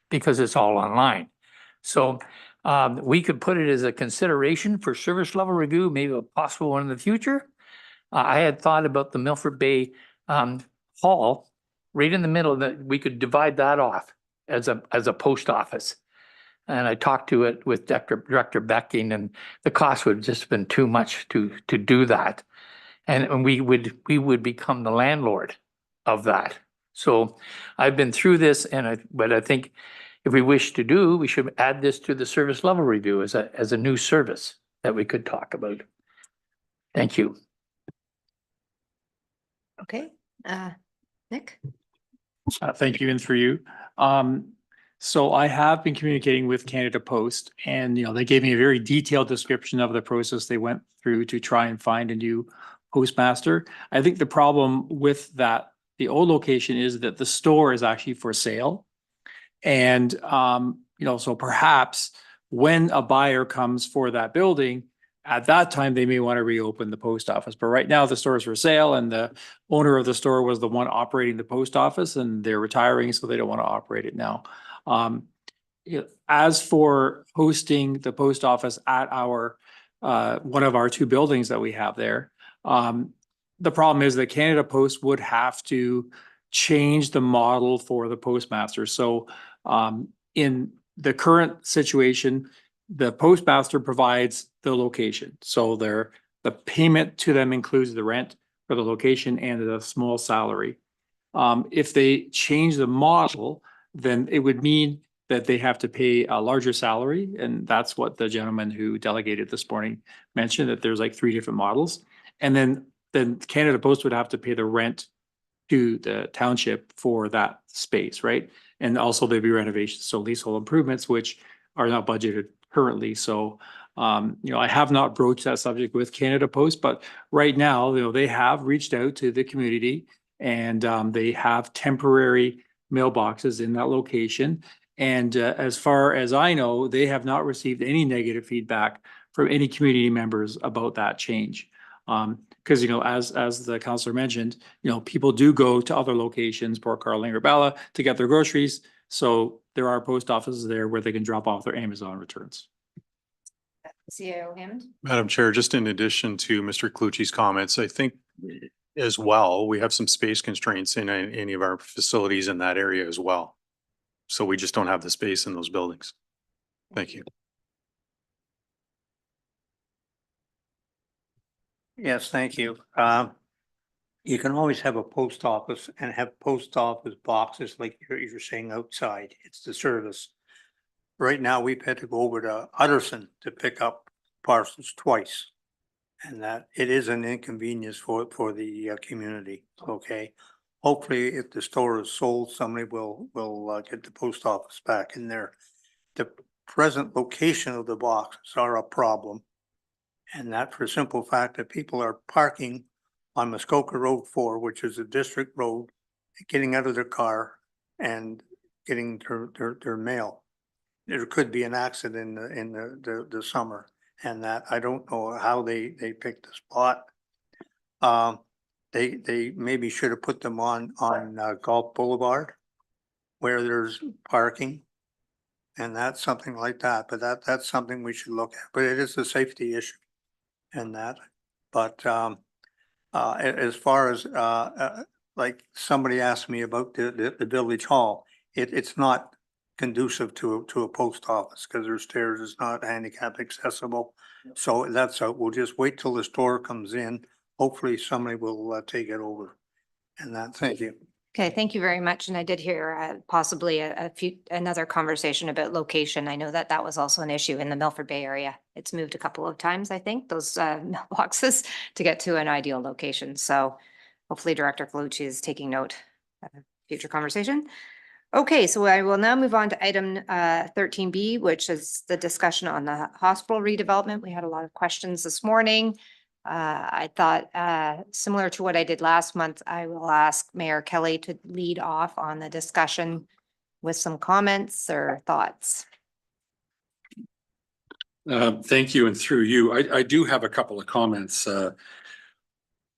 because it's all online. So we could put it as a consideration for service level review, maybe a possible one in the future. I had thought about the Milford Bay Hall right in the middle, that we could divide that off as a post office. And I talked to it with Director Becking, and the cost would have just been too much to do that. And we would become the landlord of that. So I've been through this, but I think if we wish to do, we should add this to the service level review as a new service that we could talk about. Thank you. Okay, Nick? Thank you, and through you. So I have been communicating with Canada Post, and they gave me a very detailed description of the process they went through to try and find a new postmaster. I think the problem with that, the old location, is that the store is actually for sale. And so perhaps when a buyer comes for that building, at that time, they may want to reopen the post office. But right now, the store is for sale, and the owner of the store was the one operating the post office, and they're retiring, so they don't want to operate it now. As for hosting the post office at our one of our 2 buildings that we have there, the problem is that Canada Post would have to change the model for the postmaster. So in the current situation, the postmaster provides the location. So the payment to them includes the rent for the location and a small salary. If they change the model, then it would mean that they have to pay a larger salary. And that's what the gentleman who delegated this morning mentioned, that there's like 3 different models. And then Canada Post would have to pay the rent to the township for that space, right? And also there'd be renovations, so leasehold improvements, which are not budgeted currently. So, I have not broached that subject with Canada Post, but right now, they have reached out to the community, and they have temporary mailboxes in that location. And as far as I know, they have not received any negative feedback from any community members about that change. Because, as the councillor mentioned, people do go to other locations, Port Carling or Bella, to get their groceries. So there are post offices there where they can drop off their Amazon returns. CAO Hammond? Madam Chair, just in addition to Mr. Clucci's comments, I think as well, we have some space constraints in any of our facilities in that area as well. So we just don't have the space in those buildings. Thank you. Yes, thank you. You can always have a post office and have post office boxes like you're saying outside. It's the service. Right now, we've had to go over to Utterson to pick up parcels twice. And that it is an inconvenience for the community, okay? hopefully if the store is sold, somebody will get the post office back in there. The present location of the boxes are a problem. And that for a simple fact that people are parking on Muskoka Road 4, which is a district road, getting out of their car and getting their mail. There could be an accident in the summer, and that I don't know how they picked the spot. They maybe should have put them on Gulf Boulevard where there's parking. And that's something like that, but that's something we should look at, but it is a safety issue and that. But as far as like somebody asked me about the village hall, it's not conducive to a post office because their stairs is not handicap accessible. So that's we'll just wait till the store comes in. Hopefully somebody will take it over. And that, thank you. Okay, thank you very much. And I did hear possibly another conversation about location. I know that was also an issue in the Milford Bay area. It's moved a couple of times, I think, those mailboxes to get to an ideal location. So hopefully Director Colucci is taking note of a future conversation. Okay, so I will now move on to item 13B, which is the discussion on the hospital redevelopment. We had a lot of questions this morning. I thought, similar to what I did last month, I will ask Mayor Kelly to lead off on the discussion with some comments or thoughts. Thank you. And through you, I do have a couple of comments.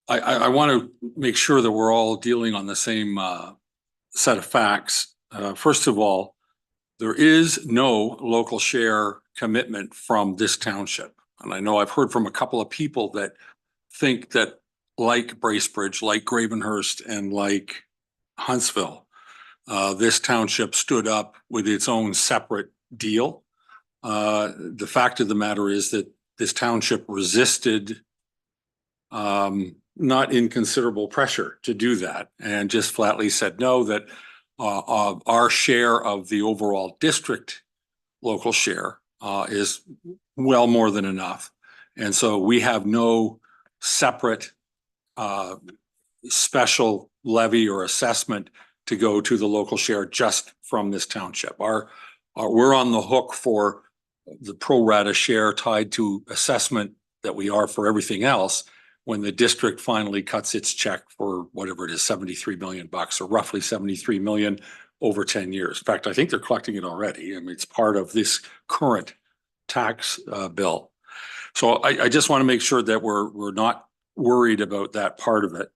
I want to make sure that we're all dealing on the same set of facts. First of all, there is no local share commitment from this township. And I know I've heard from a couple of people that think that like Bracebridge, like Gravenhurst, and like Huntsville, this township stood up with its own separate deal. The fact of the matter is that this township resisted not inconsiderable pressure to do that and just flatly said no, that our share of the overall district local share is well more than enough. And so we have no separate special levy or assessment to go to the local share just from this township. We're on the hook for the pro rata share tied to assessment that we are for everything else when the district finally cuts its check for whatever it is, $73 million or roughly 73 million over 10 years. In fact, I think they're collecting it already. I mean, it's part of this current tax bill. So I just want to make sure that we're not worried about that part of it.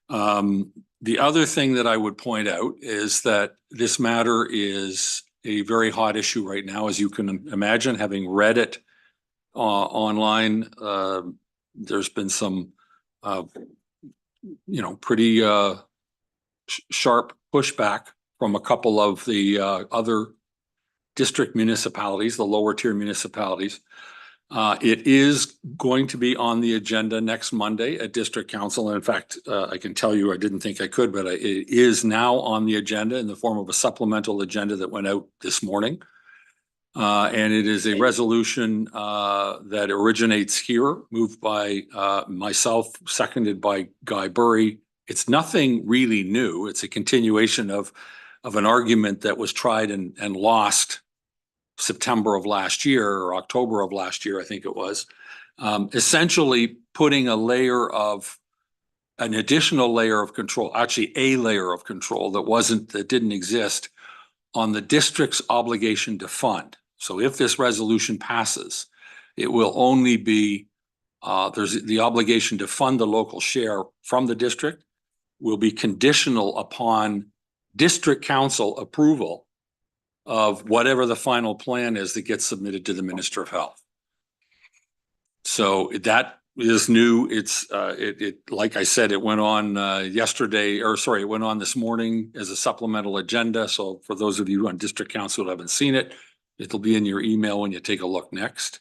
The other thing that I would point out is that this matter is a very hot issue right now, as you can imagine, having read it online. There's been some, pretty sharp pushback from a couple of the other district municipalities, the lower tier municipalities. It is going to be on the agenda next Monday at District Council. And in fact, I can tell you, I didn't think I could, but it is now on the agenda in the form of a supplemental agenda that went out this morning. And it is a resolution that originates here, moved by myself, seconded by Guy Burry. It's nothing really new. It's a continuation of an argument that was tried and lost September of last year or October of last year, I think it was, essentially putting an additional layer of control, actually a layer of control that didn't exist on the district's obligation to fund. So if this resolution passes, it will only be, there's the obligation to fund the local share from the district will be conditional upon district council approval of whatever the final plan is that gets submitted to the Minister of Health. So that is new. It's like I said, it went on it went on this morning as a supplemental agenda. So for those of you on District Council who haven't seen it, it'll be in your email when you take a look next.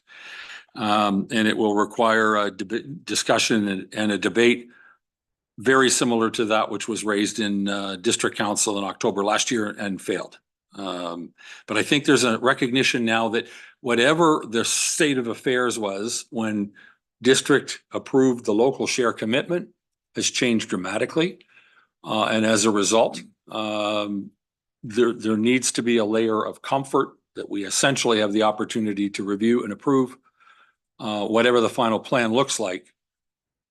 And it will require a discussion and a debate very similar to that which was raised in District Council in October last year and failed. But I think there's a recognition now that whatever the state of affairs was when district approved the local share commitment has changed dramatically. And as a result, there needs to be a layer of comfort that we essentially have the opportunity to review and approve whatever the final plan looks like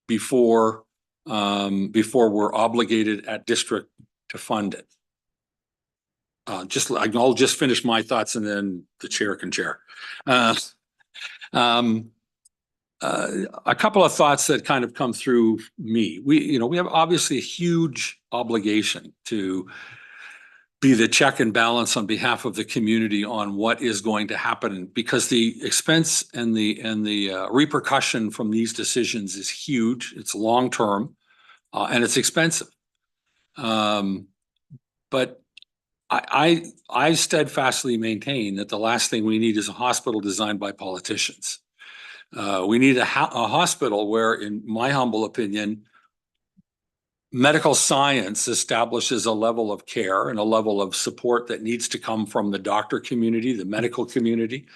before we're obligated at district to fund it. I'll just finish my thoughts and then the chair can chair. A couple of thoughts that kind of come through me. We have obviously a huge obligation to be the check and balance on behalf of the community on what is going to happen, because the expense and the repercussion from these decisions is huge. It's long-term and it's expensive. But I steadfastly maintain that the last thing we need is a hospital designed by politicians. We need a hospital where, in my humble opinion, medical science establishes a level of care and a level of support that needs to come from the doctor community, the medical community.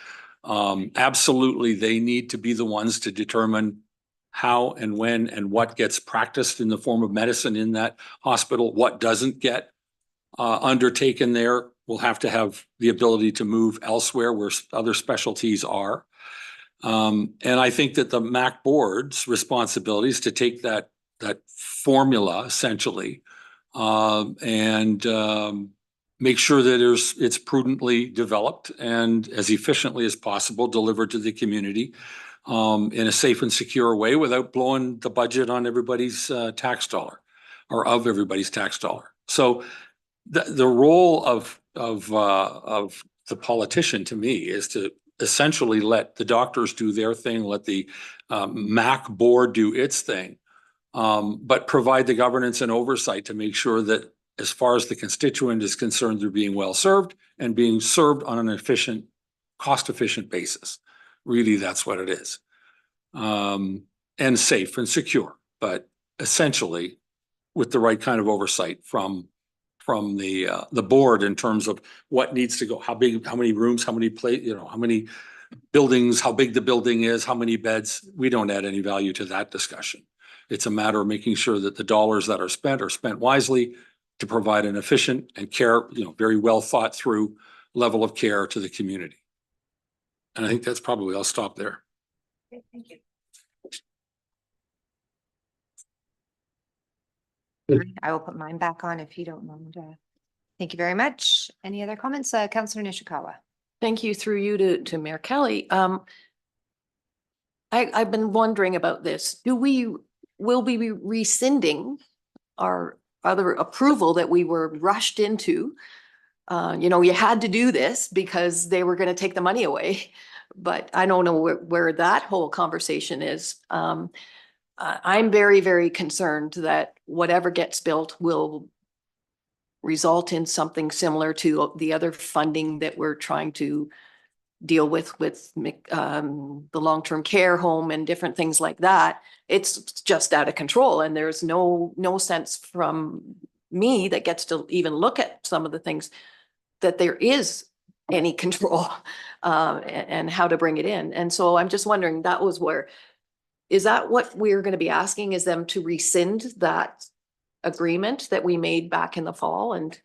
Absolutely, they need to be the ones to determine how and when and what gets practiced in the form of medicine in that hospital, what doesn't get undertaken there. We'll have to have the ability to move elsewhere where other specialties are. And I think that the MAC board's responsibility is to take that formula essentially and make sure that it's prudently developed and as efficiently as possible delivered to the community in a safe and secure way without blowing the budget on everybody's tax dollar or of everybody's tax dollar. So the role of the politician to me is to essentially let the doctors do their thing, let the MAC board do its thing, but provide the governance and oversight to make sure that as far as the constituent is concerned, they're being well served and being served on an efficient, cost-efficient basis. Really, that's what it is. And safe and secure, but essentially with the right kind of oversight from the board in terms of what needs to go, how big, how many rooms, how many how many buildings, how big the building is, how many beds. We don't add any value to that discussion. It's a matter of making sure that the dollars that are spent wisely to provide an efficient and very well thought through level of care to the community. And I think that's probably, I'll stop there. Okay, thank you. I will put mine back on if you don't mind. Thank you very much. Any other comments? Councillor Nishikawa. Thank you, through you to Mayor Kelly. I've been wondering about this. Will we be rescinding our other approval that we were rushed into? You had to do this because they were going to take the money away, but I don't know where that whole conversation is. I'm very, very concerned that whatever gets built will result in something similar to the other funding that we're trying to deal with the long-term care home and different things like that. It's just out of control, and there's no sense from me that gets to even look at some of the things that there is any control and how to bring it in. And so I'm just wondering, is that what we're going to be asking, is them to rescind that agreement that we made back in the fall? And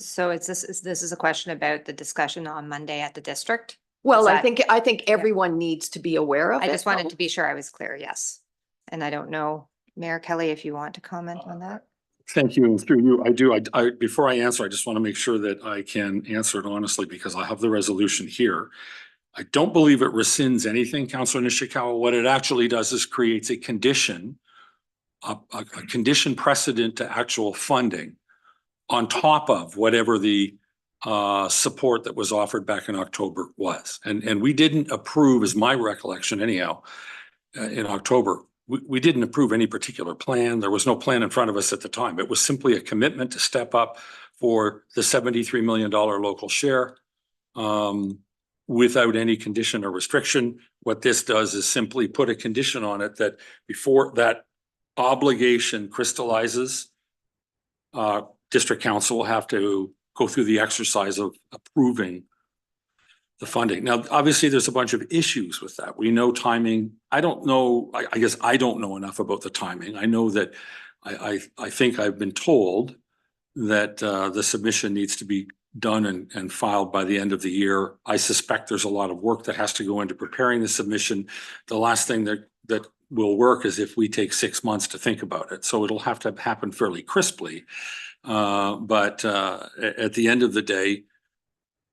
so this is a question about the discussion on Monday at the district? Well, I think everyone needs to be aware of it. I just wanted to be sure I was clear, yes. And I don't know, Mayor Kelly, if you want to comment on that. Thank you. And through you, I do. Before I answer, I just want to make sure that I can answer it honestly, because I have the resolution here. I don't believe it rescinds anything, Councillor Nishikawa. What it actually does is creates a condition, a condition precedent to actual funding on top of whatever the support that was offered back in October was. And we didn't approve, is my recollection anyhow, in October. We didn't approve any particular plan. There was no plan in front of us at the time. It was simply a commitment to step up for the $73 million local share without any condition or restriction. What this does is simply put a condition on it that before that obligation crystallizes, district council will have to go through the exercise of approving the funding. Now, obviously, there's a bunch of issues with that. We know timing. I don't know, I guess I don't know enough about the timing. I know that I think I've been told that the submission needs to be done and filed by the end of the year. I suspect there's a lot of work that has to go into preparing the submission. The last thing that will work is if we take 6 months to think about it. So it'll have to happen fairly crisply. But at the end of the day,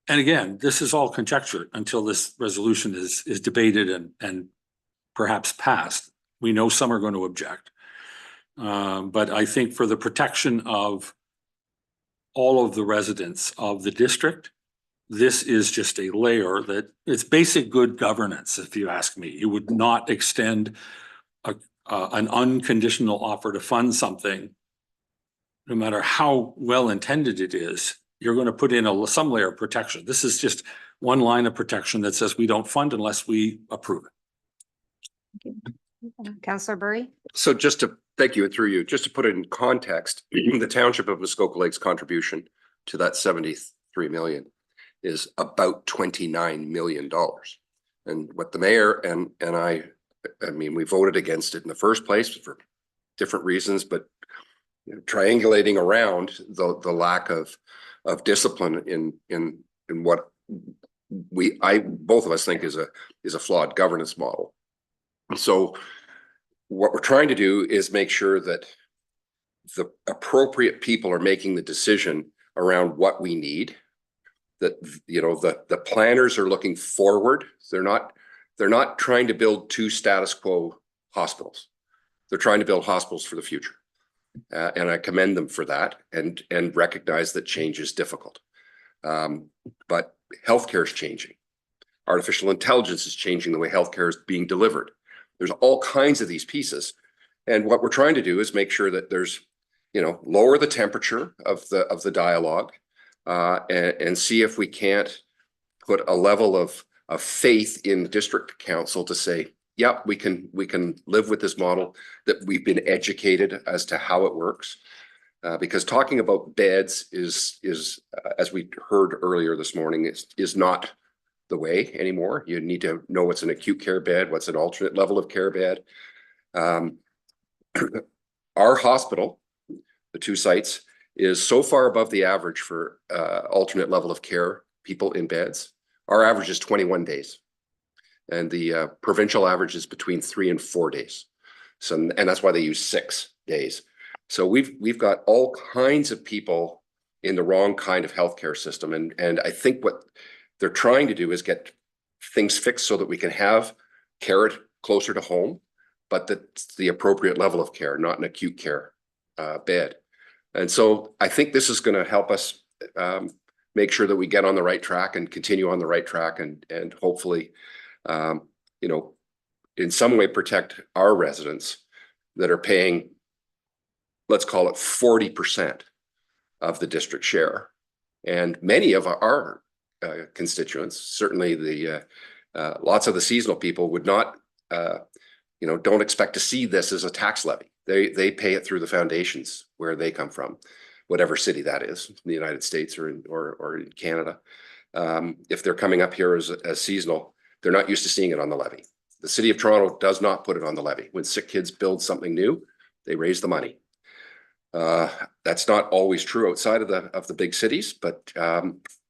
and again, this is all conjecture until this resolution is debated and perhaps passed. We know some are going to object. But I think for the protection of all of the residents of the district, this is just a layer that it's basic good governance, if you ask me. You would not extend an unconditional offer to fund something, no matter how well intended it is. You're going to put in some layer of protection. This is just one line of protection that says we don't fund unless we approve it. Councillor Burry? So just to, thank you, and through you, just to put it in context, the Township of Muskoka Lake's contribution to that 73 million is about $29 million. And what the mayor and I mean, we voted against it in the first place for different reasons, but triangulating around the lack of discipline in what both of us think is a flawed governance model. So what we're trying to do is make sure that the appropriate people are making the decision around what we need, that, you know, the planners are looking forward. They're not trying to build two status quo hospitals. They're trying to build hospitals for the future. And I commend them for that and recognize that change is difficult. But healthcare is changing. Artificial intelligence is changing the way healthcare is being delivered. There's all kinds of these pieces. And what we're trying to do is make sure that there's, you know, lower the temperature of the dialogue and see if we can't put a level of faith in the district council to say, yep, we can live with this model, that we've been educated as to how it works. Because talking about beds is as we heard earlier this morning, is not the way anymore. You need to know what's an acute care bed, what's an alternate level of care bed. Our hospital, the two sites, is so far above the average for alternate level of care people in beds. Our average is 21 days. And the provincial average is between 3 and 4 days. So, and that's why they use 6 days. So we've got all kinds of people in the wrong kind of healthcare system. And I think what they're trying to do is get things fixed so that we can have care closer to home, but that's the appropriate level of care, not an acute care bed. And so I think this is going to help us make sure that we get on the right track and continue on the right track and hopefully, you know, in some way protect our residents that are paying, let's call it 40% of the district share. And many of our constituents, certainly the lots of the seasonal people would not, you know, don't expect to see this as a tax levy. They pay it through the foundations where they come from, whatever city that is, in the United States or in Canada. If they're coming up here as seasonal, they're not used to seeing it on the levy. The city of Toronto does not put it on the levy. When sick kids build something new, they raise the money. That's not always true outside of the big cities, but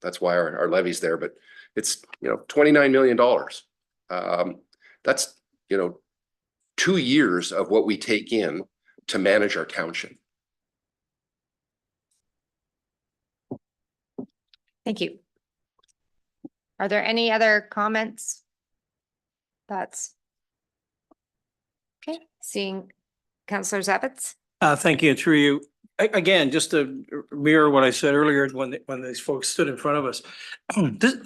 that's why our levy's there. But it's, you know, $29 million. That's, you know, 2 years of what we take in to manage our township. Thank you. Are there any other comments? Thoughts? Okay, seeing Councillor Zavitz. Thank you. Through you. Again, just to mirror what I said earlier when these folks stood in front of us,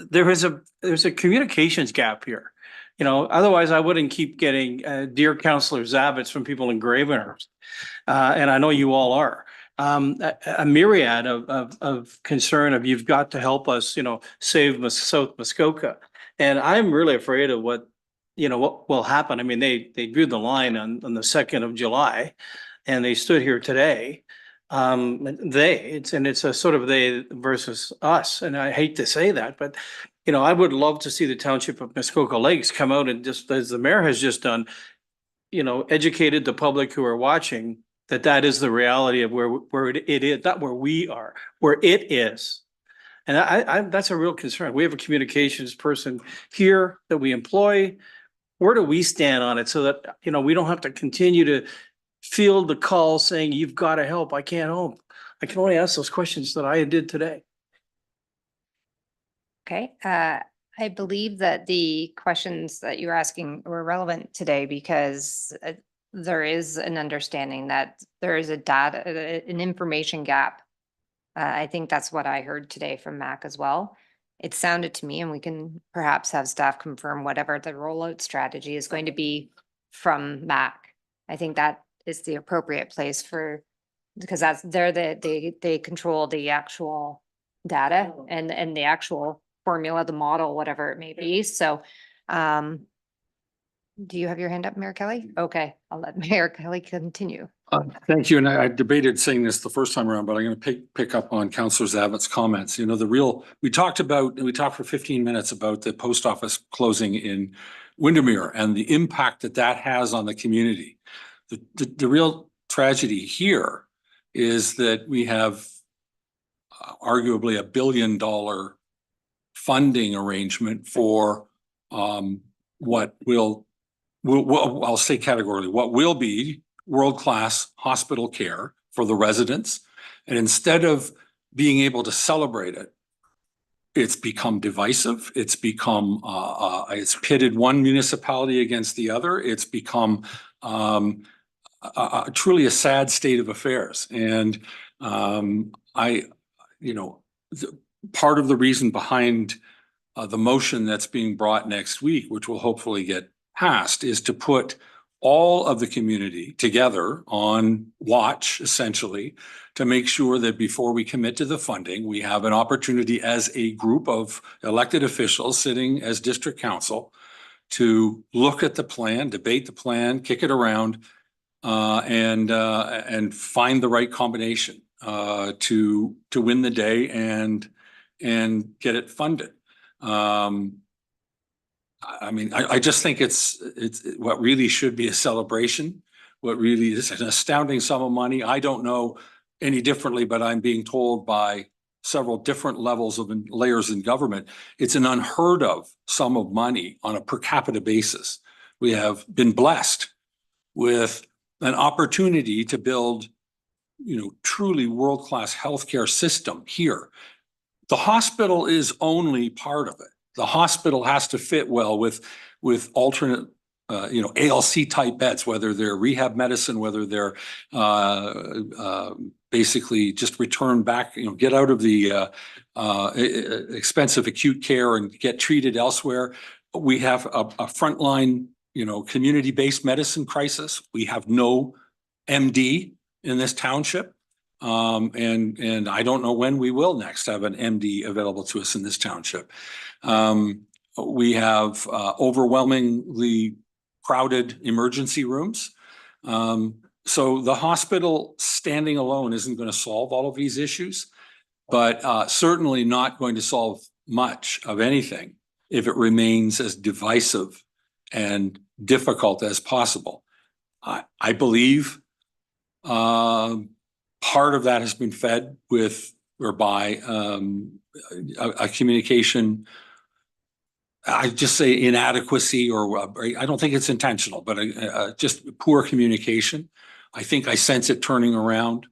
there's a communications gap here. You know, otherwise I wouldn't keep getting dear Councillor Zavitz from people in Gravenhurst. And I know you all are. A myriad of concern of you've got to help us, you know, save South Muskoka. And I'm really afraid of what will happen. I mean, they drew the line on the 2nd of July and they stood here today. It's a sort of they versus us. And I hate to say that, but you know, I would love to see the Township of Muskoka Lakes come out and just, as the mayor has just done, you know, educated the public who are watching that is the reality of where it is, not where we are, where it is. And that's a real concern. We have a communications person here that we employ. Where do we stand on it so that, you know, we don't have to continue to field the call saying, you've got to help, I can't help. I can only ask those questions that I did today. Okay, I believe that the questions that you're asking were relevant today because there is an understanding that there is an information gap. I think that's what I heard today from Mac as well. It sounded to me, and we can perhaps have staff confirm whatever the rollout strategy is going to be from Mac. I think that is the appropriate place because they control the actual data and the actual formula, the model, whatever it may be. So, do you have your hand up, Mayor Kelly? Okay, I'll let Mayor Kelly continue. Thank you. And I debated saying this the first time around, but I'm going to pick up on Councillor Zavet's comments. You know, we talked for 15 minutes about the post office closing in Windermere and the impact that has on the community. The real tragedy here is that we have arguably $1 billion funding arrangement for what I'll say categorically, what will be world-class hospital care for the residents. And instead of being able to celebrate it, it's become divisive. It's become, it's pitted one municipality against the other. It's become truly a sad state of affairs. And part of the reason behind the motion that's being brought next week, which will hopefully get passed, is to put all of the community together on watch, essentially, to make sure that before we commit to the funding, we have an opportunity as a group of elected officials sitting as district council to look at the plan, debate the plan, kick it around, and find the right combination to win the day and get it funded. I mean, I just think it's what really should be a celebration. What really is an astounding sum of money. I don't know any differently, but I'm being told by several different levels of layers in government, it's an unheard of sum of money on a per capita basis. We have been blessed with an opportunity to build, truly world-class healthcare system here. The hospital is only part of it. The hospital has to fit well with alternate, ALC type beds, whether they're rehab medicine, whether they're basically just return back, get out of the expensive acute care and get treated elsewhere. We have a frontline, community-based medicine crisis. We have no MD in this township. And I don't know when we will next have an MD available to us in this township. We have overwhelmingly crowded emergency rooms. So the hospital standing alone isn't going to solve all of these issues, but certainly not going to solve much of anything if it remains as divisive and difficult as possible. I believe part of that has been fed with or by a communication, I just say inadequacy, or I don't think it's intentional, but just poor communication. I think I sense it turning around,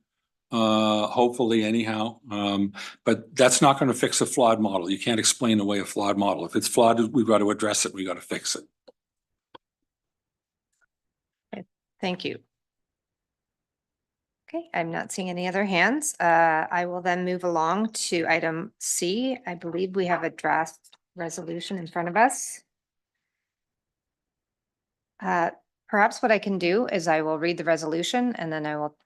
hopefully anyhow. But that's not going to fix a flawed model. You can't explain away a flawed model. If it's flawed, we've got to address it. We've got to fix it. Thank you. Okay, I'm not seeing any other hands. I will then move along to item C. I believe we have a draft resolution in front of us. Perhaps what I can do is I will read the resolution and then I will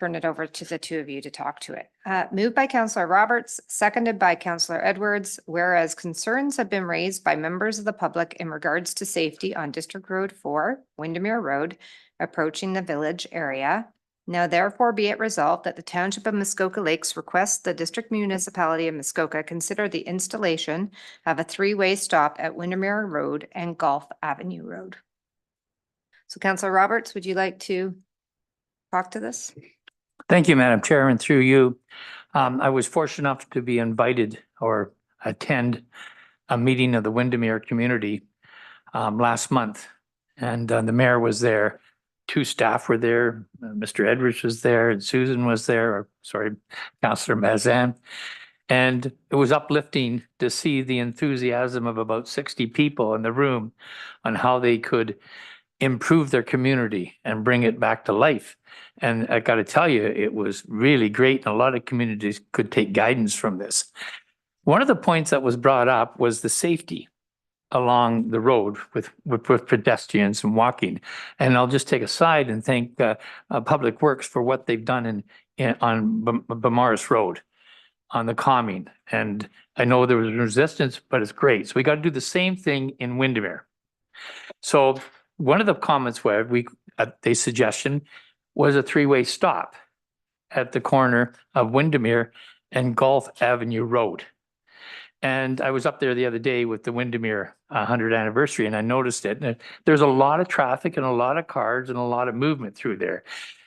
turn it over to the two of you to talk to it. Moved by Councillor Roberts, seconded by Councillor Edwards, whereas concerns have been raised by members of the public in regards to safety on District Road 4, Windermere Road, approaching the village area. Now therefore be it resolved that the Township of Muskoka Lakes requests the District Municipality of Muskoka consider the installation of a three-way stop at Windermere Road and Gulf Avenue Road. So Councillor Roberts, would you like to talk to this? Thank you, Madam Chair, and through you. I was fortunate enough to be invited or attend a meeting of the Windermere community last month. And the mayor was there, two staff were there, Mr. Edwards was there, and Susan was there, or sorry, Councillor Mazan. And it was uplifting to see the enthusiasm of about 60 people in the room on how they could improve their community and bring it back to life. And I got to tell you, it was really great. And a lot of communities could take guidance from this. One of the points that was brought up was the safety along the road with pedestrians and walking. And I'll just take a side and thank Public Works for what they've done on Bamaris Road on the calming. And I know there was resistance, but it's great. So we got to do the same thing in Windermere. So one of the comments where the suggestion was a three-way stop at the corner of Windermere and Gulf Avenue Road. And I was up there the other day with the Windermere 100th anniversary, and I noticed it. And there's a lot of traffic and a lot of cars and a lot of movement through there.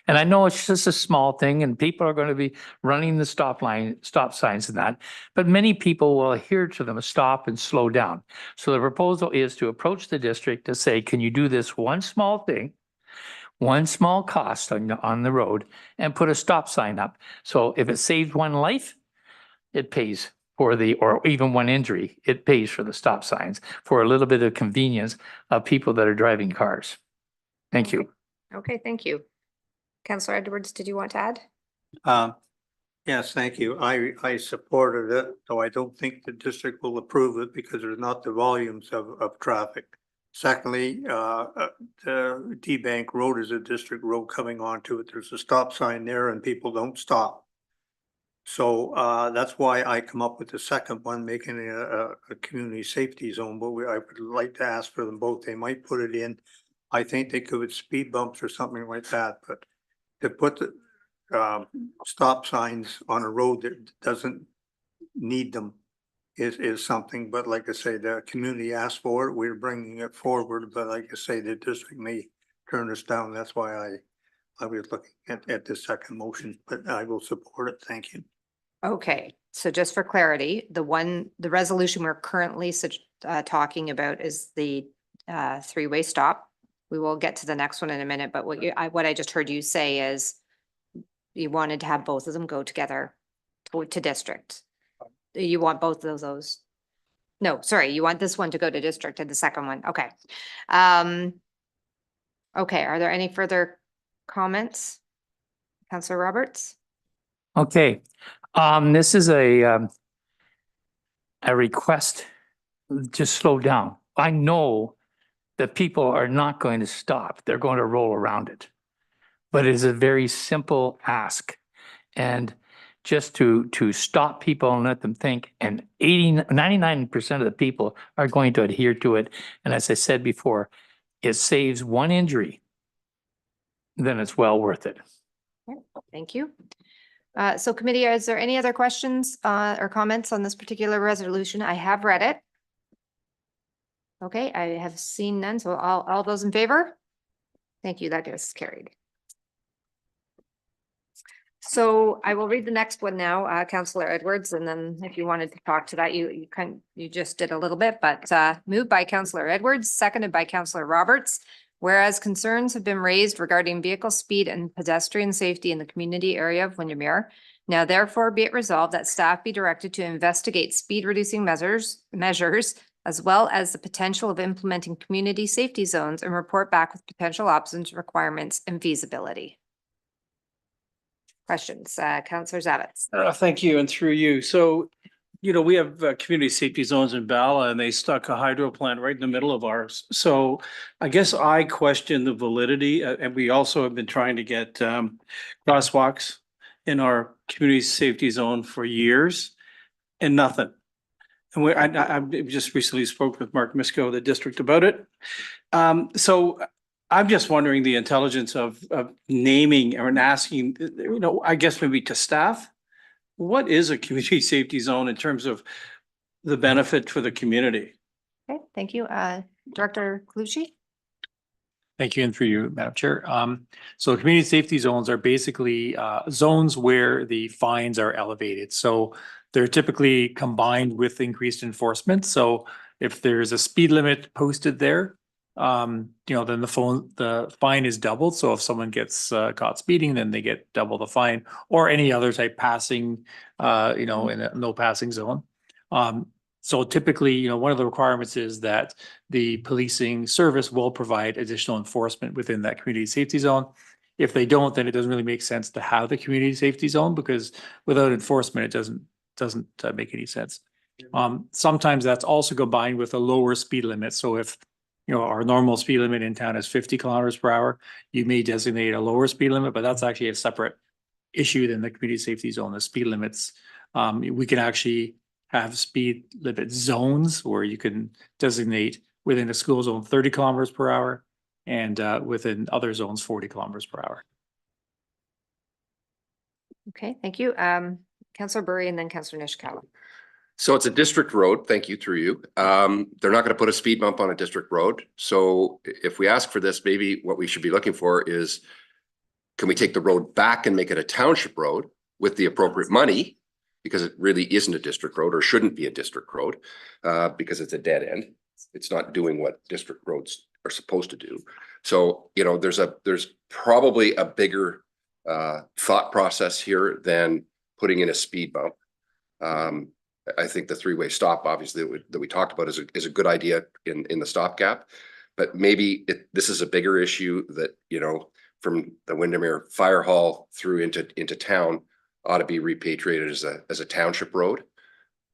And I know it's just a small thing, and people are going to be running the stop signs and that, but many people will adhere to them, stop and slow down. So the proposal is to approach the district to say, can you do this one small thing, one small cost on the road, and put a stop sign up? So if it saves one life, it pays for or even one injury, it pays for the stop signs for a little bit of convenience of people that are driving cars. Thank you. Okay, thank you. Councillor Edwards, did you want to add? Yes, thank you. I supported it, though I don't think the district will approve it because there's not the volumes of traffic. Secondly, the D-Bank Road is a district road coming onto it. There's a stop sign there and people don't stop. So that's why I come up with the second one, making it a community safety zone, but I would like to ask for them both. They might put it in. I think they could with speed bumps or something like that, but to put the stop signs on a road that doesn't need them is something. But like I say, the community asked for it. We're bringing it forward, but like I say, the district may turn us down. That's why I was looking at this second motion, but I will support it. Thank you. Okay, so just for clarity, the resolution we're currently talking about is the three-way stop. We will get to the next one in a minute, but what I just heard you say is you wanted to have both of them go together to district. You want both of those? No, sorry, you want this one to go to district and the second one. Okay. Okay, are there any further comments? Councillor Roberts? Okay, this is a request, just slow down. I know that people are not going to stop. They're going to roll around it. But it is a very simple ask. And just to stop people and let them think, and 99% of the people are going to adhere to it. And as I said before, it saves one injury, then it's well worth it. Thank you. So committee, is there any other questions or comments on this particular resolution? I have read it. Okay, I have seen none. So all those in favor? Thank you. That is carried. So I will read the next one now, Councillor Edwards, and then if you wanted to talk to that, you just did a little bit, but moved by Councillor Edwards, seconded by Councillor Roberts. Whereas concerns have been raised regarding vehicle speed and pedestrian safety in the community area of Windermere. Now therefore be it resolved that staff be directed to investigate speed reducing measures, as well as the potential of implementing community safety zones and report back with potential options, requirements, and feasibility. Questions, Councillor Zavitz? Thank you, and through you. So, we have community safety zones in Bala, and they stuck a hydro plant right in the middle of ours. So I guess I question the validity, and we also have been trying to get crosswalks in our community safety zone for years, and nothing. And I just recently spoke with Mark Muskoka, the district, about it. So I'm just wondering the intelligence of naming or asking, I guess maybe to staff, what is a community safety zone in terms of the benefit for the community? Okay, thank you. Director Colucci? Thank you, and through you, Madam Chair. So community safety zones are basically zones where the fines are elevated. So they're typically combined with increased enforcement. So if there's a speed limit posted there, then the fine is doubled. So if someone gets caught speeding, then they get double the fine, or any other type passing, in a no passing zone. So typically, one of the requirements is that the policing service will provide additional enforcement within that community safety zone. If they don't, then it doesn't really make sense to have the community safety zone, because without enforcement, it doesn't make any sense. Sometimes that's also combined with a lower speed limit. So if our normal speed limit in town is 50 kilometers per hour, you may designate a lower speed limit, but that's actually a separate issue than the community safety zone. The speed limits, we can actually have speed limit zones where you can designate within a school zone 30 kilometers per hour and within other zones 40 kilometers per hour. Okay, thank you. Councillor Burry and then Councillor Nishikawa. So it's a district road, thank you, through you. They're not going to put a speed bump on a district road. So if we ask for this, maybe what we should be looking for is, can we take the road back and make it a township road with the appropriate money? Because it really isn't a district road, or shouldn't be a district road, because it's a dead end. It's not doing what district roads are supposed to do. So, there's probably a bigger thought process here than putting in a speed bump. I think the three-way stop, obviously, that we talked about is a good idea in the stopgap, but maybe this is a bigger issue that, from the Windermere Fire Hall through into town ought to be repatriated as a township road.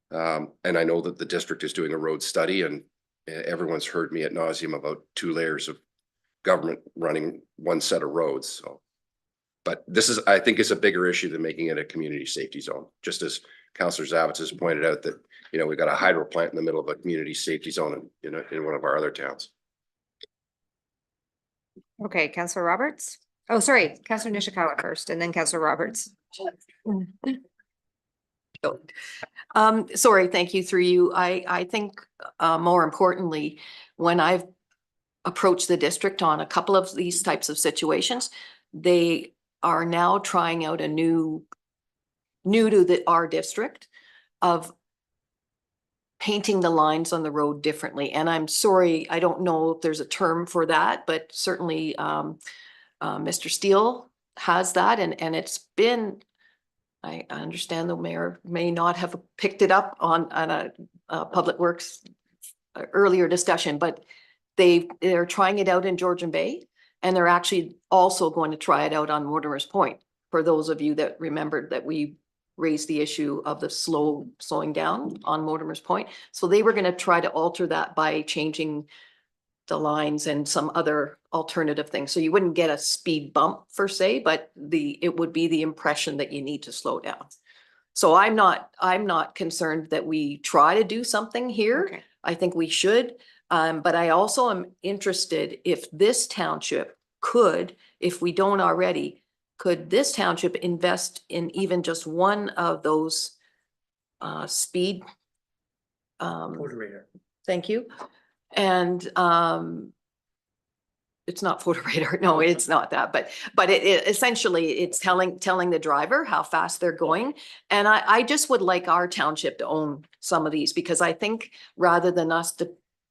And I know that the district is doing a road study, and everyone's heard me ad nauseum about 2 layers of government running one set of roads. So, but I think it's a bigger issue than making it a community safety zone. Just as Councillor Zavitz has pointed out that, we've got a hydro plant in the middle of a community safety zone in one of our other towns. Okay, Councillor Roberts. Oh, sorry, Councillor Nishikawa first and then Councillor Roberts. Sorry, thank you, through you. I think more importantly, when I've approached the district on a couple of these types of situations, they are now trying out a new to our district of painting the lines on the road differently. And I'm sorry, I don't know if there's a term for that, but certainly Mr. Steele has that, and it's been, I understand the mayor may not have picked it up on a Public Works earlier discussion, but they're trying it out in Georgian Bay, and they're actually also going to try it out on Mortimer's Point. For those of you that remembered that we raised the issue of the slowing down on Mortimer's Point. So they were going to try to alter that by changing the lines and some other alternative things. So you wouldn't get a speed bump per se, but it would be the impression that you need to slow down. So I'm not concerned that we try to do something here. Okay. I think we should. But I also am interested if this township could, if we don't already, could this township invest in even just one of those speed? Motivator. Thank you. And it's not photo radar. No, it's not that, but it essentially it's telling the driver how fast they're going. And I just would like our township to own some of these, because I think rather than us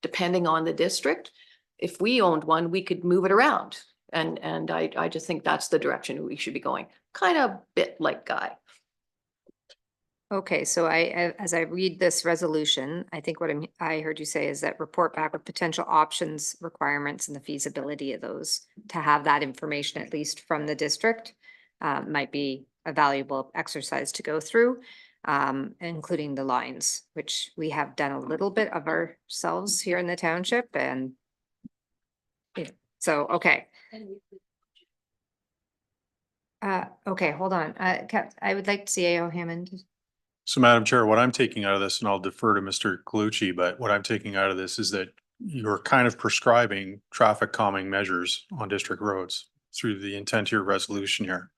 depending on the district, if we owned one, we could move it around. And I just think that's the direction we should be going. Kind of bit like Guy. Okay, so as I read this resolution, I think what I heard you say is that report back with potential options, requirements, and the feasibility of those, to have that information at least from the district might be a valuable exercise to go through, including the lines, which we have done a little bit of ourselves here in the township. And yeah, so, okay. Okay, hold on. I would like to see A.O. Hammond. So Madam Chair, what I'm taking out of this, and I'll defer to Mr. Colucci, but what I'm taking out of this is that you're kind of prescribing traffic calming measures on district roads through the intent of your resolution here.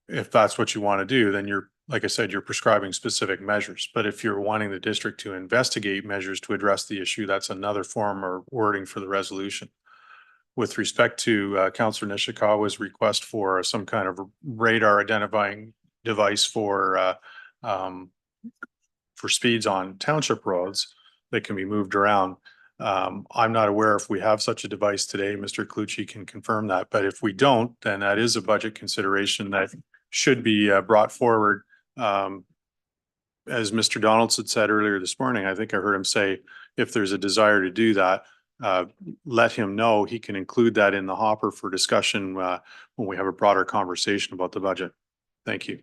If that's what you want to do, then you're like I said, you're prescribing specific measures. But if you're wanting the district to investigate measures to address the issue, that's another form or wording for the resolution. With respect to Councillor Nishikawa's request for some kind of radar identifying device for speeds on township roads that can be moved around. I'm not aware if we have such a device today. Mr. Clucci can confirm that. But if we don't, then that is a budget consideration that should be brought forward. As Mr. Donaldson said earlier this morning, I think I heard him say, if there's a desire to do that, let him know. He can include that in the hopper for discussion when we have a broader conversation about the budget. Thank you.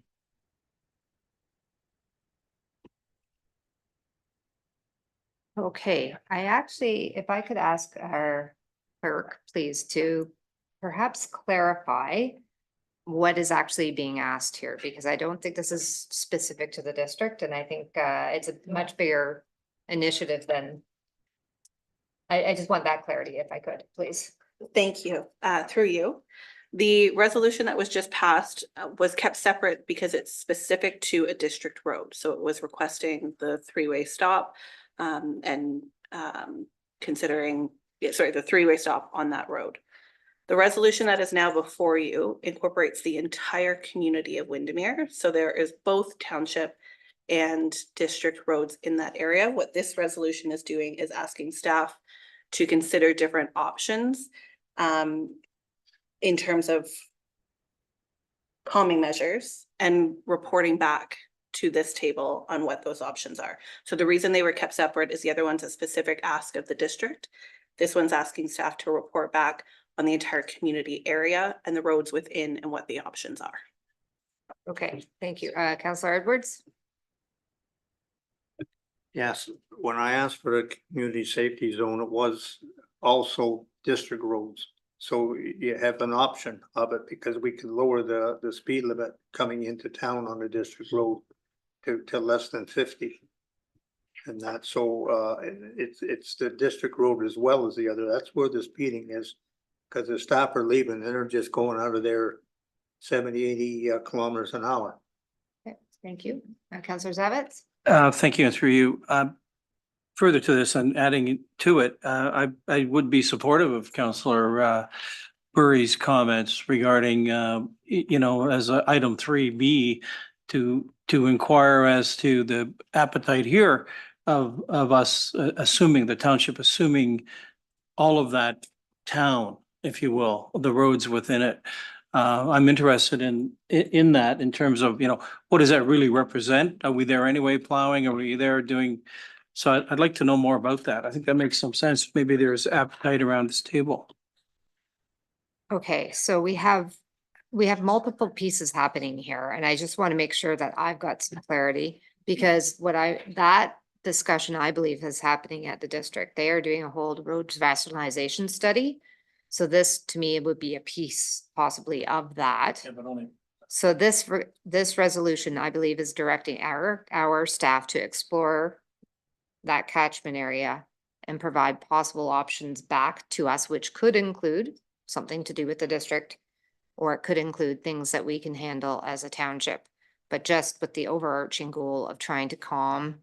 Okay, I actually, if I could ask our clerk, please, to perhaps clarify what is actually being asked here, because I don't think this is specific to the district, and I think it's a much bigger initiative than. I just want that clarity if I could, please. Thank you. Through you. The resolution that was just passed was kept separate because it's specific to a district road. So it was requesting the three-way stop and considering, the three-way stop on that road. The resolution that is now before you incorporates the entire community of Windermere. So there is both township and district roads in that area. What this resolution is doing is asking staff to consider different options in terms of calming measures and reporting back to this table on what those options are. So the reason they were kept separate is the other one's a specific ask of the district. This one's asking staff to report back on the entire community area and the roads within and what the options are. Okay, thank you. Councillor Edwards? Yes, when I asked for the community safety zone, it was also district roads. So you have an option of it because we can lower the speed limit coming into town on the district road to less than 50. And that's so it's the district road as well as the other. That's where the speeding is, because the staff are leaving and they're just going out of there 70, 80 kilometers an hour. Okay, thank you. Councillor Zavitz? Thank you, and through you. Further to this and adding to it, I would be supportive of Councillor Burry's comments regarding, as item 3B to inquire as to the appetite here of us assuming the township, assuming all of that town, if you will, the roads within it. I'm interested in that in terms of, what does that really represent? Are we there anyway plowing? Are we there doing? So I'd like to know more about that. I think that makes some sense. Maybe there's appetite around this table. Okay, so we have multiple pieces happening here, and I just want to make sure that I've got some clarity, because that discussion, I believe, is happening at the district. They are doing a whole roads rationalization study. So this, to me, would be a piece possibly of that. Yeah, but only. So this resolution, I believe, is directing our staff to explore that catchment area and provide possible options back to us, which could include something to do with the district, or it could include things that we can handle as a township, but just with the overarching goal of trying to calm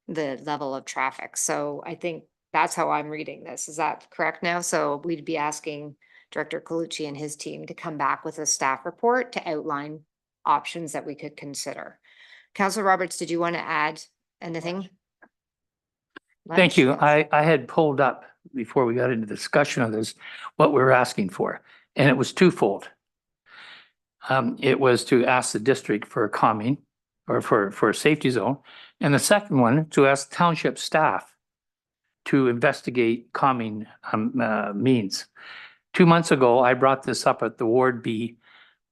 the level of traffic. So I think that's how I'm reading this. Is that correct now? So we'd be asking Director Colucci and his team to come back with a staff report to outline options that we could consider. Councillor Roberts, did you want to add anything? Thank you. I had pulled up before we got into the discussion of this, what we were asking for, and it was twofold. It was to ask the district for a calming or for a safety zone. And the second one, to ask township staff to investigate calming means. 2 months ago, I brought this up at the Ward B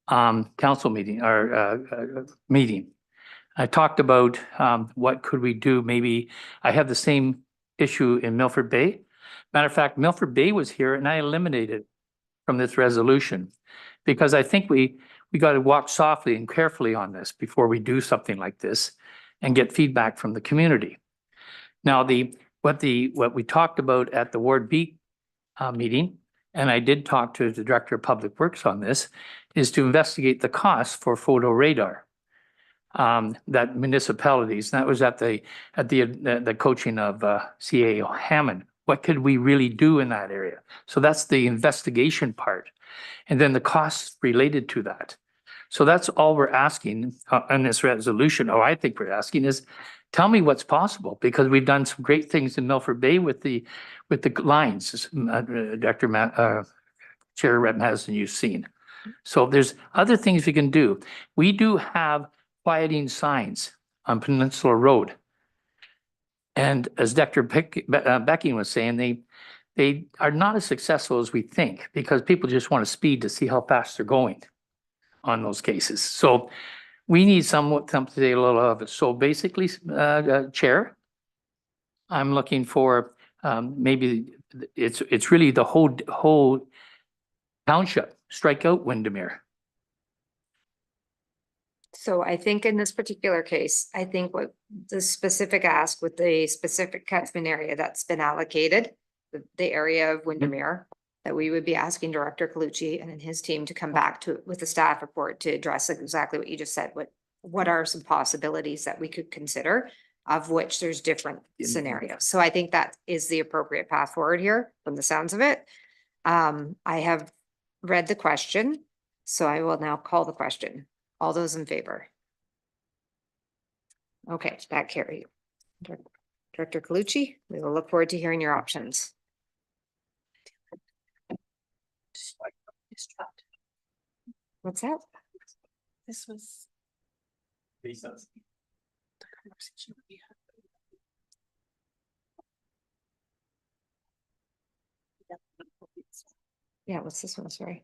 council meeting or meeting. I talked about what could we do. Maybe I have the same issue in Milford Bay. Matter of fact, Milford Bay was here and I eliminated from this resolution because I think we got to walk softly and carefully on this before we do something like this and get feedback from the community. Now, what we talked about at the Ward B meeting, and I did talk to the Director of Public Works on this, is to investigate the cost for photo radar. that municipalities, and that was at the coaching of CAO Hammond. What could we really do in that area? So that's the investigation part. And then the costs related to that. So that's all we're asking on this resolution, or I think we're asking is, tell me what's possible, because we've done some great things in Milford Bay with the lines, Chair Rep Madison, you've seen. So there's other things we can do. We do have quieting signs on Peninsula Road. And as Dr. Becking was saying, they are not as successful as we think, because people just want to speed to see how fast they're going on those cases. So we need something to take a little of it. So basically, Chair, I'm looking for maybe it's really the whole township, strike out Windermere. So I think in this particular case, I think what the specific ask with the specific catchment area that's been allocated, the area of Windermere, that we would be asking Director Colucci and his team to come back to with a staff report to address exactly what you just said. What are some possibilities that we could consider, of which there's different scenarios. So I think that is the appropriate path forward here from the sounds of it. I have read the question, so I will now call the question. All those in favor? Okay, that carried. Director Colucci, we will look forward to hearing your options. What's that? This was the conversation we had. Yeah, what's this one? Sorry.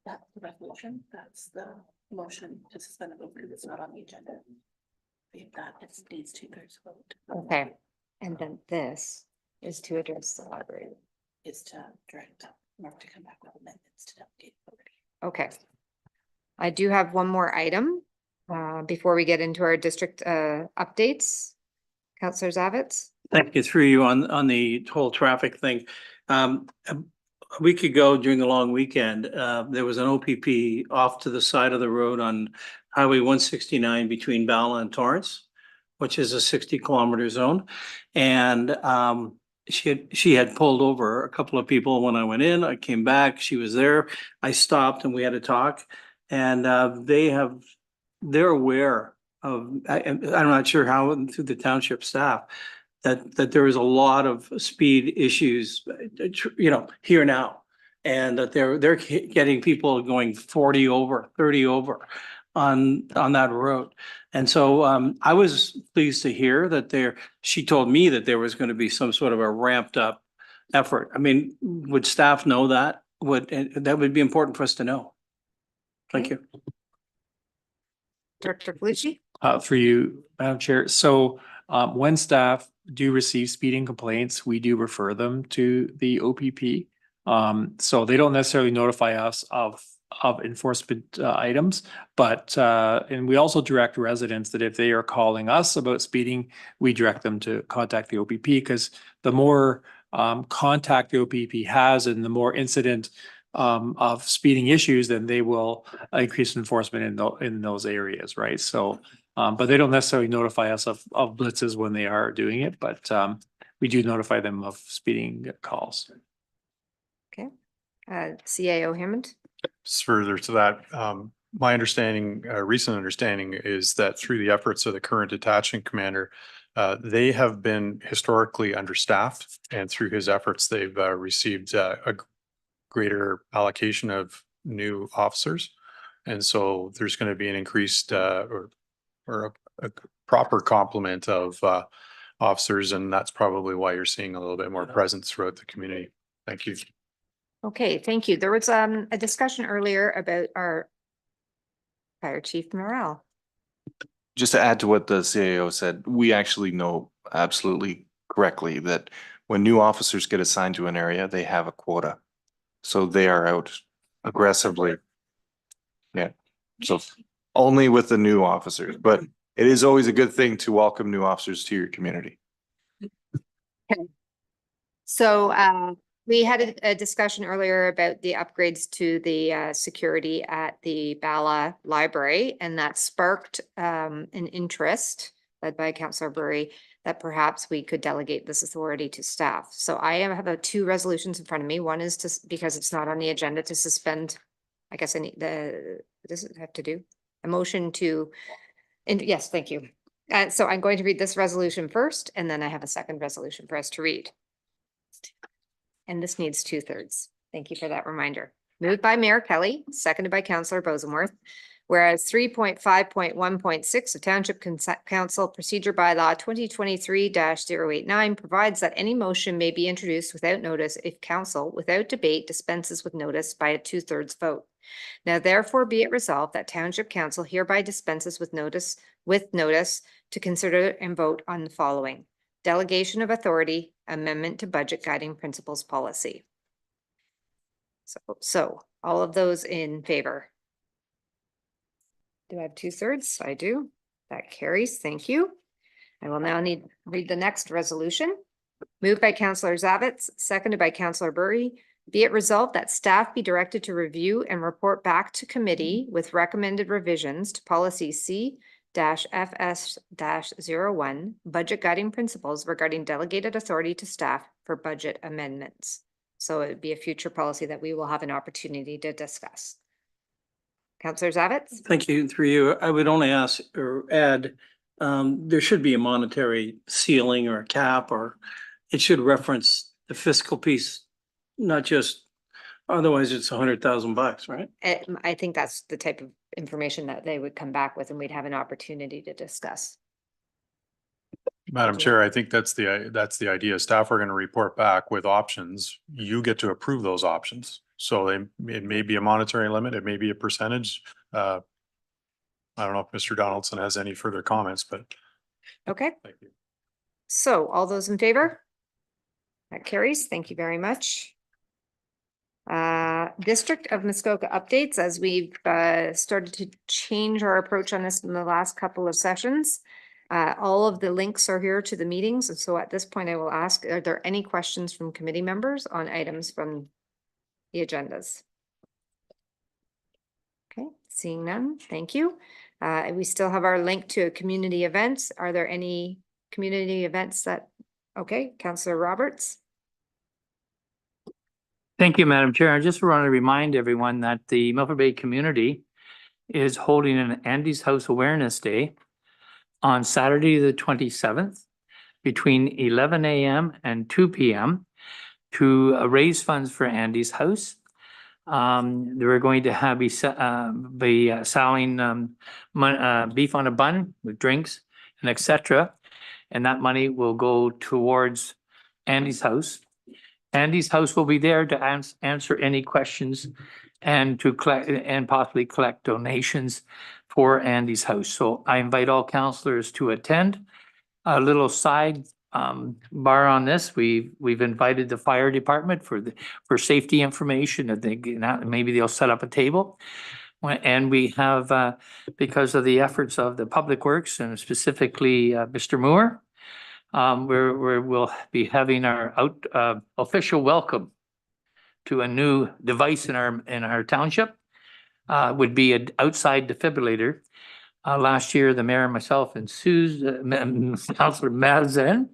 That's the resolution. That's the motion to suspend the vote because it's not on the agenda. That it needs 2/3 vote. Okay, and then this is to address the library. Is to direct Mark to come back with amendments to delegate authority. Okay. I do have one more item before we get into our district updates. Councillor Zavitz? Thank you. Through you on the whole traffic thing. A week ago during the long weekend, there was an OPP off to the side of the road on Highway 169 between Bala and Torrance, which is a 60-kilometer zone. And she had pulled over a couple of people when I went in. I came back, she was there. I stopped and we had a talk. And they're aware of, I'm not sure how through the township staff, that there is a lot of speed issues, here now. And that they're getting people going 40 over, 30 over on that road. And so I was pleased to hear that she told me that there was going to be some sort of a ramped up effort. I mean, would staff know that? That would be important for us to know. Thank you. Director Colucci? For you, Madam Chair. So when staff do receive speeding complaints, we do refer them to the OPP. So they don't necessarily notify us of enforcement items, but and we also direct residents that if they are calling us about speeding, we direct them to contact the OPP, because the more contact the OPP has and the more incident of speeding issues, then they will increase enforcement in those areas, right? So, but they don't necessarily notify us of blitzes when they are doing it, but we do notify them of speeding calls. Okay. CAO Hammond? Just further to that, my understanding, recent understanding is that through the efforts of the current detaching commander, they have been historically understaffed, and through his efforts, they've received a greater allocation of new officers. And so there's going to be an increased or a proper complement of officers, and that's probably why you're seeing a little bit more presence throughout the community. Thank you. Okay, thank you. There was a discussion earlier about our fire chief morale. Just to add to what the CAO said, we actually know absolutely correctly that when new officers get assigned to an area, they have a quota. So they are out aggressively. Yeah, so only with the new officers, but it is always a good thing to welcome new officers to your community. Okay. So We had a discussion earlier about the upgrades to the security at the Bala Library, and that sparked an interest led by Councillor Burry that perhaps we could delegate this authority to staff. So I have two resolutions in front of me. One is to, because it's not on the agenda, to suspend, I guess I need does it have to do? A motion to, and yes, thank you. So I'm going to read this resolution first, and then I have a second resolution for us to read. And this needs 2/3. Thank you for that reminder. Moved by Mayor Kelly, seconded by Councillor Bosenworth. Whereas 3.5.1.6 of Township Council Procedure Bylaw 2023-089 provides that any motion may be introduced without notice if council, without debate, dispenses with notice by a 2/3 vote. Now therefore be it resolved that Township Council hereby dispenses with notice to consider and vote on the following: delegation of authority, amendment to budget guiding principles policy. So all of those in favor? Do I have 2/3? I do. That carries. Thank you. I will now read the next resolution. Moved by Councillor Zavitz, seconded by Councillor Burry. Be it resolved that staff be directed to review and report back to committee with recommended revisions to policy C-FS-01, budget guiding principles regarding delegated authority to staff for budget amendments. So it would be a future policy that we will have an opportunity to discuss. Councillor Zavitz? Thank you. Through you, I would only ask or add, there should be a monetary ceiling or a cap, or it should reference the fiscal piece, not just, otherwise it's $100,000, right? I think that's the type of information that they would come back with and we'd have an opportunity to discuss. Madam Chair, I think that's the idea. Staff are going to report back with options. You get to approve those options. So it may be a monetary limit, it may be a percentage. I don't know if Mr. Donaldson has any further comments, but. Okay. Thank you. So all those in favor? That carries. Thank you very much. District of Muskoka updates, as we've started to change our approach on this in the last couple of sessions. All of the links are here to the meetings. And so at this point, I will ask, are there any questions from committee members on items from the agendas? Okay, seeing none. Thank you. We still have our link to community events. Are there any community events that, okay, Councillor Roberts? Thank you, Madam Chair. I just want to remind everyone that the Milford Bay community is holding an Andy's House Awareness Day on Saturday, the 27th, between 11 a.m. and 2 p.m. to raise funds for Andy's House. They're going to be selling beef on a bun with drinks and etc. And that money will go towards Andy's House. Andy's House will be there to answer any questions and to collect and possibly collect donations for Andy's House. So I invite all councillors to attend. A little side bar on this, we've invited the fire department for safety information. I think maybe they'll set up a table. And we have, because of the efforts of the Public Works and specifically Mr. Moore, we'll be having our official welcome to a new device in our township. Would be an outside defibrillator. Last year, the mayor, myself, and Councillor Mazen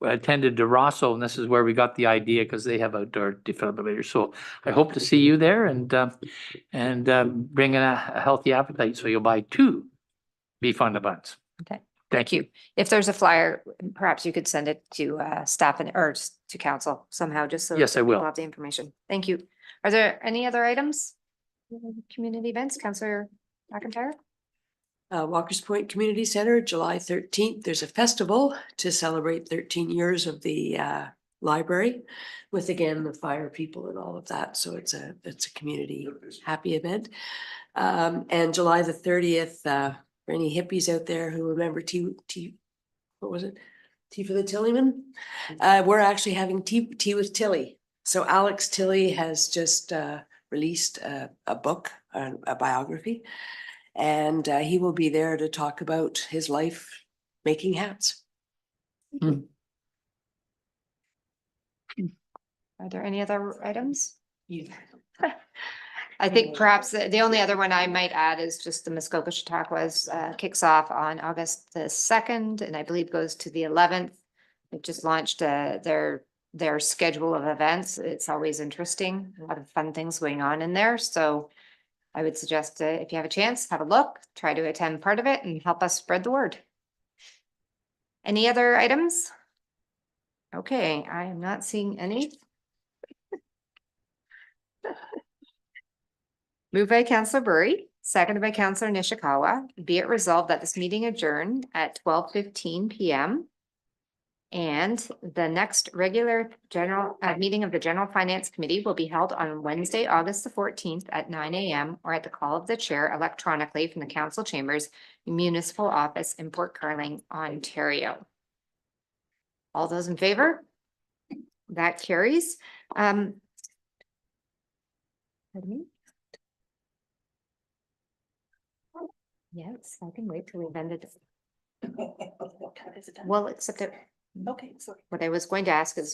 attended DeRosso, and this is where we got the idea because they have outdoor defibrillators. So I hope to see you there and bring in a healthy appetite. So you'll buy 2 beef on the buns. Okay. Thank you. If there's a flyer, perhaps you could send it to staff or to council somehow, just so Yes, I will. people have the information. Thank you. Are there any other items? Community events, Councillor McIntyre? Walker's Point Community Center, July 13th. There's a festival to celebrate 13 years of the library with, again, the fire people and all of that. So it's a community happy event. And July the 30th, for any hippies out there who remember what was it? Tea for the Tillyman? We're actually having tea with Tilly. So Alex Tilly has just released a book, a biography. And he will be there to talk about his life making hats. Are there any other items? You. I think perhaps the only other one I might add is just the Muskoka Chautauquas kicks off on August the 2nd, and I believe goes to the 11th. It just launched their schedule of events. It's always interesting, a lot of fun things going on in there. So I would suggest if you have a chance, have a look, try to attend part of it and help us spread the word. Any other items? Okay, I am not seeing any. Moved by Councillor Burry, seconded by Councillor Nishikawa. Be it resolved that this meeting adjourned at 12:15 PM. And the next regular general meeting of the General Finance Committee will be held on Wednesday, August the 14th at 9 AM or at the call of the chair electronically from the council chambers, municipal office in Port Carling, Ontario. All those in favor? That carries. Pardon me? Yes, I can wait till we've ended. Well, except that Okay, sorry. what I was going to ask is